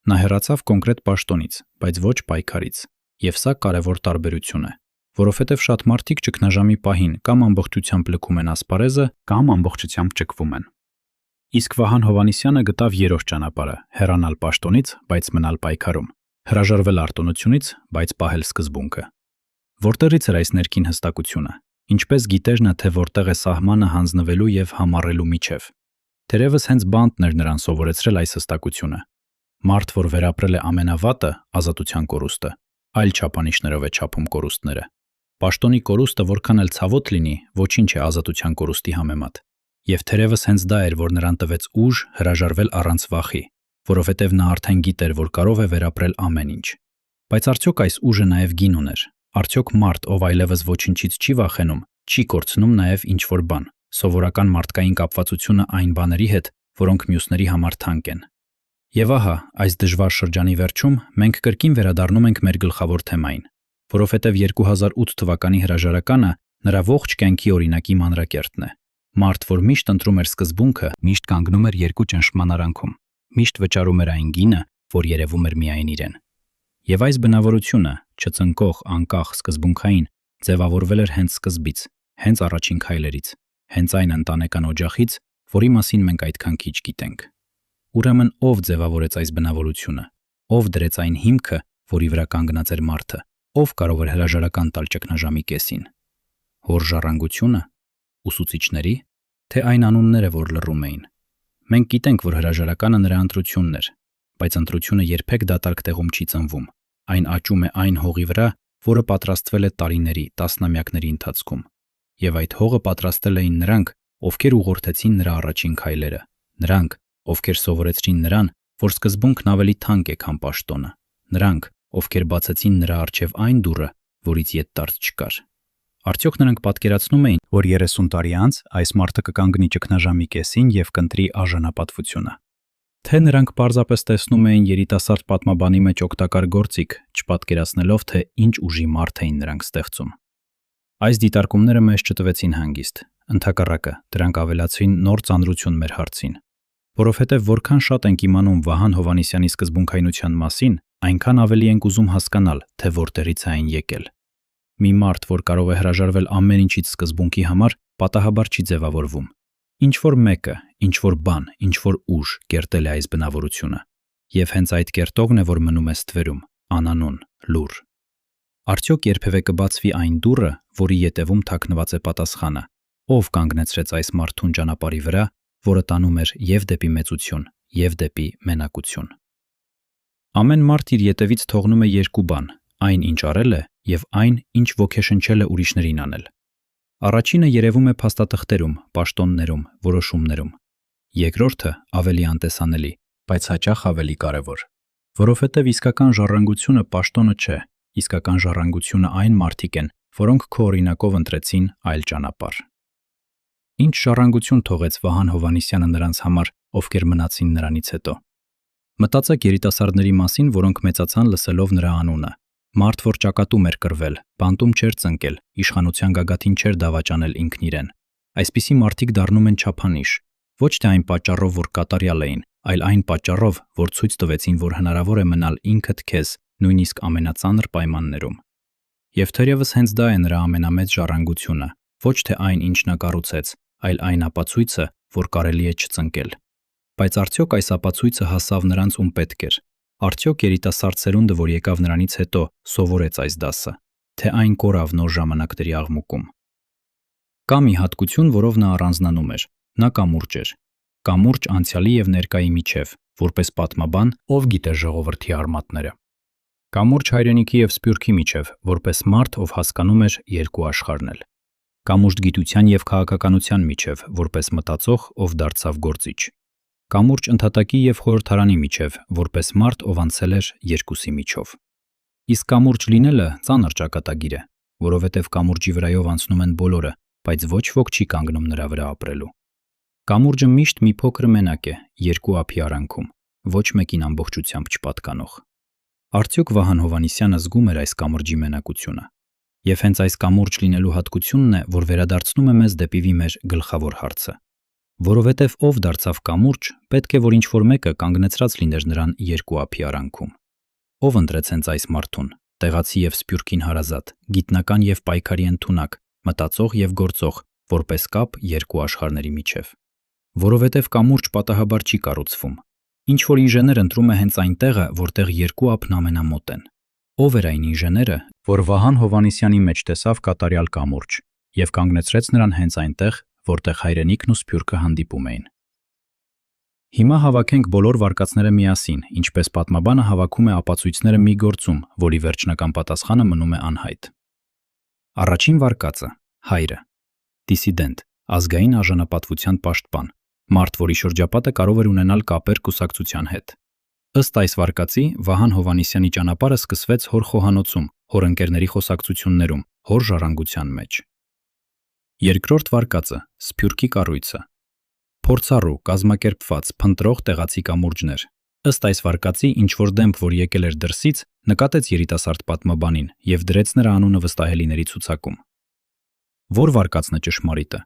Նա հեռացավ կոնկրետ պաշտոնից, բայց ոչ պայքարից, եւ սա կարևոր տարբերություն է, որովհետև շատ մարդիկ ճգնաժամի պահին կամ ամբողջությամբ լքում են ասպարեզը, կամ ամբողջությամբ ճկվում են։ Իսկ Վահան Հովհաննիսյանը գտավ երրորդ ճանապարհը՝ հեռանալ պաշտոնից, բայց մնալ պայքարում, հրաժարվել արտոնությունից, բայց պահել սկզբունքը։ Որտեղից էր այս ներքին հստակությունը։ Ինչպես գիտեր նա, թե որտեղ է սահմանը հանձնվելու եւ համառելու միջև։ Թերևս հենց բանտն էր նրան սովորեցրել այս հստակությունը։ Մարդ, որ վերապրել է ամենավատը, ազատության կորուստը, այլ չափանիշներով է չափում կորուստները։ Պաշտոնի կորուստը որքան էլ ցավոտ լինի, ոչինչ է ազատության կորուստի համեմատ։ Եվ թերևս հենց դա էր, որ նրան տվեց ուժ հրաժարվել առանց վախի, որովհետև նա արդեն գիտեր, որ կարող է վերապրել ամեն ինչ։ Բայց արդյոք այս ուժը նաև գին ուներ։ Արդյոք մարդ, ով այլևս ոչինչից չի վախենում, չի կորցնում նաև ինչ-որ բան, սովորական մարդկային կապվածությունը այն բաների հետ, որոնք մյուսների համար թանկ են։ Եվ ահա, այս դժվար շրջանի վերջում մենք կրկին վերադառնում ենք մեր գլխավոր թեմային, որովհետև 2008 թվականի հրաժարականը նրա ողջ կյանքի օրինակի մանրակերտն է։ Մարդ, որ միշտ ընտրում էր սկզբունքը, միշտ կանգնում էր երկու ճնշման արանքում, միշտ վճարում էր այն գինը, որ երևում էր միայն իրեն։ Եվ այս բնավորությունը, չծնկող, անկախ, սկզբունքային, ձևավորվել էր հենց սկզբից, հենց առաջին քայլերից, հենց այն ընտանեկան օջախից, որի մասին մենք այդքան քիչ գիտենք։ Ուրեմն ով ձևավորեց այս բնավորությունը, ով դրեց այն հիմքը, որի վրա կանգնած էր մարդը, ով կարող էր հրաժարական տալ ճգնաժամի կեսին։ Հոր ժառանգությունը, ուսուցիչների, թե այն անունները, որ լռում էին։ Մենք գիտենք, որ հրաժարականը նրա ընտրությունն էր, բայց ընտրությունը երբեք դատարկ տեղում չի ծնվում։ Այն աճում է այն հողի վրա, որը պատրաստվել է տարիների, տասնամյակների ընթացքում։ Եվ այդ հողը պատրաստել էին նրանք, ովքեր ուղղորդեցին նրա առաջին քայլերը, նրանք, ովքեր սովորեցրին նրան, որ սկզբունքն ավելի թանկ է, քան պաշտոնը, նրանք, ովքեր բացեցին նրա առջև այն դուռը, որից ետտարդ չկար։ Արդյոք նրանք պատկերացնում էին, որ 30 տարի անց այս մարդը կկանգնի ճգնաժամի կեսին եւ կընտրի արժանապատվությունը։ Թե նրանք պարզապես տեսնում էին երիտասարդ պատմաբանի մեջ օգտակար գործիք, չպատկերացնելով, թե ինչ ուժի մարդ էին նրանք ստեղծում։ Այս դիտարկումները մեզ չտվեցին հանգիստ, ընդհակառակը, դրանք ավելացրին նոր ծանրություն մեր հարցին, որովհետև որքան շատ ենք իմանում Վահան Հովհաննիսյանի սկզբունքայնության մասին, այնքան ավելի ենք ուզում հասկանալ, թե որտեղից է այն եկել։ Մի մարդ, որ կարող է հրաժարվել ամեն ինչից սկզբունքի համար, պատահաբար չի ձևավորվում։ Ինչ-որ մեկը, ինչ-որ բան, ինչ-որ ուժ կերտել է այս բնավորությունը, եւ հենց այդ կերտողն է, որ մնում է ստվերում, անանուն, լուռ։ Արդյոք երբևէ կբացվի այն դուռը, որի ետևում թաքնված է պատասխանը, ով կանգնեցրեց այս մարդուն ճանապարհի վրա, որը տանում էր եւ դեպի մեծություն, եւ դեպի մենակություն։ Ամեն մարդ իր ետևից թողնում է երկու բան՝ այն, ինչ արել է, եւ այն, ինչ ոգեշնչել է ուրիշներին անել։ Առաջինը երևում է փաստաթղթերում, պաշտոններում, որոշումներում։ Երկրորդը ավելի անտեսանելի, բայց հաճախ ավելի կարևոր, որովհետև իսկական ժառանգությունը պաշտոնը չէ, իսկական ժառանգությունը այն մարդիկ են, որոնք քո օրինակով ընտրեցին այլ ճանապարհ։ Ինչ ժառանգություն թողեց Վահան Հովհաննիսյանը նրանց համար, ովքեր մնացին նրանից հետո։ Մտածեք երիտասարդների մասին, որոնք մեծացան լսելով նրա անունը։ Մարդ, որ ճակատում էր կռվել, բանտում չէր ծնկել, իշխանության գագաթին չէր դավաճանել ինքն իրեն։ Այսպիսի մարդիկ դառնում են չափանիշ, ոչ թե այն պատճառով, որ կատարյալ էին, այլ այն պատճառով, որ ցույց տվեցին, որ հնարավոր է մնալ ինքդ քեզ, նույնիսկ ամենածանր պայմաններում։ Եվ թերևս հենց դա է նրա ամենամեծ ժառանգությունը, ոչ թե այն, ինչ նա կառուցեց, այլ այն ապացույցը, որ կարելի է չծնկել։ Բայց արդյոք այս ապացույցը հասավ նրանց, ում պետք էր։ Արդյոք երիտասարդ սերունդը, որ եկավ նրանից հետո, սովորեց այս դասը, թե այն կորավ նոր ժամանակների աղմուկում։ Կա մի հատկություն, որով նա առանձնանում էր։ Նա կամուրջ էր։ Կամուրջ անցյալի եւ ներկայի միջև, որպես պատմաբան, ով գիտե ժողովրդի արմատները։ Կամուրջ հայրենիքի եւ սփյուռքի միջև, որպես մարդ, ով հասկանում էր երկու աշխարհն էլ։ Կամուրջ գիտության եւ քաղաքականության միջև, որպես մտածող, ով դարձավ գործիչ։ Կամուրջ ընդհատակի եւ խորհրդարանի միջև, որպես մարդ, ով անցել էր երկուսի միջով։ Իսկ կամուրջ լինելը ծանր ճակատագիր է, որովհետեւ կամուրջի վրայով անցնում են բոլորը, բայց ոչ ոք չի կանգնում նրա վրա ապրելու։ Կամուրջը միշտ մի փոքր մենակ է, երկու ափի արանքում, ոչ մեկին ամբողջությամբ չպատկանող։ Արդյոք Վահան Հովհաննիսյանը զգում էր այս կամուրջի մենակությունը։ Եվ հենց այս կամուրջ լինելու հատկությունն է, որ վերադարձնում է մեզ դեպի մեր գլխավոր հարցը։ Որովհետև ով դարձավ կամուրջ, պետք է որ ինչ-որ մեկը կանգնեցրած լիներ նրան երկու ափի արանքում։ Ով ընտրեց հենց այս մարդուն, տեղացի եւ սփյուռքին հարազատ, գիտնական եւ պայքարի ընդունակ, մտածող եւ գործող, որպես կապ երկու աշխարհների միջև։ Որովհետև կամուրջ պատահաբար չի կառուցվում։ Ինչ որ ինժեներ ընտրում է հենց այն տեղը, որտեղ երկու ափն ամենամոտ են։ Ով էր այն ինժեները, որ Վահան Հովհաննիսյանի մեջ տեսավ կատարյալ կամուրջ եւ կանգնեցրեց նրան հենց այնտեղ, որտեղ հայրենիքն ու սփյուռքը հանդիպում էին։ Հիմա հավաքենք բոլոր վարկածները միասին, ինչպես պատմաբանը հավաքում է ապացույցները մի գործում, որի վերջնական պատասխանը մնում է անհայտ։ Առաջին վարկածը՝ հայրը, դիսիդենտ, ազգային արժանապատվության պաշտպան, մարդ, որի շրջապատը կարող էր ունենալ կապեր կուսակցության հետ։ Ըստ այս վարկածի Վահան Հովհաննիսյանի ճանապարհը սկսվեց հոր խոհանոցում, հոր ընկերների խոսակցություններում, հոր ժառանգության մեջ։ Երկրորդ վարկածը՝ սփյուռքի կառույցը։ Փորձառու, կազմակերպված, փնտրող տեղացի կամուրջներ։ Ըստ այս վարկածի ինչ որ դեմք, որ եկել էր դրսից, նկատեց երիտասարդ պատմաբանին եւ դրեց նրա անունը վստահելիների ցուցակում։ Որ վարկածն է ճշմարիտը,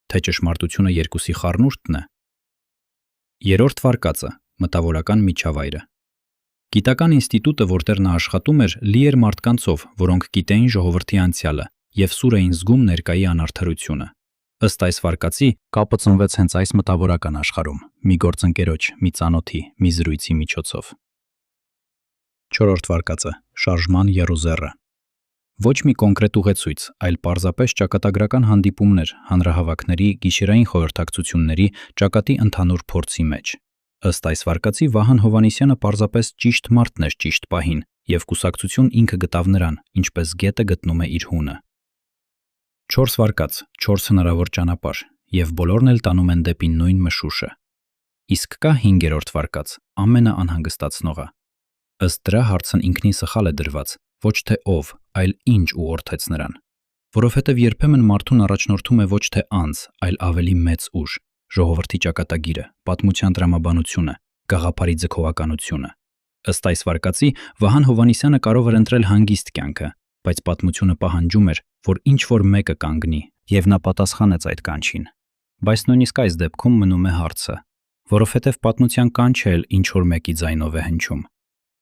թե ճշմարտությունը երկուսի խառնուրդն է։ Երրորդ վարկածը՝ մտավորական միջավայրը։ Գիտական ինստիտուտը, որտեղ նա աշխատում էր, լի էր մարդկանցով, որոնք գիտեին ժողովրդի անցյալը եւ սուր էին զգում ներկայի անարդարությունը։ Ըստ այս վարկածի կապը ծնվեց հենց այս մտավորական աշխարհում, մի գործընկերոջ, մի ծանոթի, մի զրույցի միջոցով։ Չորրորդ վարկածը՝ շարժման եռուզեռը։ Ոչ մի կոնկրետ ուղեցույց, այլ պարզապես ճակատագրական հանդիպումներ, հանրահավաքների, գիշերային խորհրդակցությունների, ճակատի ընդհանուր փորձի մեջ։ Ըստ այս վարկածի Վահան Հովհաննիսյանը պարզապես ճիշտ մարդն էր ճիշտ պահին, եւ կուսակցություն ինքը գտավ նրան, ինչպես գետը գտնում է իր հունը։ 4 վարկած, 4 հնարավոր ճանապարհ, եւ բոլորն էլ տանում են դեպի նույն մշուշը։ Իսկ կա 5-րդ վարկած, ամենաանհանգստացնողը։ Ըստ դրա հարցն ինքնին սխալ է դրված, ոչ թե ով, այլ ինչ ուղղորդեց նրան։ Որովհետև երբեմն մարդուն առաջնորդում է ոչ թե անձ, այլ ավելի մեծ ուժ, ժողովրդի ճակատագիրը, պատմության տրամաբանությունը, գաղափարի ձգողականությունը։ Ըստ այս վարկածի Վահան Հովհաննիսյանը կարող էր ընտրել հանգիստ կյանքը, բայց պատմությունը պահանջում էր, որ ինչ-որ մեկը կանգնի, եւ նա պատասխանեց այդ կանչին։ Բայց նույնիսկ այս դեպքում մնում է հարցը, որովհետև պատմության կանչը էլ ինչ-որ մեկի ձայնով է հնչում։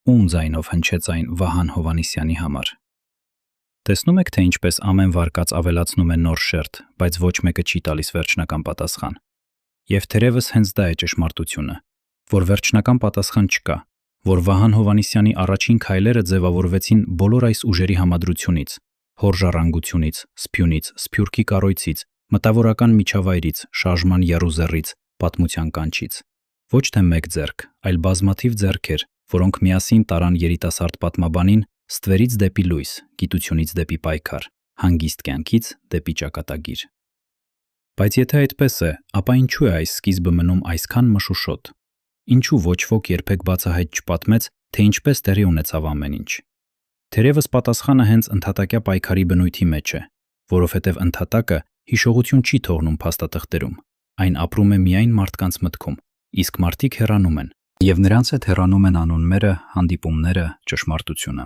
Ում ձայնով հնչեց այն Վահան Հովհաննիսյանի համար։ Տեսնում եք, թե ինչպես ամեն վարկած ավելացնում է նոր շերտ, բայց ոչ մեկը չի տալիս վերջնական պատասխան։ Եվ թերևս հենց դա է ճշմարտությունը, որ վերջնական պատասխան չկա, որ Վահան Հովհաննիսյանի առաջին քայլերը ձևավորվեցին բոլոր այս ուժերի համադրությունից, հորժառանգությունից, սփյունից, սփյուռքի կառույցից, մտավորական միջավայրից, շարժման եռուզեռից, պատմության կանչից։ Ոչ թե մեկ ձեռք, այլ բազմաթիվ ձեռքեր, որոնք միասին տարան երիտասարդ պատմաբանին ստվերից դեպի լույս, գիտությունից դեպի պայքար, հանգիստ կյանքից դեպի ճակատագիր։ Բայց եթե այդպես է, ապա ինչու է այս սկիզբը մնում այսքան մշուշոտ։ Ինչու ոչ ոք երբեք բացահայտ չպատմեց, թե ինչպես տեղի ունեցավ ամեն ինչ։ Թերևս պատասխանը հենց ընդհատակյա պայքարի բնույթի մեջ է, որովհետև ընդհատակը հիշողություն չի թողնում փաստաթղթերում, այն ապրում է միայն մարդկանց մտքում, իսկ մարդիկ հեռանում են, եւ նրանց հետ հեռանում են անունները, հանդիպումները, ճշմարտությունը։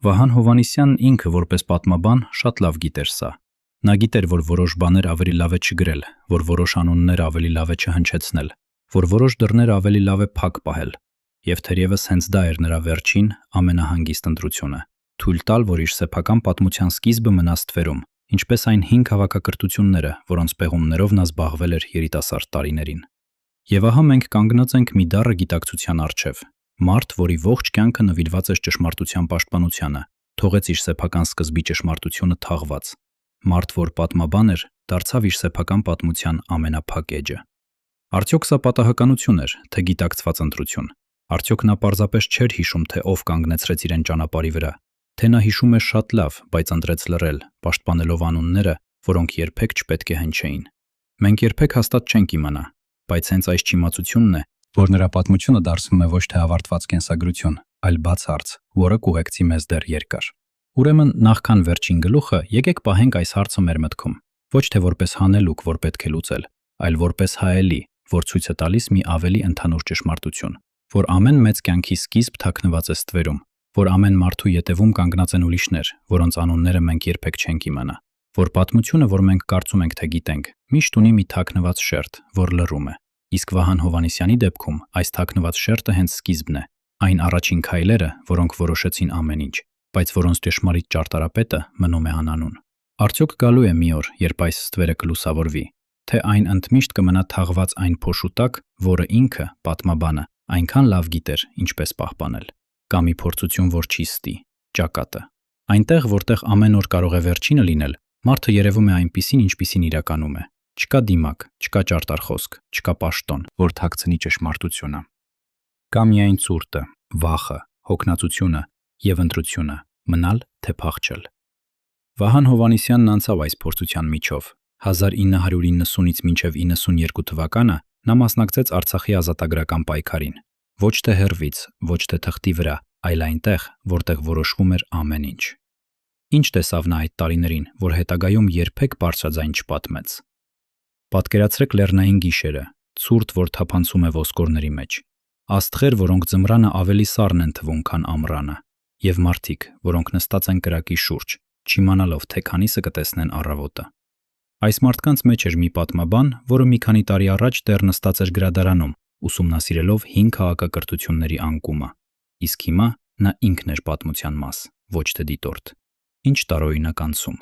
Վահան Հովհաննիսյանն ինքը որպես պատմաբան շատ լավ գիտեր սա։ Նա գիտեր, որ որոշ բաներ ավելի լավ է չգրել, որ որոշ անուններ ավելի լավ է չհնչեցնել, որ որոշ դռներ ավելի լավ է փակ պահել, եւ թերևս հենց դա էր նրա վերջին ամենահանգիստ ընտրությունը՝ թույլ տալ, որ իր սեփական պատմության սկիզբը մնա ստվերում, ինչպես այն 5 հավաքակրթությունները, որոնց պեղումներով նա զբաղվել էր երիտասարդ տարիներին։ Եվ ահա մենք կանգնած ենք մի դառը գիտակցության առջև։ Մարդ, որի ողջ կյանքը նվիրված էր ճշմարտության պաշտպանությանը, թողեց իր սեփական սկզբի ճշմարտությունը թաղված։ Մարդ, որ պատմաբան էր, դարձավ իր սեփական պատմության ամենափակ էջը։ Արդյոք սա պատահականություն էր, թե գիտակցված ընտրություն։ Արդյոք նա պարզապես չէր հիշում, թե ով կանգնեցրեց իրեն ճանապարհի վրա, թե նա հիշում էր շատ լավ, բայց ընտրեց լռել, պաշտպանելով անունները, որոնք երբեք չպետք է հնչեին։ Մենք երբեք հաստատ չենք իմանա, բայց հենց այս չիմացությունն է, որ նրա պատմությունը դարձնում է ոչ թե ավարտված կենսագրություն, այլ բաց հարց, որը կուղեկցի մեզ դեռ երկար։ Ուրեմն, նախքան վերջին գլուխը, եկեք պահենք այս հարցը մեր մտքում, ոչ թե որպես հանելուկ, որ պետք է լուծել, այլ որպես հայելի, որ ցույց է տալիս մի ավելի ընդհանուր ճշմարտություն, որ ամեն մեծ կյանքի սկիզբ թաքնված է ստվերում, որ ամեն մարդու ետևում կանգնած են ուրիշներ, որոնց անունները մենք երբեք չենք իմանա, որ պատմությունը, որ մենք կարծում ենք, թե գիտենք, միշտ ունի մի թաքնված շերտ, որ լռում է։ Իսկ Վահան Հովհաննիսյանի դեպքում այս թաքնված շերտը հենց սկիզբն է, այն առաջին քայլերը, որոնք որոշեցին ամեն ինչ, բայց որոնց ճշմարիտ ճարտարապետը մնում է անանուն։ Արդյոք գալու է մի օր, երբ այս ստվերը կլուսավորվի, թե այն ընդմիշտ կմնա թաղված այն փոշու տակ, որը ինքը, պատմաբանը, այնքան լավ գիտեր, ինչպես պահպանել, կամ մի փորձություն, որ չի ստի, ճակատը։ Այնտեղ, որտեղ ամեն օր կարող է վերջինը լինել, մարդը երևում է այնպիսին, ինչպիսին իրականում է։ Չկա դիմակ, չկա ճարտարխոսք, չկա պաշտոն, որ թաքցնի ճշմարտությունը։ Կա միայն ցուրտը, վախը, հոգնածությունը եւ ընտրությունը, մնալ թե փախչել։ Վահան Հովհաննիսյանն անցավ այս փորձության միջով։ 1990-ից մինչև 92 թվականը նա մասնակցեց Արցախի ազատագրական պայքարին։ Ոչ թե հեռվից, ոչ թե թղթի վրա, այլ այնտեղ, որտեղ որոշվում էր ամեն ինչ։ Ինչ տեսավ նա այդ տարիներին, որ հետագայում երբեք բարձրաձայն չպատմեց։ Պատկերացրեք լեռնային գիշերը, ցուրտ, որ թափանցում է ոսկորների մեջ, աստղեր, որոնք ձմռանը ավելի սառն են թվում, քան ամռանը, եւ մարդիկ, որոնք նստած են կրակի շուրջ, չիմանալով, թե քանիսը կտեսնեն առավոտը։ Այս մարդկանց մեջ էր մի պատմաբան, որը մի քանի տարի առաջ դեռ նստած էր գրադարանում, ուսումնասիրելով 5 քաղաքակրթությունների անկումը, իսկ հիմա նա ինքն էր պատմության մաս, ոչ թե դիտորդ։ Ինչ տարօրինակ անցում։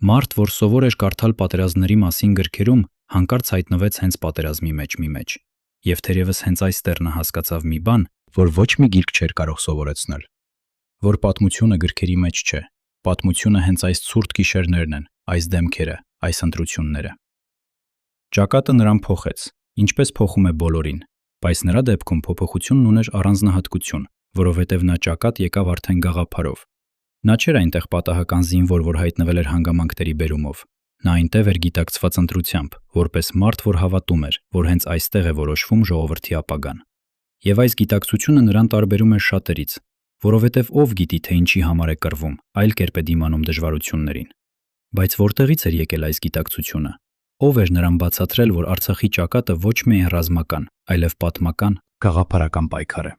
Մարդ, որ սովոր էր կարդալ պատերազմների մասին գրքերում, հանկարծ հայտնվեց հենց պատերազմի մեջ, եւ թերևս հենց այստեղ նա հասկացավ մի բան, որ ոչ մի գիրք չէր կարող սովորեցնել, որ պատմությունը գրքերի մեջ չէ, Պատմությունը հենց այս ցուրտ գիշերներն են, այս դեմքերը, այս ընտրությունները։ Ճակատը նրան փոխեց, ինչպես փոխում է բոլորին, բայց նրա դեպքում փոփոխությունն ուներ առանձնահատկություն, որովհետև նա ճակատ եկավ արդեն գաղափարով։ Նա չէր այնտեղ պատահական զինվոր, որ հայտնվել էր հանգամանքների բերումով։ Նա այնտեղ էր գիտակցված ընտրությամբ, որպես մարդ, որ հավատում էր, որ հենց այստեղ է որոշվում ժողովրդի ապագան։ Եվ այս գիտակցությունը նրան տարբերում էր շատերից, որովհետև ով գիտի, թե ինչի համար է կռվում, այլ կերպ է դիմանում դժվարություններին։ Բայց որտեղից էր եկել այս գիտակցությունը։ Ով էր նրան բացատրել, որ Արցախի ճակատը ոչ միայն ռազմական, այլև պատմական, գաղափարական պայքար է։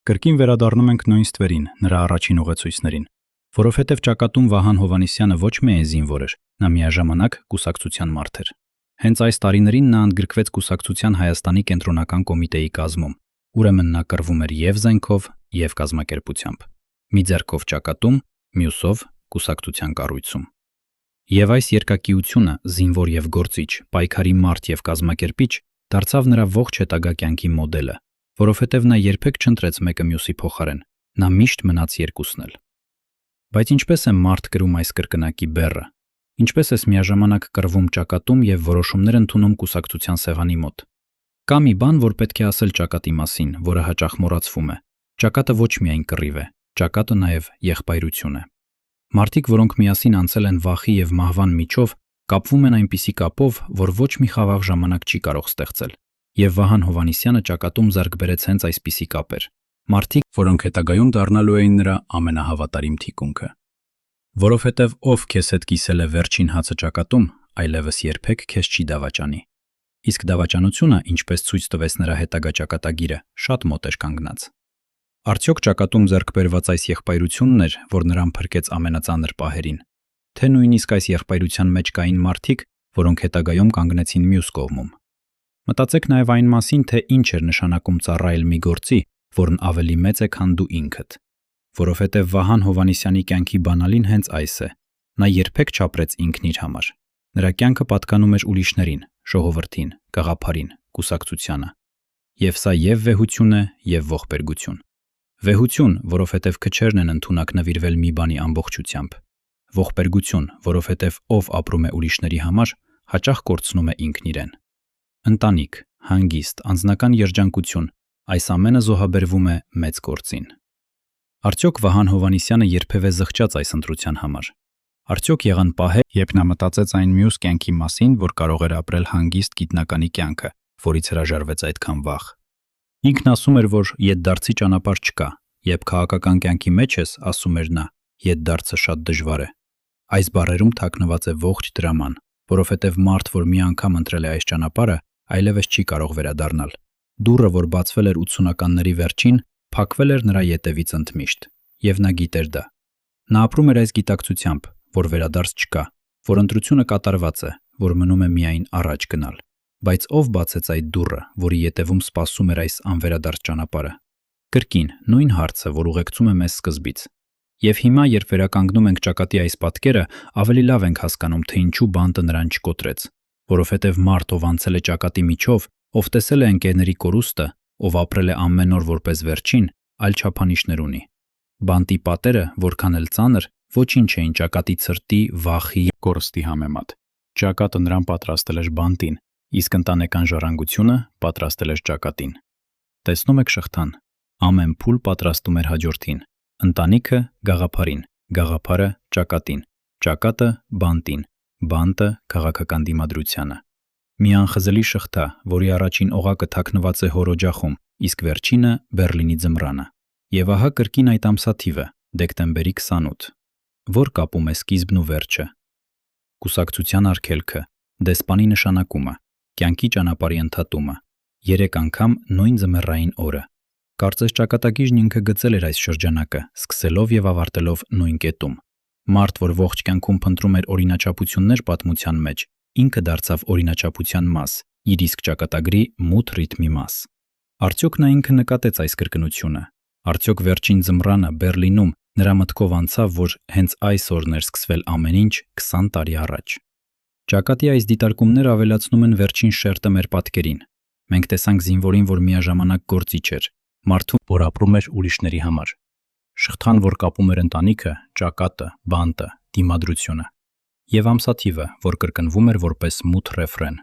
Կրկին վերադառնում ենք նույն ստվերին, նրա առաջին ուղեցույցներին, որովհետև ճակատում Վահան Հովհաննիսյանը ոչ միայն զինվոր էր, նա միաժամանակ կուսակցության մարդ էր։ Հենց այս տարիներին նա ընդգրկվեց կուսակցության Հայաստանի կենտրոնական կոմիտեի կազմում, ուրեմն նա կռվում էր և զենքով, և կազմակերպությամբ։ Մի ձեռքով ճակատում, մյուսով կուսակցության կառույցում։ Եվ այս երկակիությունը, զինվոր և գործիչ, պայքարի մարդ և կազմակերպիչ, դարձավ նրա ողջ հետագա կյանքի մոդելը, որովհետև նա երբեք չընտրեց մեկը մյուսի փոխարեն, նա միշտ մնաց երկուսն էլ։ Բայց ինչպես է մարդ կրում այս կրկնակի բեռը։ Ինչպես ես միաժամանակ կռվում ճակատում և որոշումներ ընդունում կուսակցության սեղանի մոտ։ Կա մի բան, որ պետք է ասել ճակատի մասին, որը հաճախ մոռացվում է։ Ճակատը ոչ միայն կռիվ է, ճակատը նաև եղբայրություն է։ Մարդիկ, որոնք միասին անցել են վախի և մահվան միջով, կապվում են այնպիսի կապով, որ ոչ մի խաղաղ ժամանակ չի կարող ստեղծել։ Եվ Վահան Հովհաննիսյանը ճակատում ձեռք բերեց հենց այսպիսի կապեր։ Մարդիկ, որոնք հետագայում դառնալու էին նրա ամենահավատարիմ թիկունքը։ Որովհետև ով քեզ հետ կիսել է վերջին հացը ճակատում, այլևս երբեք քեզ չի դավաճանի։ Իսկ դավաճանությունը, ինչպես ցույց տվեց նրա հետագա ճակատագիրը, շատ մոտ էր կանգնած։ Արդյոք ճակատում ձեռք բերված այս եղբայրությունն էր, որ նրան փրկեց ամենածանր պահերին, թե նույնիսկ այս եղբայրության մեջ կային մարդիկ, որոնք հետագայում կանգնեցին մյուս կողմում։ Մտածեք նաև այն մասին, թե ինչ էր նշանակում ծառայել մի գործի, որն ավելի մեծ է, քան դու ինքդ։ Որովհետև Վահան Հովհաննիսյանի կյանքի բանալին հենց այս է։ Նա երբեք չապրեց ինքն իր համար։ Նրա կյանքը պատկանում էր ուրիշներին, ժողովրդին, գաղափարին, կուսակցությանը։ Եվ սա և վեհություն է, և ողբերգություն։ Վեհություն, որովհետև քչերն են ընդունակ նվիրվել մի բանի ամբողջությամբ։ Ողբերգություն, որովհետև ով ապրում է ուրիշների համար, հաճախ կորցնում է ինքն իրեն։ Ընտանիք, հանգիստ, անձնական երջանկություն, այս ամենը զոհաբերվում է մեծ գործին։ Արդյոք Վահան Հովհաննիսյանը երբևէ զղջաց այս ընտրության համար։ Արդյոք եղան պահեր, երբ նա մտածեց այն մյուս կյանքի մասին, որ կարող էր ապրել հանգիստ գիտնականի կյանքը, որից հրաժարվեց այդքան վաղ։ Ինքն ասում էր, որ ետդարձի ճանապարհ չկա, երբ քաղաքական կյանքի մեջ ես, ասում էր նա, ետդարձը շատ դժվար է։ Այս բառերում թաքնված է ողջ դրաման, որովհետև մարդ, որ մի անգամ ընտրել է այս ճանապարհը, այլևս չի կարող վերադառնալ։ Դուռը, որ բացվել էր 80-ականների վերջին, փակվել էր նրա ետևից ընդմիշտ, եւ նա գիտեր դա։ Նա ապրում էր այս գիտակցությամբ, որ վերադարձ չկա, որ ընտրությունը կատարված է, որ մնում է միայն առաջ գնալ։ Բայց ով բացեց այդ դուռը, որի ետևում սպասում էր այս անվերադարձ ճանապարհը։ Կրկին նույն հարցը, որ ուղեկցում է մեզ սկզբից։ Եվ հիմա, երբ վերականգնում ենք ճակատի այս պատկերը, ավելի լավ ենք հասկանում, թե ինչու բանտը նրան չկոտրեց, որովհետև մարդ, ով անցել է ճակատի միջով, ով տեսել է ընկերների կորուստը, ով ապրել է ամեն օր որպես վերջին, այլ չափանիշներ ունի։ Բանտի պատերը, որքան էլ ծանր, ոչինչ չէին ճակատի ցրտի, վախի, կորստի համեմատ։ Ճակատը նրան պատրաստել էր բանտին, իսկ ընտանեկան ժառանգությունը պատրաստել էր ճակատին։ Տեսնում եք շղթան։ Ամեն փուլ պատրաստում էր հաջորդին։ Ընտանիքը գաղափարին, գաղափարը ճակատին, ճակատը բանտին, բանտը քաղաքական դիմադրությանը։ Մի անխզելի շղթա, որի առաջին օղակը թաքնված է հոր օջախում, իսկ վերջինը Բեռլինի ձմռանը։ Եվ ահա կրկին այդ ամսաթիվը, դեկտեմբերի 28, որ կապում է սկիզբն ու վերջը։ Կուսակցության արգելքը, դեսպանի նշանակումը, կյանքի ճանապարհի ընդհատումը, 3 անգամ նույն ձմեռային օրը։ Կարծես ճակատագիրն ինքը գծել էր այս շրջանակը, սկսելով եւ ավարտելով նույն կետում։ Մարդ, որ ողջ կյանքում փնտրում էր օրինաչափություններ պատմության մեջ, ինքը դարձավ օրինաչափության մաս, իր իսկ ճակատագրի մութ ռիթմի մաս։ Արդյոք նա ինքը նկատեց այս կրկնությունը։ Արդյոք վերջին ձմռանը Բեռլինում նրա մտքով անցավ, որ հենց այս օրն էր սկսվել ամեն ինչ 20 տարի առաջ։ Ճակատի այս դիտարկումները ավելացնում են վերջին շերտը մեր պատկերին։ Մենք տեսանք զինվորին, որ միաժամանակ գործիչ էր, մարդուն, որ ապրում էր ուրիշների համար։ Շղթան, որ կապում էր ընտանիքը, ճակատը, բանտը, դիմադրությունը, եւ ամսաթիվը, որ կրկնվում էր որպես մութ ռեֆրեն։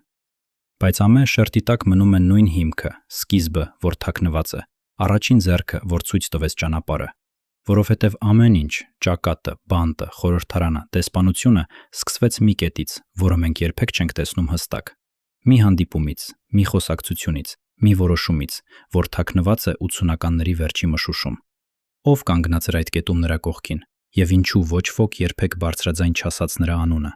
Բայց ամեն շերտի տակ մնում է նույն հիմքը, սկիզբը, որ թաքնված է, առաջին ձեռքը, որ ցույց տվեց ճանապարհը, որովհետև ամեն ինչ, ճակատը, բանտը, խորհրդարանը, տեսփանությունը սկսվեց մի կետից, որը մենք երբեք չենք տեսնում հստակ։ Մի հանդիպումից, մի խոսակցությունից, մի որոշումից, որ թաքնված է 80-ականների վերջի մշուշում։ Ով կանգնած էր այդ կետում նրա կողքին, եւ ինչու ոչ ոք երբեք բարձրաձայն չասաց նրա անունը։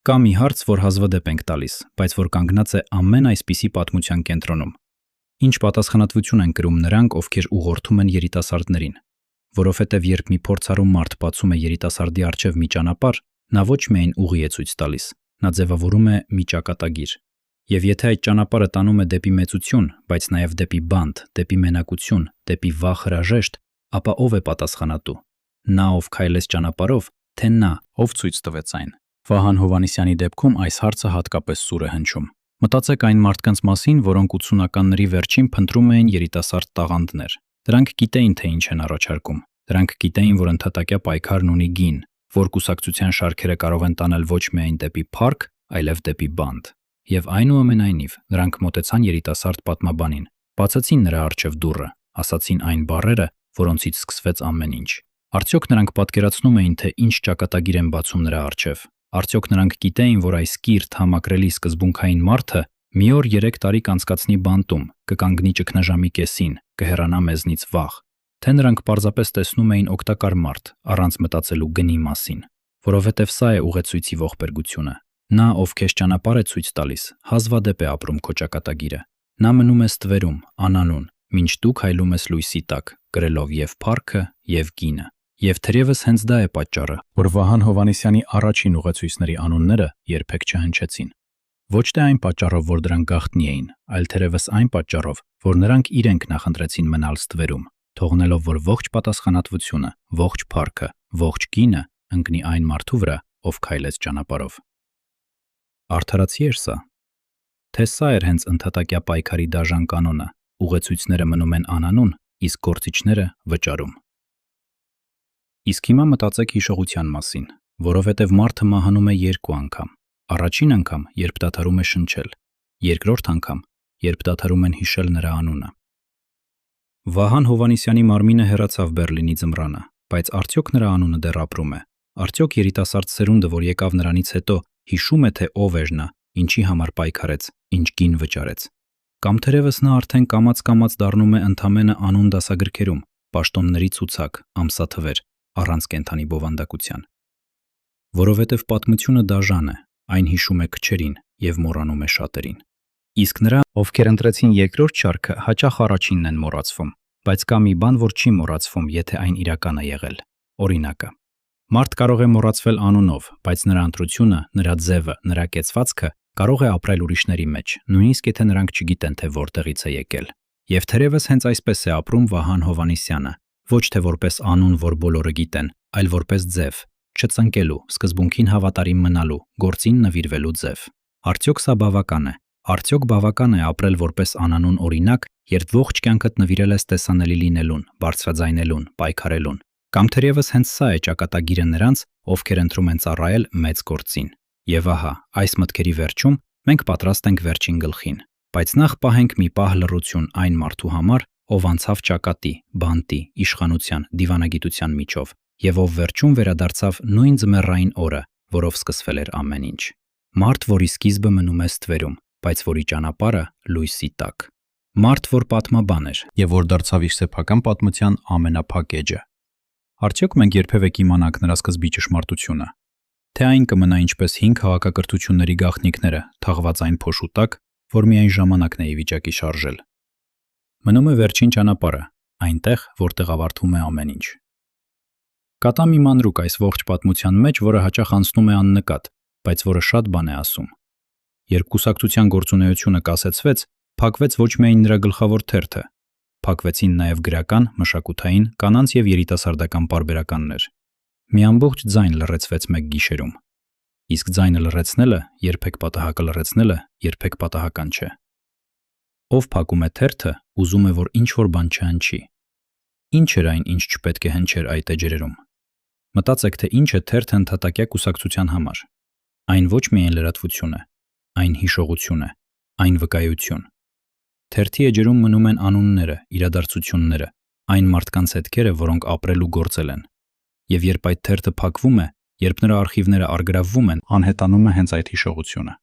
Կա մի հարց, որ հազվադեպ ենք տալիս, բայց որ կանգնած է ամեն այսպիսի պատմության կենտրոնում։ Ինչ պատասխանատվություն են կրում նրանք, ովքեր ուղղորդում են երիտասարդներին, որովհետև երբ մի փորձառու մարդ բացում է երիտասարդի առջև մի ճանապարհ, նա ոչ միայն ուղի է ցույց տալիս, նա ձևավորում է մի ճակատագիր։ Եվ եթե այդ ճանապարհը տանում է դեպի մեծություն, բայց նաև դեպի բանտ, դեպի մենակություն, դեպի վախ հրաժեշտ, ապա ով է պատասխանատու։ Նա, ով քայլեց ճանապարհով, թե նա, ով ցույց տվեց այն։ Վահան Հովհաննիսյանի դեպքում այս հարցը հատկապես սուր է հնչում։ Մտածեք այն մարդկանց մասին, որոնք 80-ականների վերջին փնտրում էին երիտասարդ տաղանդներ։ Դրանք գիտեին, թե ինչ են առաջարկում։ Դրանք գիտեին, որ ընդհատակյա պայքարն ունի գին, որ կուսակցության շարքերը կարող են տանել ոչ միայն դեպի փառք, այլև դեպի բանտ։ Եվ այնուամենայնիվ նրանք մոտեցան երիտասարդ պատմաբանին, բացեցին նրա առջև դուռը, ասացին այն բառերը, որոնցից սկսվեց ամեն ինչ։ Արդյոք նրանք պատկերացնում էին, թե ինչ ճակատագիր են բացում նրա առջև։ Արդյոք նրանք գիտեին, որ այս կիրթ համակրելի սկզբունքային մարդը մի օր 3 տարի կանցկացնի բանտում, կկանգնի ճգնաժամի կեսին, կհեռանա մեզնից վաղ, թե նրանք պարզապես տեսնում էին օգտակար մարդ, առանց մտածելու գնի մասին, որովհետև սա է ուղեցույցի ողբերգությունը։ Նա, ով քեզ ճանապարհ է ցույց տալիս, հազվադեպ է ապրում քո ճակատագիրը։ Նա մնում է ստվերում, անանուն, մինչ դու քայլում ես լույսի տակ, կրելով եւ փառքը, եւ գինը։ Եվ թերևս հենց դա է պատճառը, որ Վահան Հովհաննիսյանի առաջին ուղեցույցների անունները երբեք չհնչեցին։ Ոչ թե այն պատճառով, որ դրանք գաղտնի էին, այլ թերևս այն պատճառով, որ նրանք իրենք նախընտրեցին մնալ ստվերում, թողնելով, որ ողջ պատասխանատվությունը, ողջ փառքը, ողջ գինը ընկնի այն մարդու վրա, ով քայլեց ճանապարհով։ Արդարացի էր սա։ Թե սա էր հենց ընդհատակյա պայքարի դաժան կանոնը, ուղեցույցները մնում են անանուն, իսկ գործիչները վճարում։ Իսկ հիմա մտածեք հիշողության մասին, որովհետև մարդը մահանում է 2 անգամ։ Առաջին անգամ, երբ դադարում է շնչել, երկրորդ անգամ, երբ դադարում են հիշել նրա անունը։ Վահան Հովհաննիսյանի մարմինը հեռացավ Բեռլինի ձմռանը, բայց արդյոք նրա անունը դեռ ապրում է։ Արդյոք երիտասարդ սերունդը, որ եկավ նրանից հետո, հիշում է, թե ով էր նա, ինչի համար պայքարեց, ինչ գին վճարեց։ Կամ թերևս նա արդեն կամաց-կամաց դառնում է ընդամենը անուն դասագրքերում, պաշտոնների ցուցակ, ամսաթվեր, առանց կենթանի բովանդակության։ Որովհետև պատմությունը դաժան է, այն հիշում է քչերին եւ մոռանում է շատերին։ Իսկ նրա, ովքեր ընտրեցին երկրորդ շարքը, հաճախ առաջինն են մոռացվում, բայց կա մի բան, որ չի մոռացվում, եթե այն իրական է եղել։ Օրինակը։ Մարդ կարող է մոռացվել անունով, բայց նրա ընտրությունը, նրա ձևը, նրա կեցվածքը կարող է ապրել ուրիշների մեջ, նույնիսկ եթե նրանք չգիտեն, թե որտեղից է եկել։ Եվ թերևս հենց այսպես է ապրում Վահան Հովհաննիսյանը, ոչ թե որպես անուն, որ բոլորը գիտեն, այլ որպես ձև, չծնկելու, սկզբունքին հավատարիմ մնալու, գործին նվիրվելու ձև։ Արդյոք սա բավական է։ Արդյոք բավական է ապրել որպես անանուն օրինակ, երբ ողջ կյանքդ նվիրել ես տեսանելի լինելուն, բարձրաձայնելուն, պայքարելուն։ Կամ թերևս հենց սա է ճակատագիրը նրանց, ովքեր ընտրում են ծառայել մեծ գործին։ Եվ ահա, այս մտքերի վերջում մենք պատրաստ ենք վերջին գլխին, բայց նախ պահենք մի պահ լռություն այն մարդու համար, ով անցավ ճակատի, բանտի, իշխանության, դիվանագիտության միջով, եւ ով վերջում վերադարձավ նույն ձմեռային օրը, որով սկսվել էր ամեն ինչ։ Մարդ, որի սկիզբը մնում է ստվերում, բայց որի ճանապարհը լույսի տակ։ Մարդ, որ պատմաբան էր եւ որ դարձավ իր սեփական պատմության ամենափակ էջը։ Արդյոք մենք երբևէ կիմանանք նրա սկզբի ճշմարտությունը, թե այն կմնա ինչպես 5 քաղաքակրթությունների գաղտնիքները, թաղված այն փոշու տակ, որ միայն ժամանակն է ի վիճակի շարժել։ Մնում է վերջին ճանապարհը, այնտեղ, որտեղ ավարտվում է ամեն ինչ։ Կատա մի մանրուք այս ողջ պատմության մեջ, որը հաճախ անցնում է աննկատ, բայց որը շատ բան է ասում։ Երբ կուսակցության գործունեությունը կասեցվեց, փակվեց ոչ միայն նրա գլխավոր թերթը, փակվեցին նաև գրական, մշակութային, կանանց եւ երիտասարդական պարբերականներ։ Մի ամբողջ ձայն լռեցվեց մեկ գիշերում։ Իսկ ձայնը լռեցնելը, երբեք պատահակը լռեցնելը, երբեք պատահական չէ։ Ով փակում է թերթը, ուզում է, որ ինչ-որ բան չհնչի։ Ինչ էր այն, ինչ չպետք է հնչեր այդ էջերում։ Մտածեք, թե ինչ է թերթը ընդհատակյա կուսակցության համար։ Այն ոչ միայն լրատվություն է, այն հիշողություն է, այն վկայություն։ Թերթի էջերում մնում են անունները, իրադարձությունները, այն մարդկանց հետքերը, որոնք ապրել ու գործել են։ Եվ երբ այդ թերթը փակվում է, երբ նրա արխիվները առգրավվում են, անհետանում է հենց այդ հիշողությունը։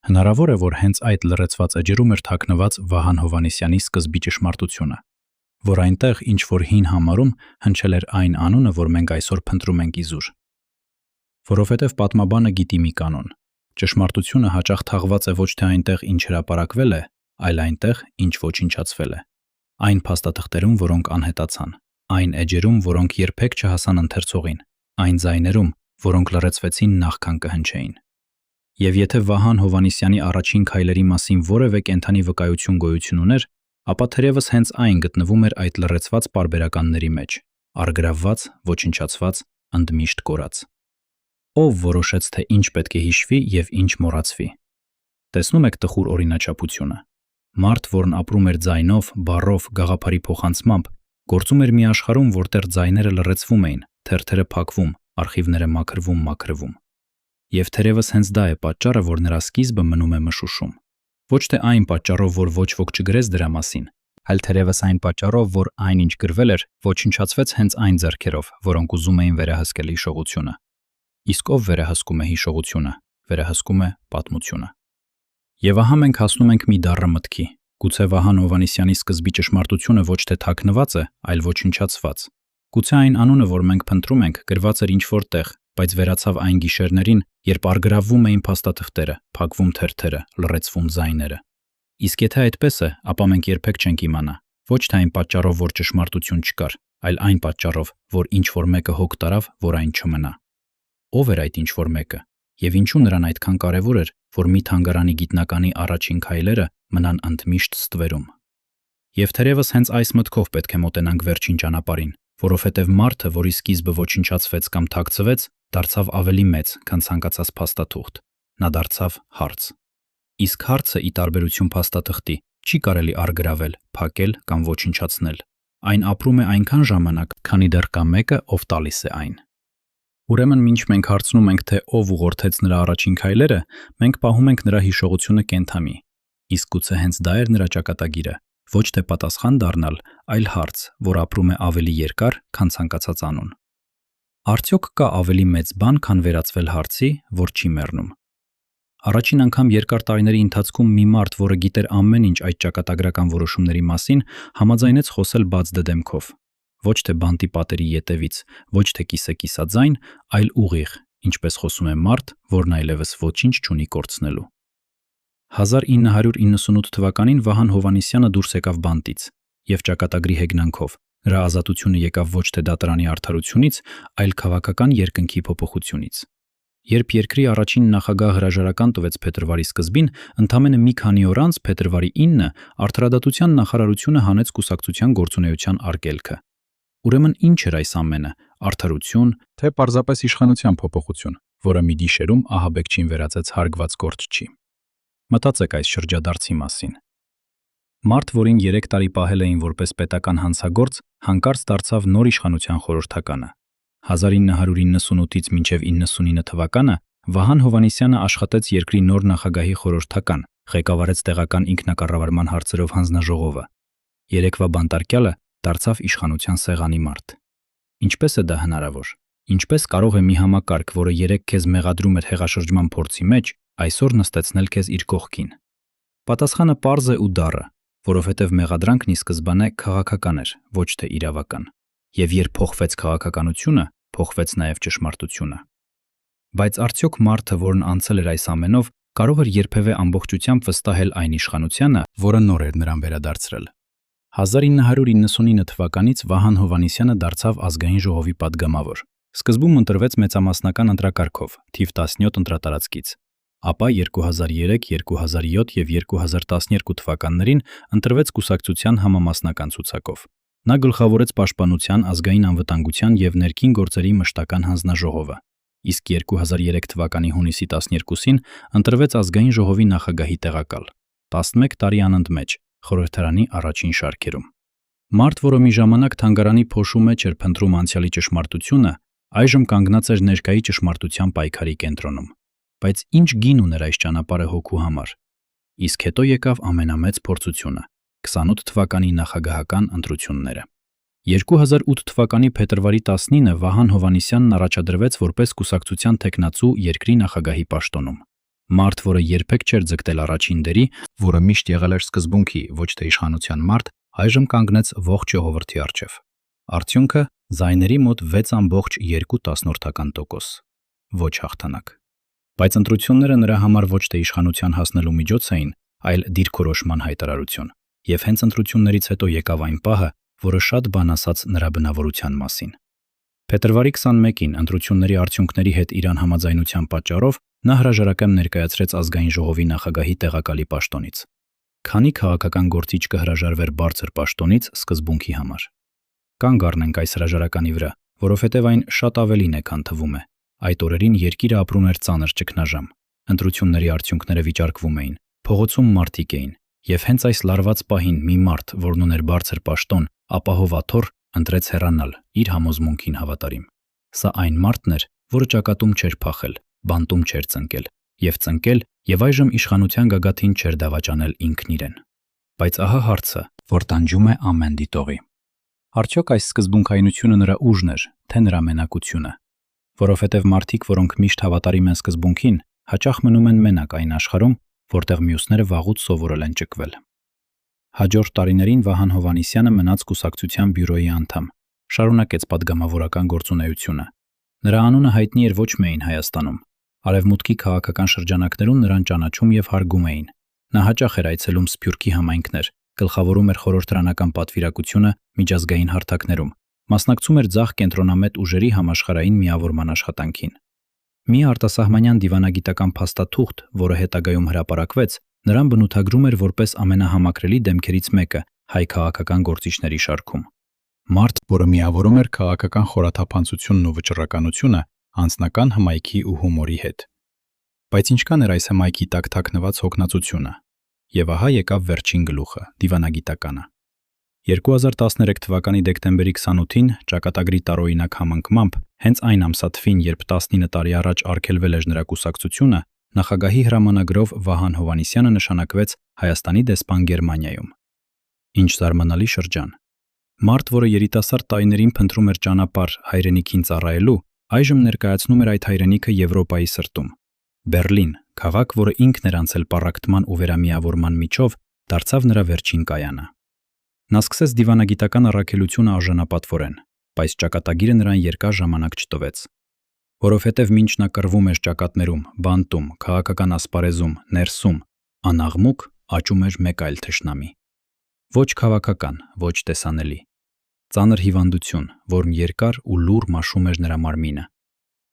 Հնարավոր է, որ հենց այդ լրացված էջերում էր թաքնված Վահան Հովհաննիսյանի սկզբի ճշմարտությունը, որ այնտեղ ինչ որ հին համարում հնչել էր այն անունը, որ մենք այսօր փնտրում ենք իզուր։ Որովհետև պատմաբանը գիտի մի կանոն. ճշմարտությունը հաճախ թաղված է ոչ թե այնտեղ, ինչ հրապարակվել է, այլ այնտեղ, ինչ ոչնչացվել է։ Այն փաստաթղթերում, որոնք անհետացան, այն էջերում, որոնք երբեք չհասան ընթերցողին, այն ձայներում, որոնք լռեցվեցին նախքան կհնչեին։ Եվ եթե Վահան Հովհաննիսյանի առաջին քայլերի մասին որևէ կենդանի վկայություն գոյություն ուներ, ապա թերևս հենց այն գտնվում էր այդ լռեցված պարբերականների մեջ, առգրավված, ոչնչացված, ընդմիշտ կորած։ Ով որոշեց, թե ինչ պետք է հիշվի եւ ինչ մոռացվի։ Տեսնում եք տխուր օրինաչափությունը։ Մարդ, որն ապրում էր ձայնով, բառով, գաղափարի փոխանցմամբ, գործում էր մի աշխարհում, որտեղ ձայները լռեցվում էին, թերթերը փակվում, արխիվները մաքրվում։ Եվ թերևս հենց դա է պատճառը, որ նրա սկիզբը մնում է մշուշում։ Ոչ թե այն պատճառով, որ ոչ ոք չգրեց դրա մասին, այլ թերևս այն պատճառով, որ այն ինչ գրվել էր, ոչնչացվեց հենց այն ձեռքերով, որոնք ուզում էին վերահսկել հիշողությունը։ Իսկ ով վերահսկում է հիշողությունը, վերահսկում է պատմությունը։ Եվ ահա մենք հասնում ենք մի դառը մտքի։ Գուցե Վահան Հովհաննիսյանի սկզբի ճշմարտությունը ոչ թե թաքնված է, այլ ոչնչացված։ Գուցե այն անունը, որ մենք փնտրում ենք, գրված էր ինչ-որ տեղ, բայց վերացավ այն գիշերներին, երբ առգրավվում էին փաստաթղթերը, փակվում թերթերը, լռեցվում ձայները։ Իսկ եթե այդպես է, ապա մենք երբեք չենք իմանա, ոչ թե այն պատճառով, որ ճշմարտություն չկար, այլ այն պատճառով, որ ինչ-որ մեկը հոգ տարավ, որ այն չմնա։ Ով էր այդ ինչ-որ մեկը, եւ ինչու նրան այդքան կարևոր էր, որ մի թանգարանի գիտնականի առաջին քայլերը մնան ընդմիշտ ստվերում։ Եվ թերևս հենց այս մտքով պետք է մոտենանք վերջին ճանապարհին, որովհետև մարդը, որի սկիզբը ոչնչացվեց կամ թաքցվեց, դարձավ ավելի մեծ, քան ցանկացած փաստաթուղթ։ Նա դարձավ հարց։ Իսկ հարցը, ի տարբերություն փաստաթղթի, չի կարելի առգրավել, փակել կամ ոչնչացնել։ Այն ապրում է այնքան ժամանակ, քանի դեռ կա մեկը, ով տալիս է այն։ Ուրեմն, մինչ մենք հարցնում ենք, թե ով ուղղորդեց նրա առաջին քայլերը, մենք պահում ենք նրա հիշողությունը կենդանի։ Իսկ գուցե հենց դա էր նրա ճակատագիրը, ոչ թե պատասխան դառնալ, այլ հարց, որ ապրում է ավելի երկար, քան ցանկացած անուն։ Արդյոք կա ավելի մեծ բան, քան վերածվել հարցի, որ չի մեռնում։ Առաջին անգամ երկար տարիների ընթացքում մի մարդ, որը գիտեր ամեն ինչ այդ ճակատագրական որոշումների մասին, համաձայնեց խոսել բաց դեմքով։ Ոչ թե բանտի պատերի ետևից, ոչ թե կիսաձայն, այլ ուղիղ, ինչպես խոսում է մարդ, որն այլևս ոչինչ չունի կորցնելու։ 1998 թվականին Վահան Հովհաննիսյանը դուրս եկավ բանտից եւ ճակատագրի հեգնանքով նրա ազատությունը եկավ ոչ թե դատարանի արդարությունից, այլ քաղաքական երկնքի փոփոխությունից։ Երբ երկրի առաջին նախագահ հրաժարական տվեց փետրվարի սկզբին, ընդամենը մի քանի օր անց փետրվարի 9-ը Արդարադատության նախարարությունը հանեց կուսակցության գործունեության արգելքը։ Ուրեմն ինչ էր այս ամենը՝ արդարություն, թե պարզապես իշխանության փոփոխություն, որը մի գիշերում ահաբեկչին վերածեց հարգված գործչի։ Մտածեք այս շրջադարձի մասին։ Մարդ, որին 3 տարի պահել էին որպես պետական հանցագործ, հանկարծ դարձավ նոր իշխանության խորհրդականը։ 1998-ից մինչև 99 թվականը Վահան Հովհաննիսյանը աշխատեց երկրի նոր նախագահի խորհրդական, ղեկավարեց տեղական ինքնակառավարման հարցերով հանձնաժողովը։ Երեկվա բանտարկյալը դարձավ իշխանության սեղանի մարդ։ Ինչպես է դա հնարավոր։ Ինչպես կարող է մի համակարգ, որը երեկ քեզ մեղադրում էր հեղաշրջման փորձի մեջ, այսօր նստեցնել քեզ իր կողքին։ Պատասխանը պարզ է ու դառը, որովհետև մեղադրանքն ի սկզբանե քաղաքական էր, ոչ թե իրավական։ Եվ երբ փոխվեց քաղաքականությունը, փոխվեց նաև ճշմարտությունը։ Բայց արդյոք մարդը, որն անցել էր այս ամենով, կարող էր երբևէ ամբողջությամբ վստահել այն իշխանությանը, որը նոր էր նրան վերադարձրել։ 1999 թվականից Վահան Հովհաննիսյանը դարձավ ազգային ժողովի падգամավոր։ Սկզբում ընտրվեց մեծամասնական ընտրակարգով, թիվ 17 ընտրատարածքից։ Ապա 2003, 2007 եւ 2012 թվականներին ընտրվեց կուսակցության համամասնական ցուցակով։ Նա գլխավորեց Պաշտպանության, ազգային անվտանգության եւ ներքին գործերի մշտական հանձնաժողովը։ Իսկ 2003 թվականի հունիսի 12-ին ընտրվեց ազգային ժողովի նախագահի տեղակալ։ 11 տարի անընդմեջ խորհրդարանի առաջին շարքերում։ Մարդ, որը մի ժամանակ թանգարանի փոշու մեջ էր փնտրում անցյալի ճշմարտությունը, Այժմ կանգնած էր ներկայի ճշմարտության պայքարի կենտրոնում։ Բայց ինչ գին ուներ այս ճանապարհը հոգու համար։ Իսկ հետո եկավ ամենամեծ փորձությունը՝ 28 թվականի նախագահական ընտրությունները։ 2008 թվականի փետրվարի 19-ը Վահան Հովհաննիսյանն առաջադրվեց որպես կուսակցության թեկնածու երկրի նախագահի պաշտոնում։ Մարդ, որը երբեք չէր ձգտել առաջին դերի, որը միշտ եղել էր սկզբունքի, ոչ թե իշխանության մարդ, այժմ կանգնեց ողջ ժողովրդի առջև։ Արդյունքը՝ ձայների մոտ 6.2%։ Ոչ հաղթանակ։ Բայց ընտրությունները նրա համար ոչ թե իշխանության հասնելու միջոց էին, այլ դիրքորոշման հայտարարություն։ Եվ հենց ընտրություններից հետո եկավ այն պահը, որը շատ բան ասաց նրա բնավորության մասին։ Փետրվարի 21-ին ընտրությունների արդյունքների հետ իրան համաձայնության պատճառով նա հրաժարակամ ներկայացրեց ազգային ժողովի նախագահի տեղակալի պաշտոնից։ Քանի քաղաքական գործիչ կհրաժարվեր բարձր պաշտոնից սկզբունքի համար։ Կանգ առնենք այս հրաժարականի վրա, որովհետև այն շատ ավելին է, քան թվում է։ Այդ օրերին երկիրը ապրում էր ծանր ճգնաժամ։ Ընտրությունների արդյունքները վիճարկվում էին, փողոցում մարդիկ էին, եւ հենց այս լարված պահին մի մարդ, որն ուներ բարձր պաշտոն, ապահով աթոռ, ընտրեց հեռանալ, իր համոզմունքին հավատարիմ։ Սա այն մարդն էր, որը ճակատում չէր փախել, բանտում չէր ծնկել, եւ այժմ իշխանության գագաթին չէր դավաճանել ինքն իրեն։ Բայց ահա հարցը, որ տանջում է ամեն դիտողի։ Արդյոք այս սկզբունքայնությունը նրա ուժն էր, թե նրա մենակությունը։ Որովհետև մարդիկ, որոնք միշտ հավատարիմ են սկզբունքին, հաճախ մնում են մենակ այն աշխարհում, որտեղ մյուսները վաղուց սովորել են ճկվել։ Հաջորդ տարիներին Վահան Հովհաննիսյանը մնաց կուսակցության բյուրոյի անդամ, շարունակեց պատգամավորական գործունեությունը։ Նրա անունը հայտնի էր ոչ միայն Հայաստանում, արևմուտքի քաղաքական շրջանակներում նրան ճանաչում եւ հարգում էին։ Նա հաճախ էր այցելում Սփյուռքի համայնքներ, գլխավորում էր խորհրդարանական պատվիրակությունը միջազգային հարթակներում, մասնակցում էր ձախ կենտրոնամետ ուժերի համաշխարհային միավորման աշխատանքին։ Մի արտասահմանյան դիվանագիտական փաստաթուղթ, որը հետագայում հրապարակվեց, նրան բնութագրում էր որպես ամենահամակրելի դեմքերից մեկը հայ քաղաքական գործիչների շարքում։ Մարդ, որը միավորում էր քաղաքական խորաթափանցությունն ու վճռականությունը անձնական հմայքի ու հումորի հետ։ Բայց ինչքան էր այս հմայքի տակ թաքնված հոգնածությունը։ Եվ ահա եկավ վերջին գլուխը՝ դիվանագիտականը։ 2013 թվականի դեկտեմբերի 28-ին ճակատագրի տարօրինակ համընկմամբ, հենց այն ամսաթվին, երբ 19 տարի առաջ արգելվել էր նրա կուսակցությունը, նախագահի հրամանագրով Վահան Հովհաննիսյանը նշանակվեց Հայաստանի դեսպան Գերմանիայում։ Ինչ զարմանալի շրջան։ Մարդ, որը երիտասարդ տարիներին փնտրում էր ճանապարհ հայրենիքին ծառայելու, այժմ ներկայացնում էր այդ հայրենիքը Եվրոպայի սրտում։ Բերլին, քաղաք, որը ինքն էր անցել պառակտման ու վերամիավորման միջով, դարձավ նրա վերջին կայանը։ Նա սկսեց դիվանագիտական առաքելությունը արժանապատվորեն, բայց ճակատագիրը նրան երկար ժամանակ չտվեց։ Որովհետև մինչ նա կռվում էր ճակատներում, բանտում, քաղաքական ասպարեզում, ներսում, անաղմուկ աճում էր մեկ այլ թշնամի։ Ոչ քաղաքական, ոչ տեսանելի։ Ծանր հիվանդություն, որն երկար ու լուռ մաշում էր նրա մարմինը։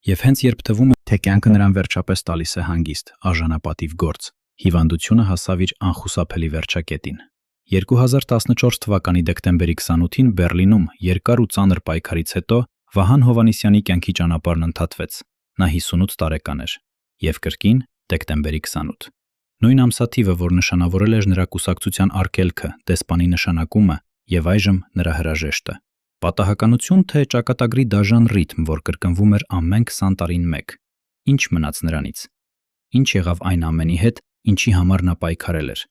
Եվ հենց երբ թվում է, թե կյանքը նրան վերջապես տալիս է հանգիստ, արժանապատիվ գործ, հիվանդությունը հասավ իր անխուսափելի վերջակետին։ 2014 թվականի դեկտեմբերի 28-ին Բերլինում երկար ու ծանր պայքարից հետո Վահան Հովհաննիսյանի կյանքի ճանապարհն ընդհատվեց։ Նա 58 տարեկան էր, եւ կրկին դեկտեմբերի 28։ Նույն ամսաթիվը, որ նշանավորել էր նրա կուսակցության արգելքը, դեսպանի նշանակումը եւ այժմ նրա հրաժեշտը։ Պատահականություն, թե ճակատագրի դաժան ռիթմ, որ կրկնվում էր ամեն 20 տարին մեկ։ Ինչ մնաց նրանից։ Ինչ եղավ այն ամենի հետ, ինչի համար նա պայքարել էր։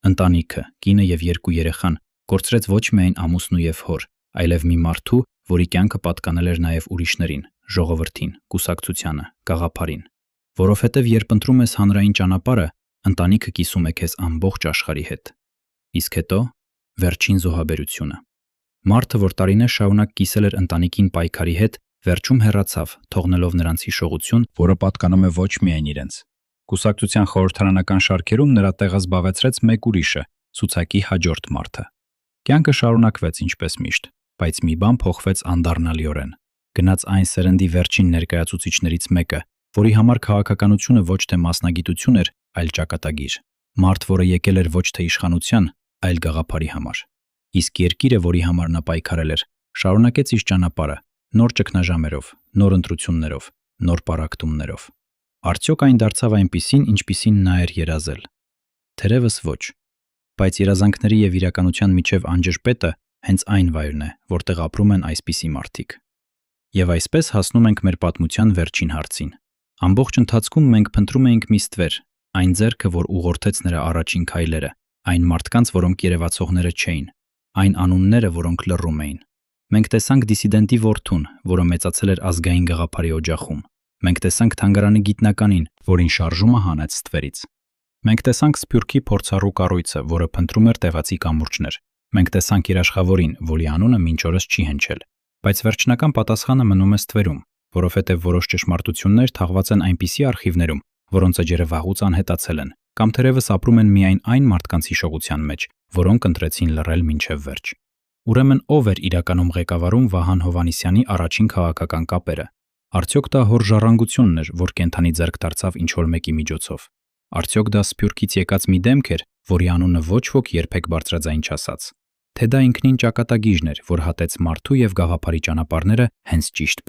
Ընտանիքը, կինը եւ 2 երեխան կորցրեց ոչ միայն ամուսնու եւ հոր, այլև մի մարդու, որի կյանքը պատկանել էր նաեւ ուրիշներին, ժողովրդին, կուսակցությանը, գաղափարին։ Որովհետեւ երբ ընտրում ես հանրային ճանապարհը, ընտանիքը կիսում է քեզ ամբողջ աշխարհի հետ։ Իսկ հետո վերջին զոհաբերությունը։ Մարդը, որ տարիներ շարունակ կիսել էր ընտանիքին պայքարի հետ, վերջում հեռացավ, թողնելով նրանց հիշողություն, որը պատկանում է ոչ միայն իրենց։ Կուսակցության խորհրդարանական շարքերում նրա տեղը զբաղեցրեց մեկ ուրիշը՝ ցուցակի հաջորդ մարդը։ Կյանքը շարունակվեց ինչպես միշտ, բայց մի բան փոխվեց անդառնալիորեն։ Գնաց այն սերնդի վերջին ներկայացուցիչներից մեկը, որի համար քաղաքականությունը ոչ թե մասնագիտություն էր, այլ ճակատագիր։ Մարդ, որը եկել էր ոչ թե իշխանության, այլ գաղափարի համար։ Իսկ երկիրը, որի համար նա պայքարել էր, շարունակեց իր ճանապարհը, նոր ճգնաժամերով, նոր ընտրություններով, նոր պառակտումներով։ Արդյոք այն դարձավ այնպիսին, ինչպիսին նա էր երազել։ Թերևս ոչ։ Բայց երազանքների եւ իրականության միջև անջրպետը հենց այն վայրն է, որտեղ ապրում են այսպիսի մարդիկ։ Եվ այսպես հասնում ենք մեր պատմության վերջին հարցին։ Ամբողջ ընթացքում մենք փնտրում էինք մի ստվեր, այն ձեռքը, որ ուղղորդեց նրա առաջին քայլերը, այն մարդկանց, որոնք երևացողները չէին, այն անունները, որոնք լռում էին։ Մենք տեսանք դիսիդենտի որդուն, որը մեծացել էր ազգային գաղափարի օջախում։ Մենք տեսանք թանգարանի գիտնականին, որին շարժումը հանեց ստվերից։ Մենք տեսանք Սփյուռքի փորձառու կառույցը, որը փնտրում էր տեղացի կամուրջներ։ Մենք տեսանք երաշխավորին, որի անունը մինչ օրս չի հնչել։ Բայց վերջնական պատասխանը մնում է ստվերում, որովհետև որոշ ճշմարտություններ թաղված են այնպիսի արխիվներում, որոնց էջերը վաղուց անհետացել են, կամ թերևս ապրում են միայն այն մարդկանց հիշողության մեջ, որոնք ընտրեցին լռել մինչև վերջ։ Ուրեմն ով էր իրականում ղեկավարում Վահան Հովհաննիսյանի առաջին քաղաքական կապերը։ Արդյոք դա հոր ժառանգությունն էր, որ կենթանի ձեռք դարձավ ինչ-որ մեկի միջոցով։ Արդյոք դա Սփյուռքից եկած մի դեմք էր, որի անունը ոչ ոք երբեք բարձրաձայն չասաց։ Թե դա ինքնին ճակատագիրն էր, որ հատեց մարդու եւ գաղափարի ճանապարհները հենց ճիշտ